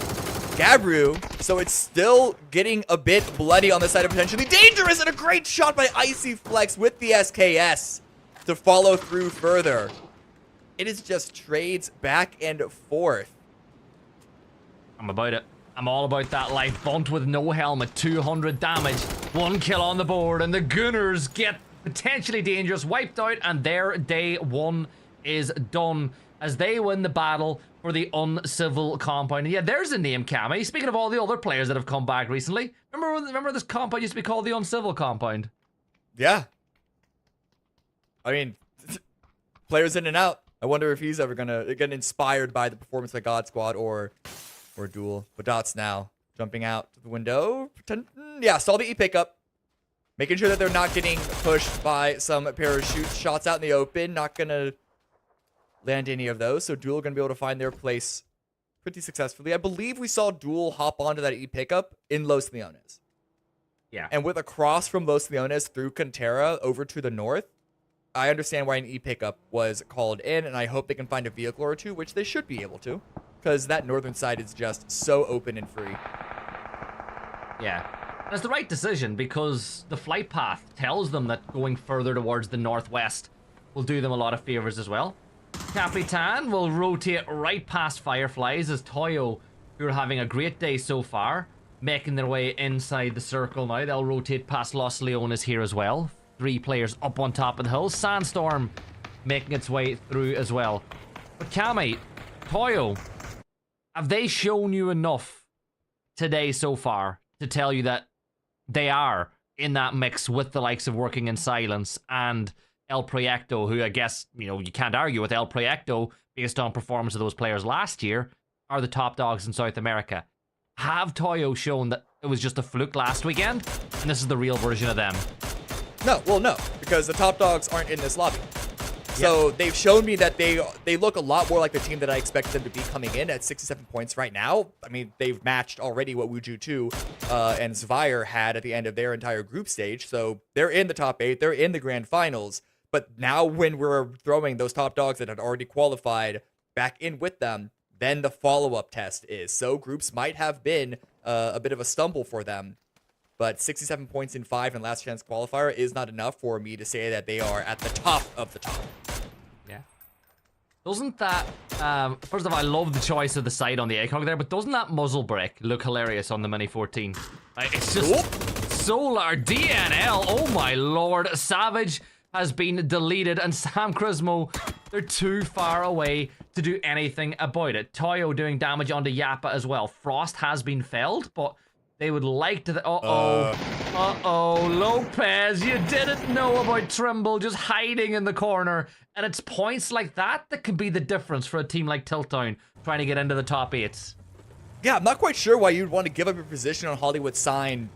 Gabru, so it's still getting a bit bloody on the side of potentially dangerous, and a great shot by Icy Flex with the SKS to follow through further. It is just trades back and forth. I'm about it. I'm all about that life. Bunt with no helmet, 200 damage, 1 kill on the board, and the Gunners get potentially dangerous, wiped out, and their day 1 is done as they win the battle for the uncivil compound. And yeah, there's a name, Cammy. Speaking of all the other players that have come back recently, remember this compound used to be called the uncivil compound? Yeah. I mean, players in and out. I wonder if he's ever gonna get inspired by the performance by God Squad or Duel. But Dots now jumping out to the window. Yeah, saw the E pickup. Making sure that they're not getting pushed by some parachute shots out in the open. Not gonna land any of those, so Duel gonna be able to find their place pretty successfully. I believe we saw Duel hop onto that E pickup in Los Leones. Yeah. And with a cross from Los Leones through Cantera over to the north, I understand why an E pickup was called in, and I hope they can find a vehicle or two, which they should be able to, because that northern side is just so open and free. Yeah. And it's the right decision, because the flight path tells them that going further towards the northwest will do them a lot of favors as well. Capitan will rotate right past Fireflies as Toyo, who are having a great day so far, making their way inside the circle now. They'll rotate past Los Leones here as well. 3 players up on top of the hill. Sandstorm making its way through as well. But Cammy, Toyo, have they shown you enough today so far to tell you that they are in that mix with the likes of Working in Silence and El Proyecto, who I guess, you can't argue with El Proyecto based on performance of those players last year, are the top dogs in South America? Have Toyo shown that it was just a fluke last weekend, and this is the real version of them. No, well, no, because the top dogs aren't in this lobby. So they've shown me that they look a lot more like the team that I expected them to be coming in at 67 points right now. I mean, they've matched already what Wuju 2 and Zvire had at the end of their entire group stage. So they're in the top 8. They're in the grand finals. But now when we're throwing those top dogs that had already qualified back in with them, then the follow-up test is. So groups might have been a bit of a stumble for them. But 67 points in 5 and last chance qualifier is not enough for me to say that they are at the top of the top. Yeah. Doesn't that, first of all, I love the choice of the side on the ACOG there, but doesn't that muzzle break look hilarious on the Mini 14? Like, it's just so large. DNL, oh my lord. Savage has been deleted, and Sam Crismo, they're too far away to do anything about it. Toyo doing damage onto Yappa as well. Frost has been felled, but they would like to... Uh-oh, Lopez, you didn't know about Trimble just hiding in the corner. And it's points like that that could be the difference for a team like Tiltown trying to get into the top 8s. Yeah, I'm not quite sure why you'd want to give up your position on Hollywood Sign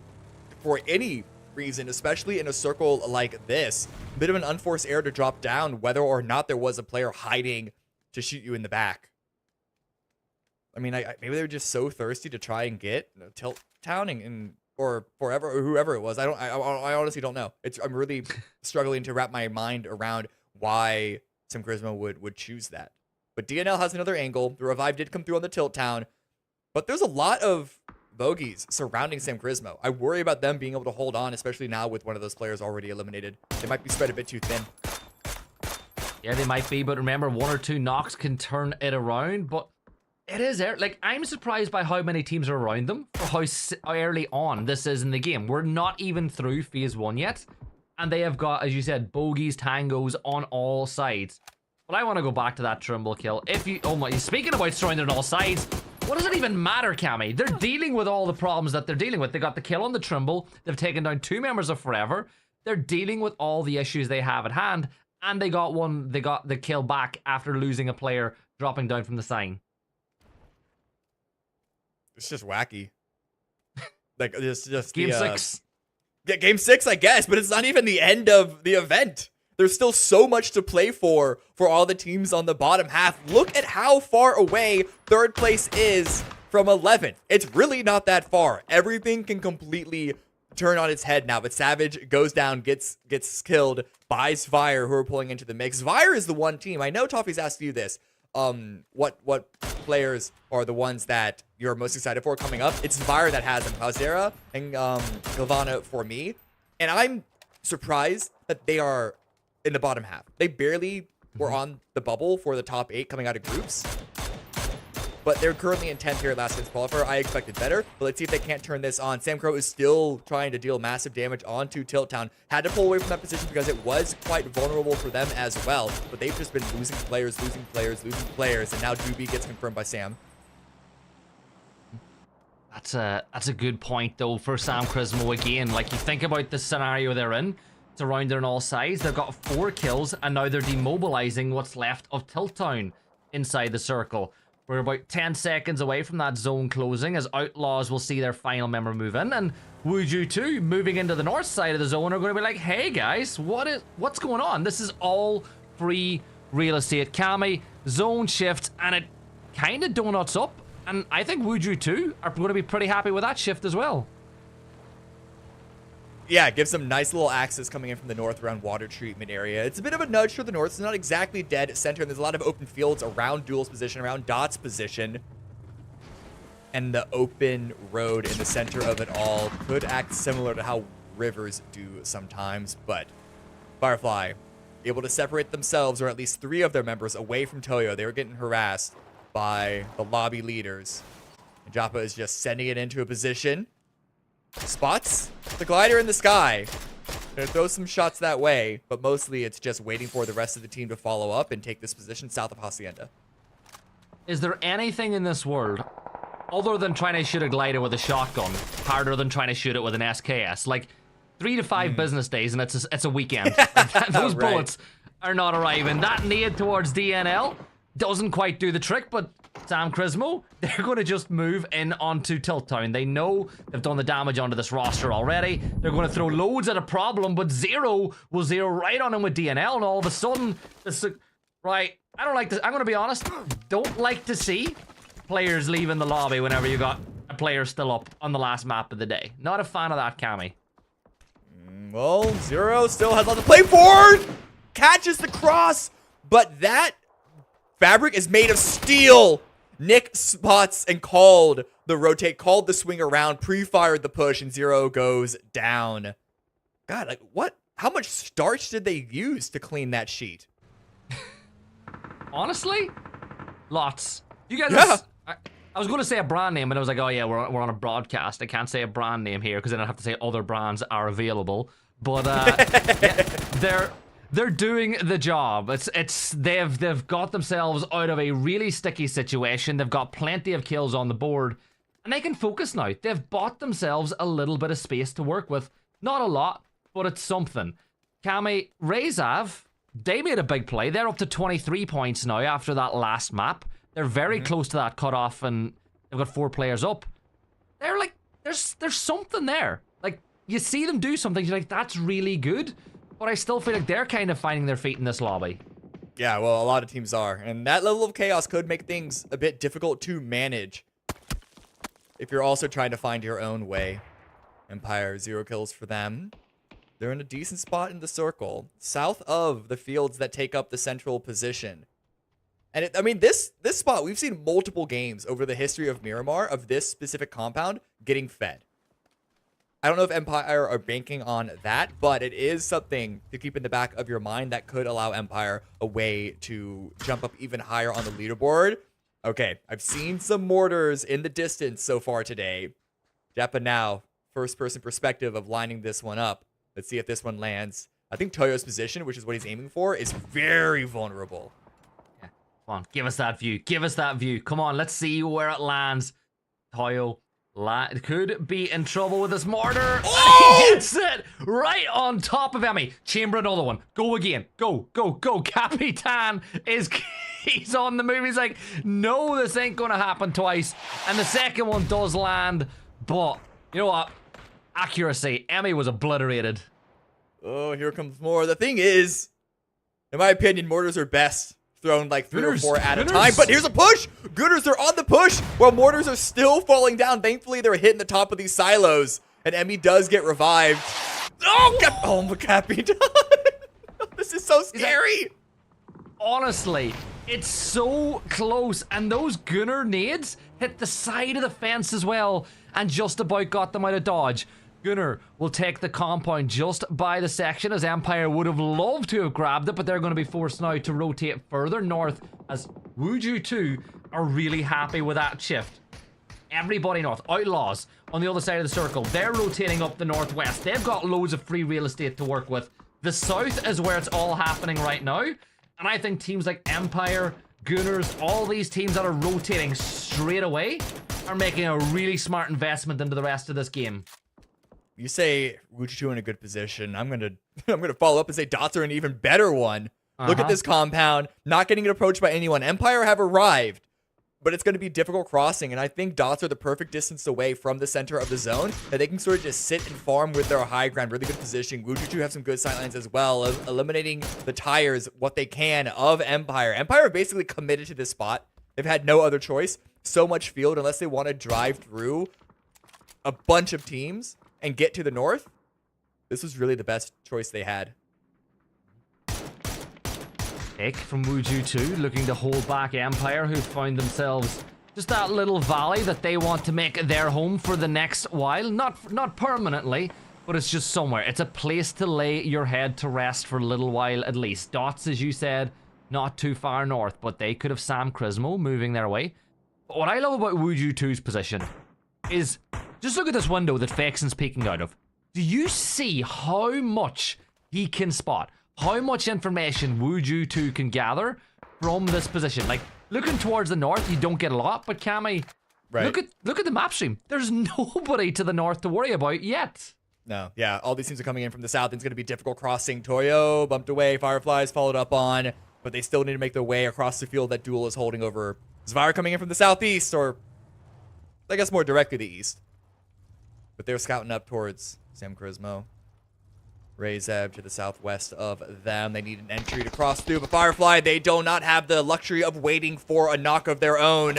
for any reason, especially in a circle like this. A bit of an unforced error to drop down, whether or not there was a player hiding to shoot you in the back. I mean, maybe they were just so thirsty to try and get Tilt Town or forever or whoever it was. I honestly don't know. I'm really struggling to wrap my mind around why Sam Crismo would choose that. But DNL has another angle. The revive did come through on the Tilt Town, but there's a lot of bogeys surrounding Sam Crismo. I worry about them being able to hold on, especially now with one of those players already eliminated. They might be spread a bit too thin. Yeah, they might be, but remember, 1 or 2 knocks can turn it around, but it is like, I'm surprised by how many teams are around them for how early on this is in the game. We're not even through phase 1 yet, and they have got, as you said, bogeys, tangos on all sides. But I want to go back to that Trimble kill. Speaking about surrounded on all sides, what does it even matter, Cammy? They're dealing with all the problems that they're dealing with. They got the kill on the Trimble. They've taken down 2 members of Forever. They're dealing with all the issues they have at hand, and they got the kill back after losing a player dropping down from the sign. It's just wacky. Like, it's just Game 6. Yeah, game 6, I guess, but it's not even the end of the event. There's still so much to play for all the teams on the bottom half. Look at how far away 3rd place is from 11th. It's really not that far. Everything can completely turn on its head now, but Savage goes down, gets killed by Zvire, who are pulling into the mix. Zvire is the one team. I know Toffee's asked you this. What players are the ones that you're most excited for coming up? It's Zvire that has them. Hauzera and Gilvana for me. And I'm surprised that they are in the bottom half. They barely were on the bubble for the top 8 coming out of groups. But they're currently in 10th here at last chance qualifier. I expected better, but let's see if they can't turn this on. Sam Crow is still trying to deal massive damage onto Tilt Town. Had to pull away from that position because it was quite vulnerable for them as well. But they've just been losing players, and now Doobie gets confirmed by Sam. That's a good point though for Sam Crismo again. Like, you think about the scenario they're in. It's around on all sides. They've got 4 kills, and now they're demobilizing what's left of Tilt Town inside the circle. We're about 10 seconds away from that zone closing as Outlaws will see their final member move in, and Wuju 2 moving into the north side of the zone are going to be like, hey guys, what's going on? This is all free real estate. Kami, zone shift, and it kind of donuts up, and I think Wuju 2 are going to be pretty happy with that shift as well. Yeah, it gives them nice little access coming in from the north around water treatment area. It's a bit of a nudge to the north. It's not exactly dead center, and there's a lot of open fields around Duel's position, around Dot's position. And the open road in the center of it all could act similar to how rivers do sometimes, but Firefly able to separate themselves, or at least 3 of their members, away from Toyo. They were getting harassed by the lobby leaders. And Joppa is just sending it into a position. Spots the glider in the sky. Gonna throw some shots that way, but mostly it's just waiting for the rest of the team to follow up and take this position south of Hacienda. Is there anything in this world, other than trying to shoot a glider with a shotgun, harder than trying to shoot it with an SKS? Like, 3 to 5 business days, and it's a weekend. Those bullets are not arriving. That nade towards DNL doesn't quite do the trick, but Sam Crismo, they're going to just move in onto Tilt Town. They know they've done the damage onto this roster already. They're going to throw loads at a problem, but Zero will zero right on him with DNL, and all of a sudden, right, I don't like this. I'm going to be honest, don't like to see players leaving the lobby whenever you got a player still up on the last map of the day. Not a fan of that, Cammy. Well, Zero still has a lot to play for. Catches the cross, but that fabric is made of steel. Nick spots and called the rotate, called the swing around, pre-fired the push, and Zero goes down. God, like what? How much starch did they use to clean that sheet? Honestly, lots. You guys, Yeah. I was going to say a brand name, but I was like, oh yeah, we're on a broadcast. I can't say a brand name here because then I have to say other brands are available. But yeah, they're doing the job. They've got themselves out of a really sticky situation. They've got plenty of kills on the board, and they can focus now. They've bought themselves a little bit of space to work with. Not a lot, but it's something. Cammy, Rezav, they made a big play. They're up to 23 points now after that last map. They're very close to that cutoff, and they've got 4 players up. They're like, there's something there. Like, you see them do something, you're like, that's really good. But I still feel like they're kind of finding their feet in this lobby. Yeah, well, a lot of teams are. And that level of chaos could make things a bit difficult to manage if you're also trying to find your own way. Empire, 0 kills for them. They're in a decent spot in the circle, south of the fields that take up the central position. And I mean, this spot, we've seen multiple games over the history of Miramar of this specific compound getting fed. I don't know if Empire are banking on that, but it is something to keep in the back of your mind that could allow Empire a way to jump up even higher on the leaderboard. Okay, I've seen some mortars in the distance so far today. Jeppa now, first-person perspective of lining this one up. Let's see if this one lands. I think Toyo's position, which is what he's aiming for, is very vulnerable. Yeah, come on, give us that view. Give us that view. Come on, let's see where it lands. Toyo could be in trouble with this mortar. Oh! He gets it right on top of Emmy. Chamber another one. Go again. Go, go, go. Capitan is... He's on the move. He's like, no, this ain't going to happen twice. And the second one does land. But, you know what? Accuracy. Emmy was obliterated. Oh, here comes more. The thing is, in my opinion, mortars are best thrown like 3 or 4 at a time. But here's a push. Gooners are on the push while mortars are still falling down. Thankfully, they're hitting the top of these silos. And Emmy does get revived. Oh, my Capitan. This is so scary. Honestly, it's so close. And those Gunner nades hit the side of the fence as well. And just about got them out of dodge. Gunner will take the compound just by the section, as Empire would have loved to have grabbed it, but they're going to be forced now to rotate further north, as Wuju 2 are really happy with that shift. Everybody north. Outlaws on the other side of the circle. They're rotating up the northwest. They've got loads of free real estate to work with. The south is where it's all happening right now, and I think teams like Empire, Gunners, all these teams that are rotating straight away are making a really smart investment into the rest of this game. You say Wuju in a good position. I'm gonna follow up and say Dots are an even better one. Look at this compound, not getting approached by anyone. Empire have arrived, but it's going to be difficult crossing, and I think Dots are the perfect distance away from the center of the zone that they can sort of just sit and farm with their high ground, really good position. Wuju have some good sightlines as well, of eliminating the tires, what they can, of Empire. Empire are basically committed to this spot. They've had no other choice. So much field, unless they want to drive through a bunch of teams and get to the north. This was really the best choice they had. Pick from Wuju 2, looking to hold back Empire, who found themselves just that little valley that they want to make their home for the next while. Not permanently, but it's just somewhere. It's a place to lay your head to rest for a little while at least. Dots, as you said, not too far north, but they could have Sam Crismo moving their way. But what I love about Wuju 2's position is, just look at this window that Faxon's peeking out of. Do you see how much he can spot? How much information Wuju 2 can gather from this position? Like, looking towards the north, you don't get a lot, but Cammy, right. Look at the map stream. There's nobody to the north to worry about yet. No, yeah, all these teams are coming in from the south. It's going to be difficult crossing. Toyo bumped away. Fireflies followed up on, but they still need to make their way across the field that Duel is holding over Zvire coming in from the southeast, or I guess more directly the east. But they're scouting up towards Sam Crismo. Rezev to the southwest of them. They need an entry to cross through, but Firefly, they do not have the luxury of waiting for a knock of their own.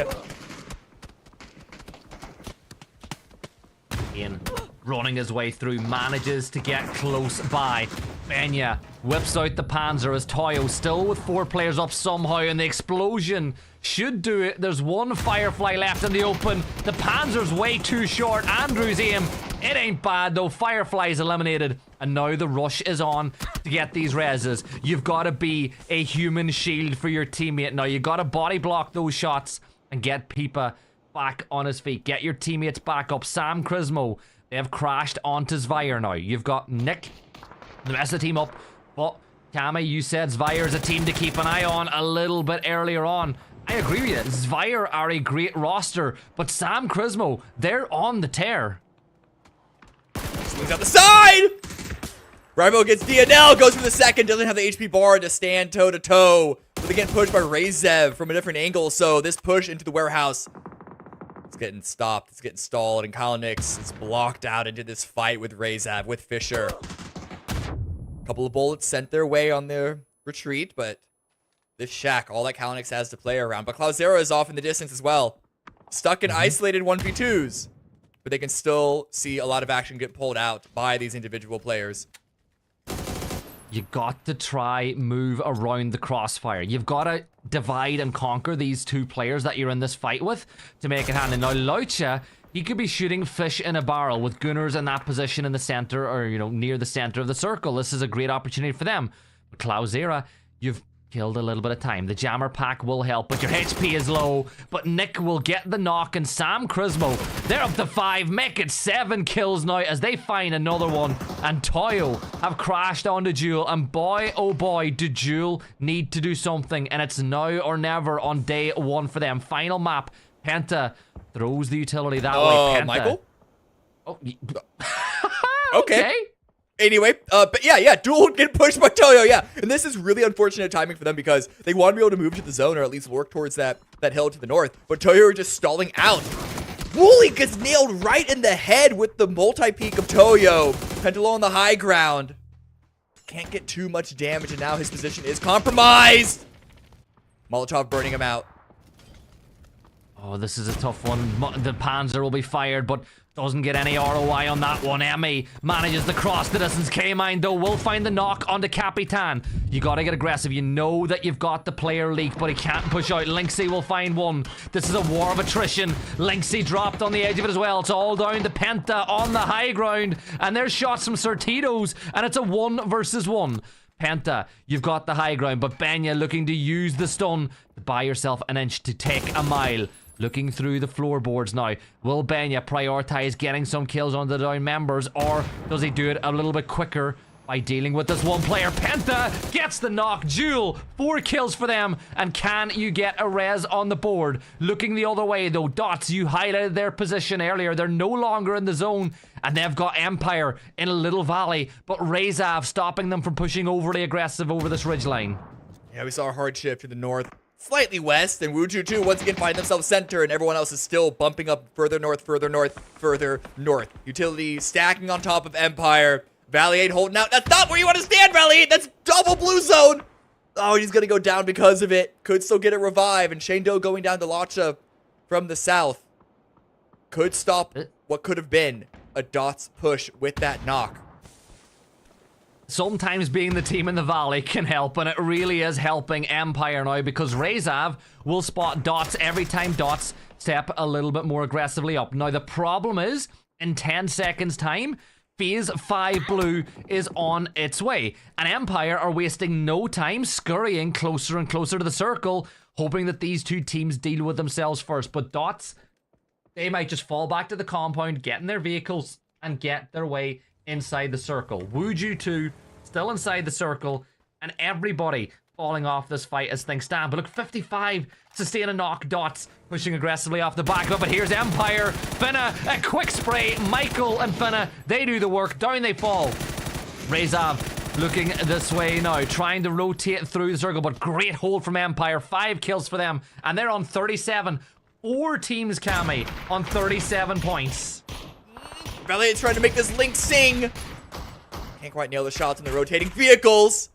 Ian running his way through, manages to get close by. Benya whips out the Panzer as Toyo still with 4 players up somehow, and the explosion should do it. There's one Firefly left in the open. The Panzer's way too short. Andrew's aim, it ain't bad though. Firefly's eliminated, and now the rush is on to get these reses. You've got to be a human shield for your teammate now. You got to body block those shots and get Pipa back on his feet. Get your teammates back up. Sam Crismo, they have crashed onto Zvire now. You've got Nick, the rest of the team up, but Kami, you said Zvire is a team to keep an eye on a little bit earlier on. I agree with you. Zvire are a great roster, but Sam Crismo, they're on the tear. Swings out the side! Rimo gets DNL, goes for the second, doesn't have the HP bar to stand toe-to-toe. But they get pushed by Rezev from a different angle, so this push into the warehouse, it's getting stopped, it's getting stalled, and Kyle Nix is blocked out into this fight with Rezev, with Fisher. A couple of bullets sent their way on their retreat, but this shack, all that Kyle Nix has to play around. But Cloudera is off in the distance as well. Stuck in isolated 1v2s. But they can still see a lot of action get pulled out by these individual players. You got to try move around the crossfire. You've got to divide and conquer these 2 players that you're in this fight with to make it handy. Now, Laucha, he could be shooting fish in a barrel with Gunners in that position in the center, or, you know, near the center of the circle. This is a great opportunity for them. But Cloudera, you've killed a little bit of time. The jammer pack will help, but your HP is low. But Nick will get the knock, and Sam Crismo, they're up to 5, make it 7 kills now as they find another one. And Toyo have crashed onto Jewel, and boy, oh boy, do Jewel need to do something, and it's now or never on day 1 for them. Final map, Penta throws the utility that way. Penta. Michael? Oh, okay. Anyway, but yeah, Duel get pushed by Toyo, yeah. And this is really unfortunate timing for them because they want to be able to move to the zone or at least work towards that hill to the north. But Toyo are just stalling out. Wooly gets nailed right in the head with the multi-peak of Toyo. Pentalo on the high ground. Can't get too much damage, and now his position is compromised. Molotov burning him out. Oh, this is a tough one. The Panzer will be fired, but doesn't get any ROI on that one. Emmy manages to cross the distance. K-Mine, though, will find the knock onto Capitan. You gotta get aggressive. You know that you've got the player leak, but he can't push out. Lynxy will find one. This is a war of attrition. Lynxy dropped on the edge of it as well. It's all down to Penta on the high ground. And there's shots from Certitos, and it's a 1 versus 1. Penta, you've got the high ground, but Benya looking to use the stun to buy yourself an inch to take a mile. Looking through the floorboards now. Will Benya prioritize getting some kills on the down members, or does he do it a little bit quicker by dealing with this one player? Penta gets the knock. Jewel, 4 kills for them. And can you get a res on the board? Looking the other way though. Dots, you highlighted their position earlier. They're no longer in the zone. And they've got Empire in a little valley. But Rezav stopping them from pushing overly aggressive over this ridgeline. Yeah, we saw a hard shift to the north. Slightly west, and Wuju 2 once again find themselves center, and everyone else is still bumping up further north, further north, further north. Utility stacking on top of Empire. Valley 8 holding out. That's not where you want to stand, Valley 8! That's double blue zone! Oh, he's gonna go down because of it. Could still get a revive, and Shane Doe going down to Lacha from the south. Could stop what could have been a Dots push with that knock. Sometimes being the team in the valley can help, and it really is helping Empire now because Rezav will spot Dots every time Dots step a little bit more aggressively up. Now, the problem is, in 10 seconds time, Phase 5 Blue is on its way, and Empire are wasting no time scurrying closer and closer to the circle, hoping that these 2 teams deal with themselves first. But Dots, they might just fall back to the compound, get in their vehicles, and get their way inside the circle. Wuju 2 still inside the circle, and everybody falling off this fight as things stand. But look, 55 sustain a knock. Dots pushing aggressively off the back of it, but here's Empire. Finna, a quick spray. Michael and Finna, they do the work. Down they fall. Rezav looking this way now, trying to rotate through the circle, but great hold from Empire. 5 kills for them, and they're on 37. 4 teams, Cammy, on 37 points. Valiant's trying to make this Link sing. Can't quite nail the shots on the rotating vehicles,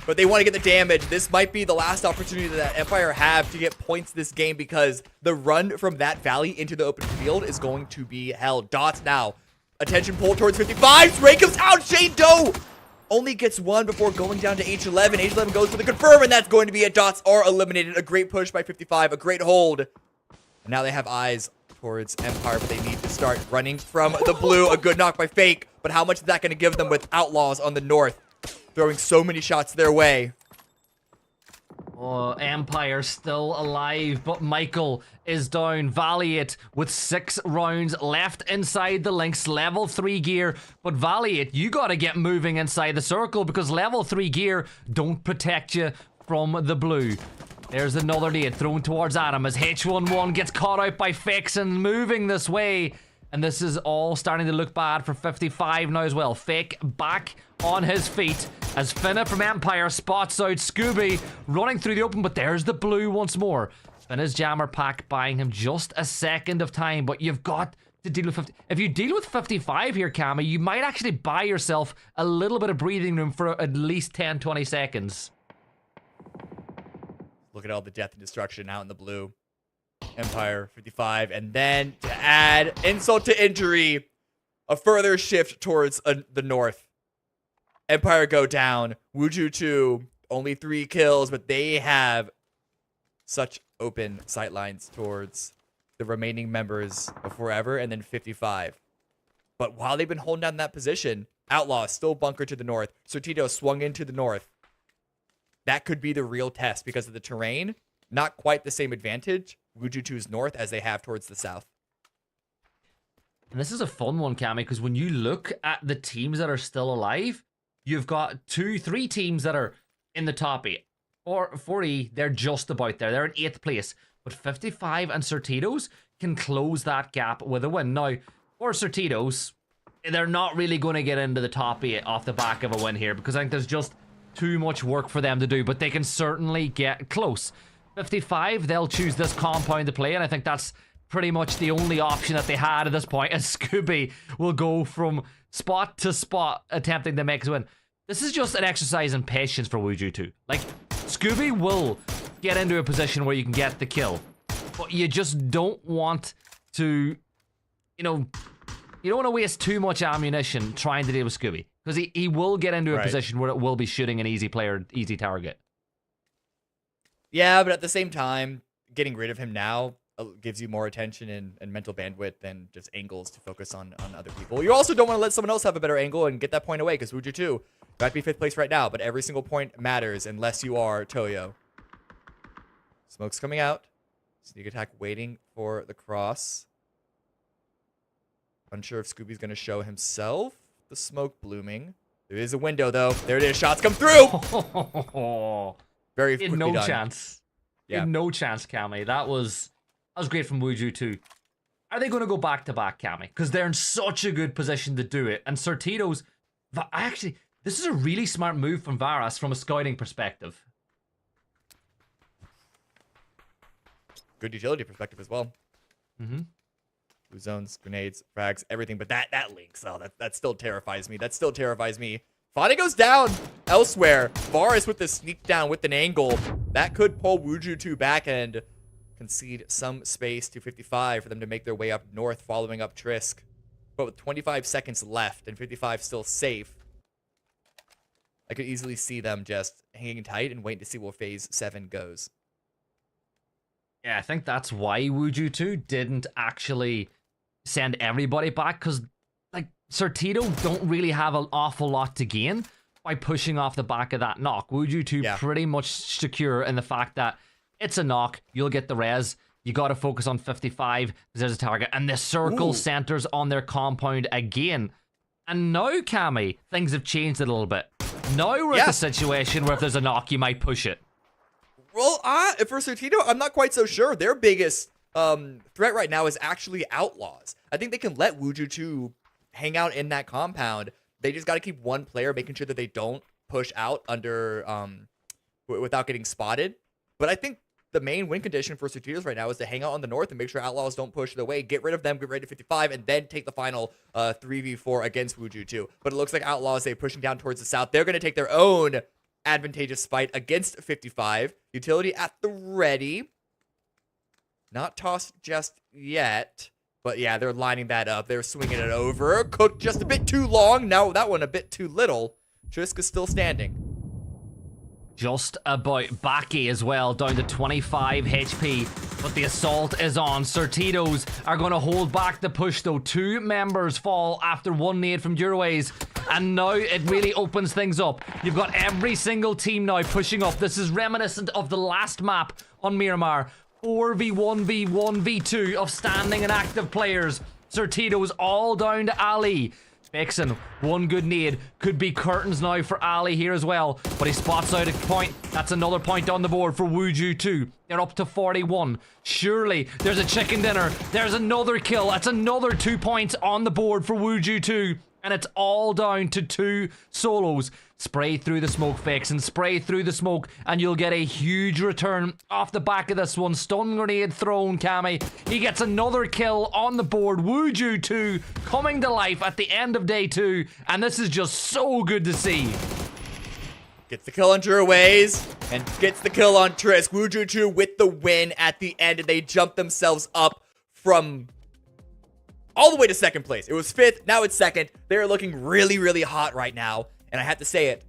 but they want to get the damage. This might be the last opportunity that Empire have to get points this game, because the run from that valley into the open field is going to be hell. Dots now. Attention pull towards 55. Ray comes out. Shane Doe only gets 1 before going down to H11. H11 goes for the confirm, and that's going to be it. Dots are eliminated. A great push by 55. A great hold. And now they have eyes towards Empire, but they need to start running from the blue. A good knock by Fake, but how much is that going to give them with Outlaws on the north, throwing so many shots their way? Oh, Empire still alive, but Michael is down. Valiant with 6 rounds left inside the links. Level 3 gear. But Valiant, you gotta get moving inside the circle, because level 3 gear don't protect you from the blue. There's another nade thrown towards Adam as H11 gets caught out by Fixon, moving this way. And this is all starting to look bad for 55 now as well. Fake back on his feet as Finna from Empire spots out Scooby running through the open, but there's the blue once more. Finna's jammer pack buying him just a second of time, but you've got to deal with 50. If you deal with 55 here, Cammy, you might actually buy yourself a little bit of breathing room for at least 10-20 seconds. Look at all the death and destruction out in the blue. Empire 55, and then to add insult to injury, a further shift towards the north. Empire go down. Wuju 2, only 3 kills, but they have such open sightlines towards the remaining members of Forever and then 55. But while they've been holding down that position, Outlaw still bunkered to the north. Sortito swung into the north. That could be the real test because of the terrain. Not quite the same advantage Wuju 2's north as they have towards the south. And this is a fun one, Cammy, because when you look at the teams that are still alive, you've got 2-3 teams that are in the top 8. Or 40, they're just about there. They're in 8th place. But 55 and Sortitos can close that gap with a win. Now, for Sortitos, they're not really going to get into the top 8 off the back of a win here, because I think there's just too much work for them to do, but they can certainly get close. 55, they'll choose this compound to play, and I think that's pretty much the only option that they had at this point, as Scooby will go from spot to spot attempting to make a win. This is just an exercise in patience for Wuju 2. Like, Scooby will get into a position where you can get the kill, but you just don't want to, you don't want to waste too much ammunition trying to deal with Scooby, because he will get into a position where it will be shooting an easy player, easy target. Yeah, but at the same time, getting rid of him now gives you more attention and mental bandwidth than just angles to focus on other people. You also don't want to let someone else have a better angle and get that point away, because Wuju 2 might be 5th place right now, but every single point matters unless you are Toyo. Smoke's coming out. Sneak attack waiting for the cross. Unsure if Scooby's going to show himself. The smoke blooming. There is a window, though. There it is. Shots come through. Very quickly no done. Chance. Yeah. No chance, Cammy. That was great from Wuju 2. Are they going to go back-to-back, Cammy? Because they're in such a good position to do it. And Sortito's... Actually, this is a really smart move from Varas from a scouting perspective. Good utility perspective as well. Mm-hmm. Blue zones, grenades, frags, everything. But that links. Oh, that still terrifies me. That still terrifies me. Fani goes down elsewhere. Varus with the sneak down with an angle. That could pull Wuju 2 back and concede some space to 55 for them to make their way up north following up Trisk. But with 25 seconds left and 55 still safe, I could easily see them just hanging tight and waiting to see where phase 7 goes. Yeah, I think that's why Wuju 2 didn't actually send everybody back, because like Sortito don't really have an awful lot to gain by pushing off the back of that knock. Wuju 2 pretty much secure in the fact that it's a knock, you'll get the res, you got to focus on 55 because there's a target, and the circle centers on their compound again. And now, Cammy, things have changed a little bit. Now we're at the situation where if there's a knock, you might push it. Well, for Sortito, I'm not quite so sure. Their biggest threat right now is actually Outlaws. I think they can let Wuju 2 hang out in that compound They just got to keep one player, making sure that they don't push out under without getting spotted. But I think the main win condition for Certitos right now is to hang out on the north and make sure Outlaws don't push it away. Get rid of them, get ready to 55, and then take the final 3v4 against Wuju 2. But it looks like Outlaws, they're pushing down towards the south. They're going to take their own advantageous fight against 55. Utility at the ready. Not tossed just yet. But yeah, they're lining that up. They're swinging it over. Cooked just a bit too long. Now that one a bit too little. Trisk is still standing. Just about Baki as well, down to 25 HP. But the assault is on. Certitos are going to hold back the push though. 2 members fall after 1 nade from Duraways. And now it really opens things up. You've got every single team now pushing up. This is reminiscent of the last map on Miramar. 4v1v1v2 of standing and active players. Certitos all down to Ali. Vixen, 1 good nade. Could be curtains now for Ali here as well. But he spots out a point. That's another point on the board for Wuju 2. They're up to 41. Surely there's a chicken dinner. There's another kill. That's another 2 points on the board for Wuju 2. And it's all down to 2 solos. Spray through the smoke, Vixen. Spray through the smoke, and you'll get a huge return off the back of this one. Stun grenade thrown, Cammy. He gets another kill on the board. Wuju 2 coming to life at the end of day 2. And this is just so good to see. Gets the kill on Duraways and gets the kill on Trisk. Wuju 2 with the win at the end, and they jump themselves up from all the way to 2nd place. It was 5th, now it's 2nd. They're looking really, really hot right now. And I have to say it,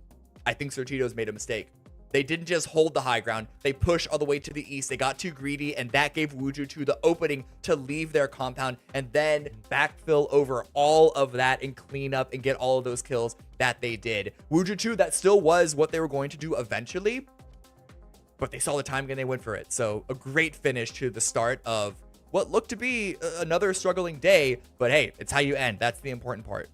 I think Certitos made a mistake. They didn't just hold the high ground. They pushed all the way to the east. They got too greedy, and that gave Wuju 2 the opening to leave their compound and then backfill over all of that and clean up and get all of those kills that they did. Wuju 2, that still was what they were going to do eventually, but they saw the time and they went for it. So a great finish to the start of what looked to be another struggling day, but hey, it's how you end. That's the important part.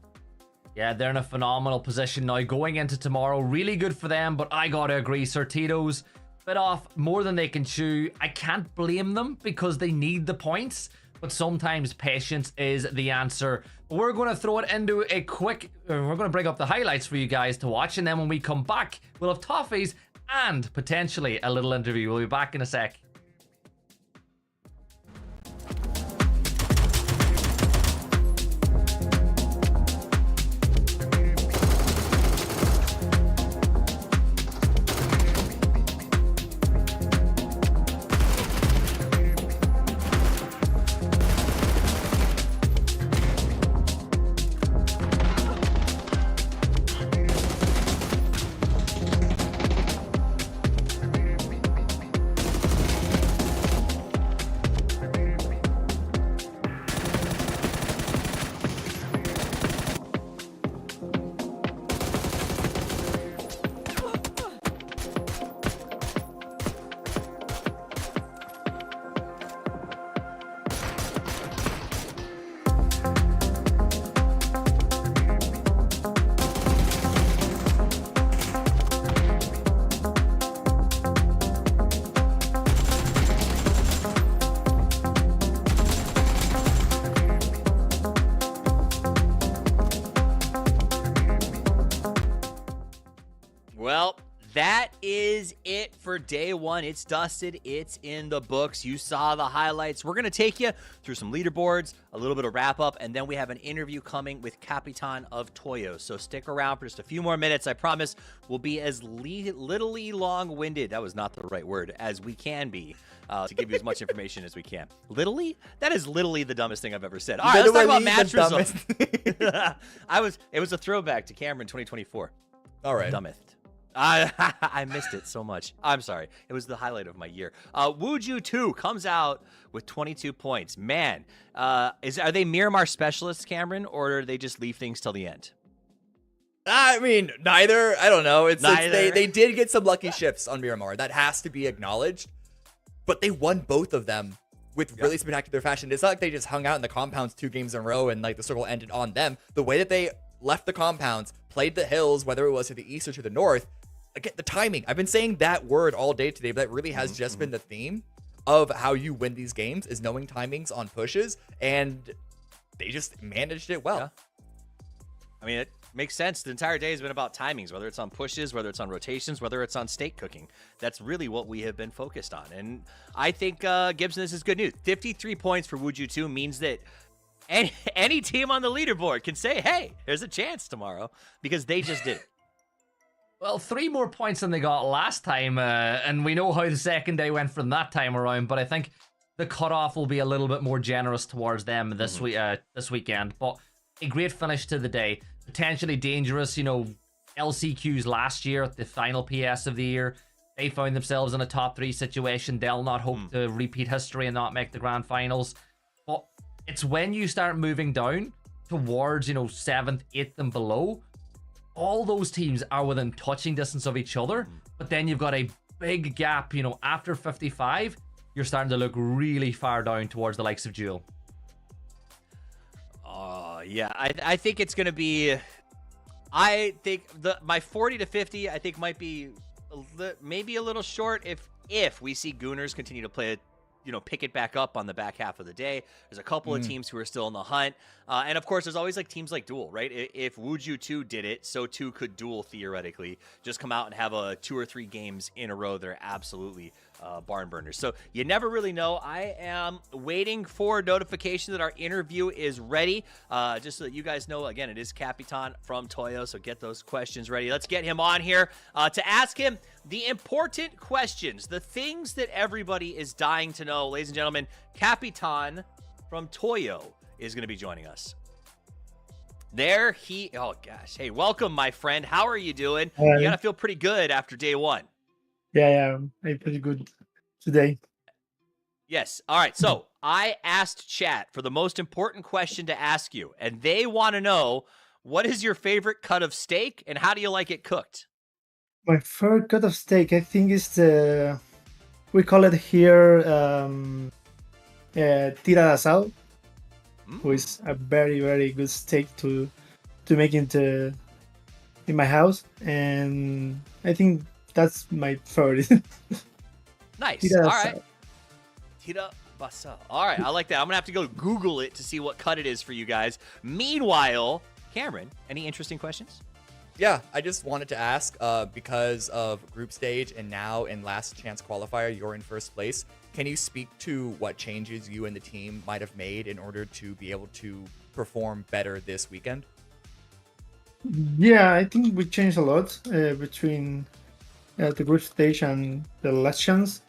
Yeah, they're in a phenomenal position now going into tomorrow. Really good for them, but I gotta agree, Certitos bit off more than they can chew. I can't blame them because they need the points, but sometimes patience is the answer. We're going to throw it into a quick... we're going to bring up the highlights for you guys to watch, and then when we come back, we'll have toffees and potentially a little interview. We'll be back in a sec. Well, that is it for day 1. It's dusted. It's in the books. You saw the highlights. We're going to take you through some leaderboards, a little bit of wrap-up, and then we have an interview coming with Capitan of Toyo. So stick around for just a few more minutes. I promise we'll be as littly long-winded, that was not the right word, as we can be to give you as much information as we can. Littly? That is literally the dumbest thing I've ever said. All right, let's talk about match results. It was a throwback to Cameron 2024. All right. Dumbest. I missed it so much. I'm sorry. It was the highlight of my year. Wuju 2 comes out with 22 points. Man, are they Miramar specialists, Cameron, or do they just leave things till the end? I mean, neither. I don't know. Neither. They did get some lucky shifts on Miramar. That has to be acknowledged. But they won both of them with really spectacular fashion. It's not like they just hung out in the compounds 2 games in a row and like the circle ended on them. The way that they left the compounds, played the hills, whether it was to the east or to the north, again, the timing. I've been saying that word all day today, but that really has just been the theme of how you win these games, is knowing timings on pushes, and they just managed it well. Yeah. I mean, Makes sense. The entire day has been about timings, whether it's on pushes, whether it's on rotations, whether it's on steak cooking. That's really what we have been focused on. And I think, Gibson, this is good news. 53 points for Wuju 2 means that any team on the leaderboard can say, hey, there's a chance tomorrow, because they just did it. Well, 3 more points than they got last time, and we know how the second day went from that time around, but I think the cutoff will be a little bit more generous towards them this weekend. But a great finish to the day. Potentially dangerous, LCQs last year at the final PS of the year. They found themselves in a top 3 situation. They'll not hope to repeat history and not make the grand finals. But it's when you start moving down towards, 7th, 8th and below, all those teams are within touching distance of each other. But then you've got a big gap, after 55, you're starting to look really far down towards the likes of Duel. Yeah, I think it's going to be, I think my 40 to 50, I think might be maybe a little short if we see Gooners continue to play, pick it back up on the back half of the day. There's a couple of teams who are still in the hunt. And of course, there's always like teams like Duel, right? If Wuju 2 did it, so too could Duel theoretically just come out and have 2 or 3 games in a row. They're absolutely barn burners. So you never really know. I am waiting for notification that our interview is ready. Just so that you guys know, again, it is Capitan from Toyo. So get those questions ready. Let's get him on here to ask him the important questions, the things that everybody is dying to know. Ladies and gentlemen, Capitan from Toyo is going to be joining us. Oh gosh. Hey, welcome, my friend. How are you doing? You got to feel pretty good after day 1. Yeah, I'm pretty good today. Yes. All right. So I asked chat for the most important question to ask you, and they want to know, what is your favorite cut of steak and how do you like it cooked? My favorite cut of steak, I think, is we call it here tira de asado, which is a very, very good steak to make in my house, and I think that's my favorite. Nice. Tira All asado. right. Tira basa. All right. I like that. I'm going to have to go Google it to see what cut it is for you guys. Meanwhile, Cameron, any interesting questions? Yeah, I just wanted to ask, because of group stage and now in last chance qualifier, you're in first place. Can you speak to what changes you and the team might have made in order to be able to perform better this weekend? Yeah, I think we changed a lot between the group stage and the last chance.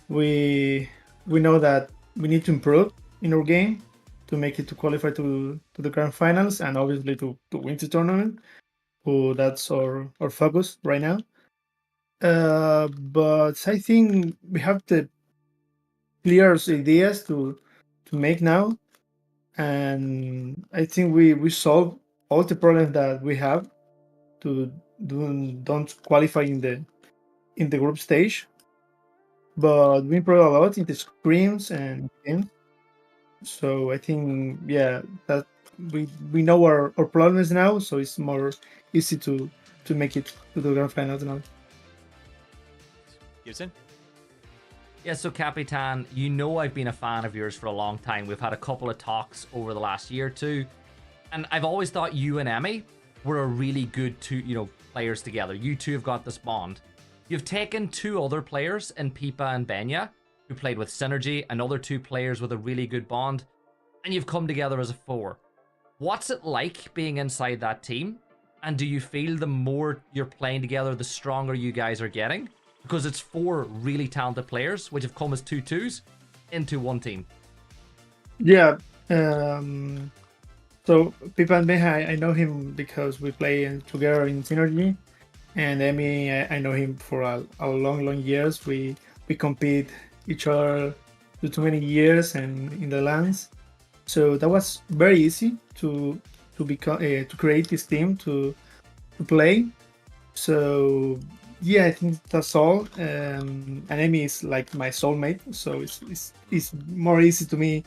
We know that we need to improve in our game to make it to qualify to the grand finals and obviously to win the tournament. So that's our focus right now. But I think we have the clear ideas to make now, and I think we solve all the problems that we have to don't qualify in the group stage. But we improve a lot in the screens and games. So I think, yeah, that we know our problems now, so it's more easy to make it to the grand finals now. Gibson? Yeah, so Capitan, I've been a fan of yours for a long time. We've had a couple of talks over the last year or two, and I've always thought you and Emmy were a really good players together. You two have got this bond. You've taken 2 other players in Pipa and Benya, who played with synergy, another 2 players with a really good bond, and you've come together as a 4. What's it like being inside that team? And do you feel the more you're playing together, the stronger you guys are getting? Because it's 4 really talented players, which have come as 2-2s into one team. Yeah. So Pipa and Benja, I know him because we play together in Synergy, and Emmy, I know him for a long years. We compete each other for too many years and in the lands. So that was very easy to create this team to play. So yeah, I think that's all. And Emmy is like my soulmate, so it's more easy to me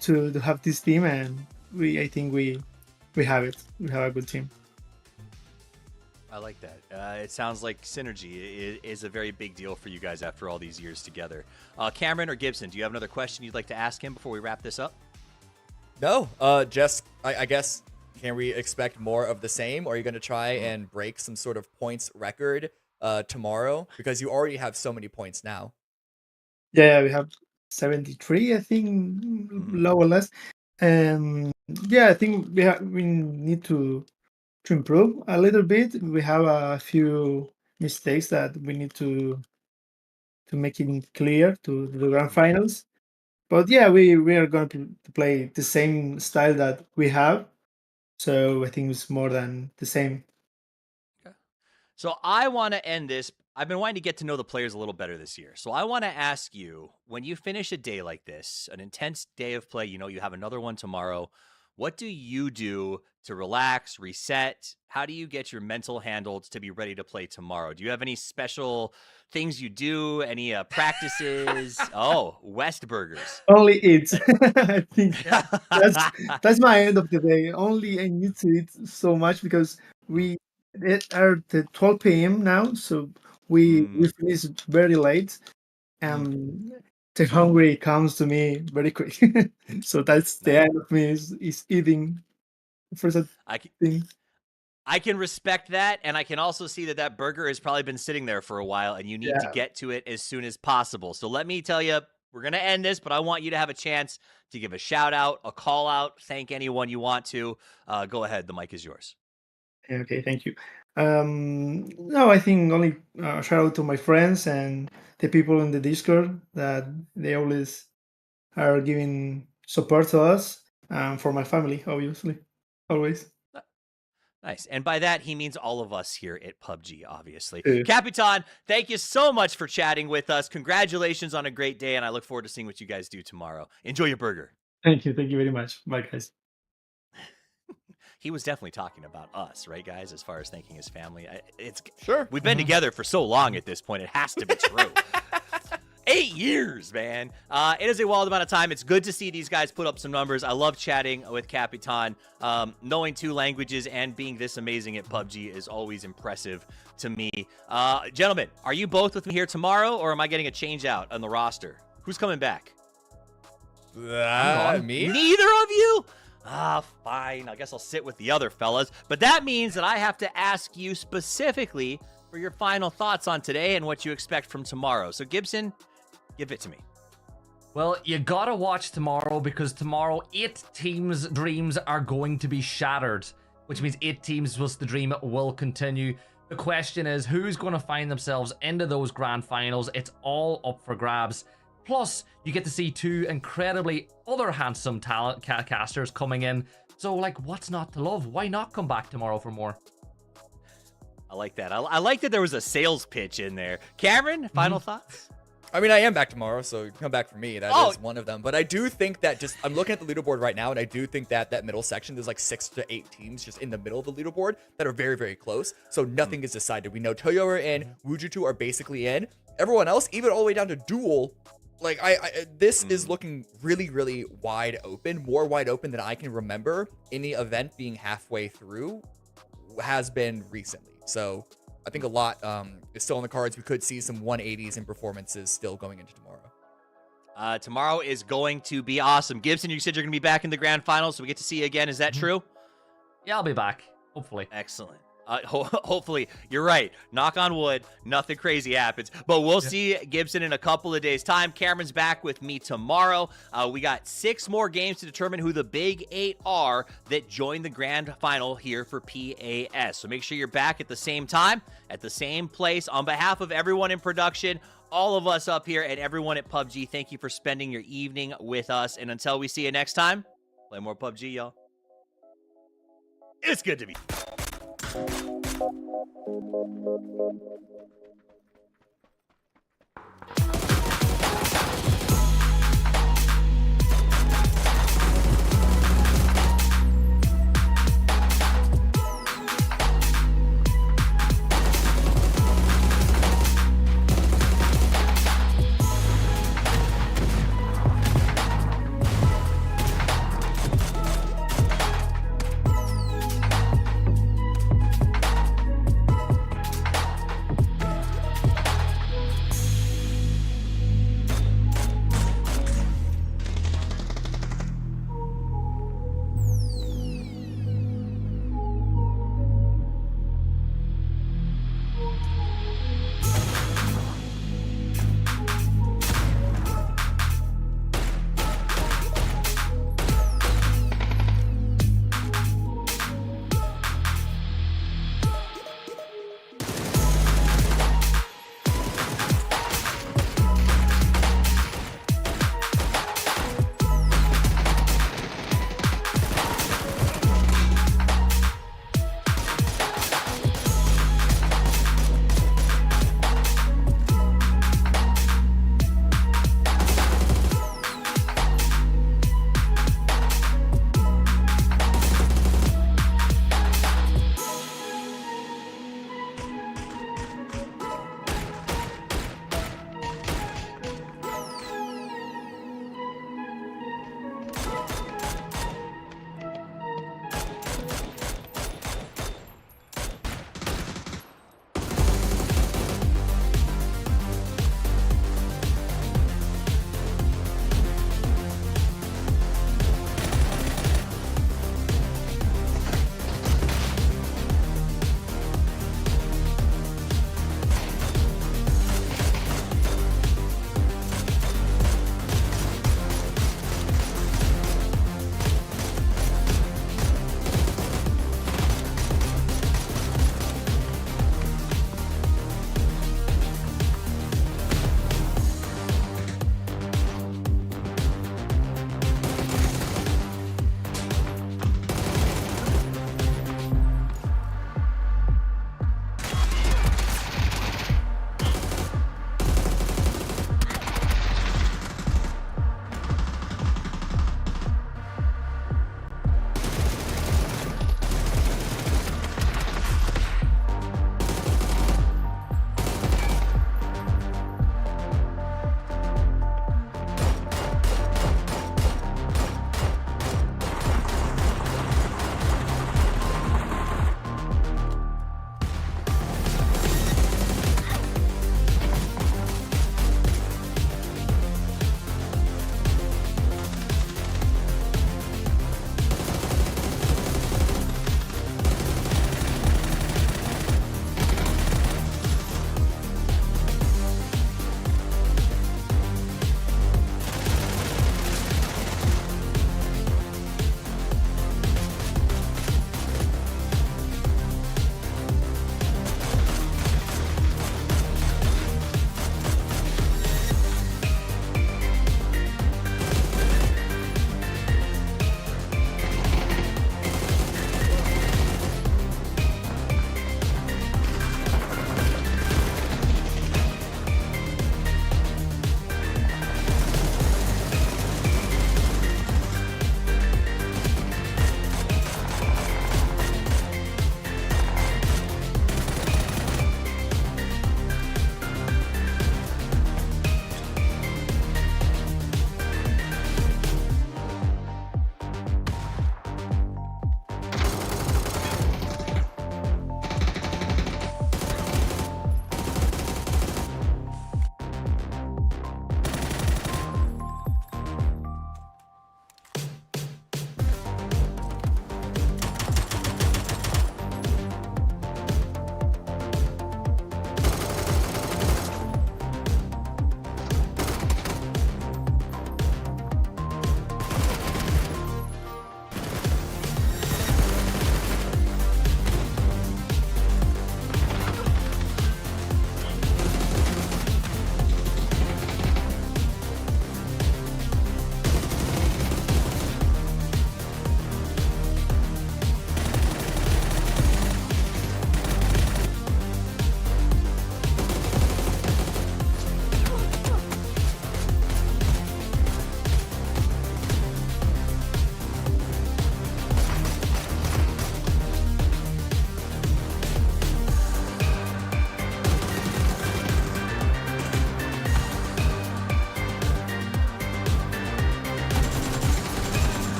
to have this team, and I think we have it. We have a good team. I like that. It sounds like synergy is a very big deal for you guys after all these years together. Cameron or Gibson, do you have another question you'd like to ask him before we wrap this up? No, just I guess can we expect more of the same? Or are you going to try and break some sort of points record tomorrow? Because you already have so many points now. Yeah, we have 73, I think, low or less. Yeah, I think we need to improve a little bit. We have a few mistakes that we need to make it clear to the grand finals. But yeah, we are going to play the same style that we have. So I think it's more than the same. So I want to end this. I've been wanting to get to know the players a little better this year. So I want to ask you, when you finish a day like this, an intense day of play, you know you have another one tomorrow, what do you do to relax, reset? How do you get your mental handled to be ready to play tomorrow? Do you have any special things you do? Any practices? Oh, West Burgers. Only eat. I think that's my end of the day. Only I need to eat so much because it are the 12 p.m. now, so we finish very late. The hungry comes to me very quick. So that's the end of me is eating first thing. I can respect that, and I can also see that that burger has probably been sitting there for a while, and you need to get to it as soon as possible. So let me tell you, we're going to end this, but I want you to have a chance to give a shout-out, a call-out, thank anyone you want to. Go ahead. The mic is yours. Okay, thank you. No, I think only shout out to my friends and the people in the Discord that they always are giving support to us. For my family, obviously, always. Nice. And by that, he means all of us here at PUBG, obviously. Yeah. Capitan, thank you so much for chatting with us. Congratulations on a great day, and I look forward to seeing what you guys do tomorrow. Enjoy your burger. Thank you very much. Bye, guys. He was definitely talking about us, right, guys, as far as thanking his family. It's Sure. We've been together for so long at this point, it has to be true. 8 years, man. It is a wild amount of time. It's good to see these guys put up some numbers. I love chatting with Capitan. Knowing 2 languages and being this amazing at PUBG is always impressive to me. Gentlemen, are you both with me here tomorrow, or am I getting a change out on the roster? Who's coming back? Me? Neither of you? Fine. I guess I'll sit with the other fellas. But that means that I have to ask you specifically for your final thoughts on today and what you expect from tomorrow. So, Gibson, give it to me. Well, you gotta watch tomorrow, because tomorrow 8 teams' dreams are going to be shattered, which means 8 teams plus the dream will continue. The question is, who's going to find themselves into those grand finals? It's all up for grabs. Plus, you get to see 2 incredibly other handsome talent casters coming in. So, like, what's not to love? Why not come back tomorrow for more? I like that. I like that there was a sales pitch in there. Cameron, final thoughts? I mean, I am back tomorrow, so come back for me. That is one of them. But I do think that I'm looking at the leaderboard right now, and I do think that that middle section, there's like 6 to 8 teams just in the middle of the leaderboard that are very, very close. So nothing is decided. We know Toyo and Wujutu are basically in. Everyone else, even all the way down to Duel, like this is looking really, really wide open, more wide open than I can remember any event being halfway through has been recently. So I think a lot is still on the cards. We could see some 180s in performances still going into tomorrow. Tomorrow is going to be awesome. Gibson, you said you're going to be back in the grand finals, so we get to see you again. Is that true? Yeah, I'll be back. Hopefully. Excellent. Hopefully, you're right. Knock on wood, nothing crazy happens. But we'll see Gibson in a couple of days' time. Cameron's back with me tomorrow. We got 6 more games to determine who the big 8 are that join the grand final here for PAS. So make sure you're back at the same time, at the same place. On behalf of everyone in production, all of us up here, and everyone at PUBG, thank you for spending your evening with us. And until we see you next time, play more PUBG, y'all. It's good to be.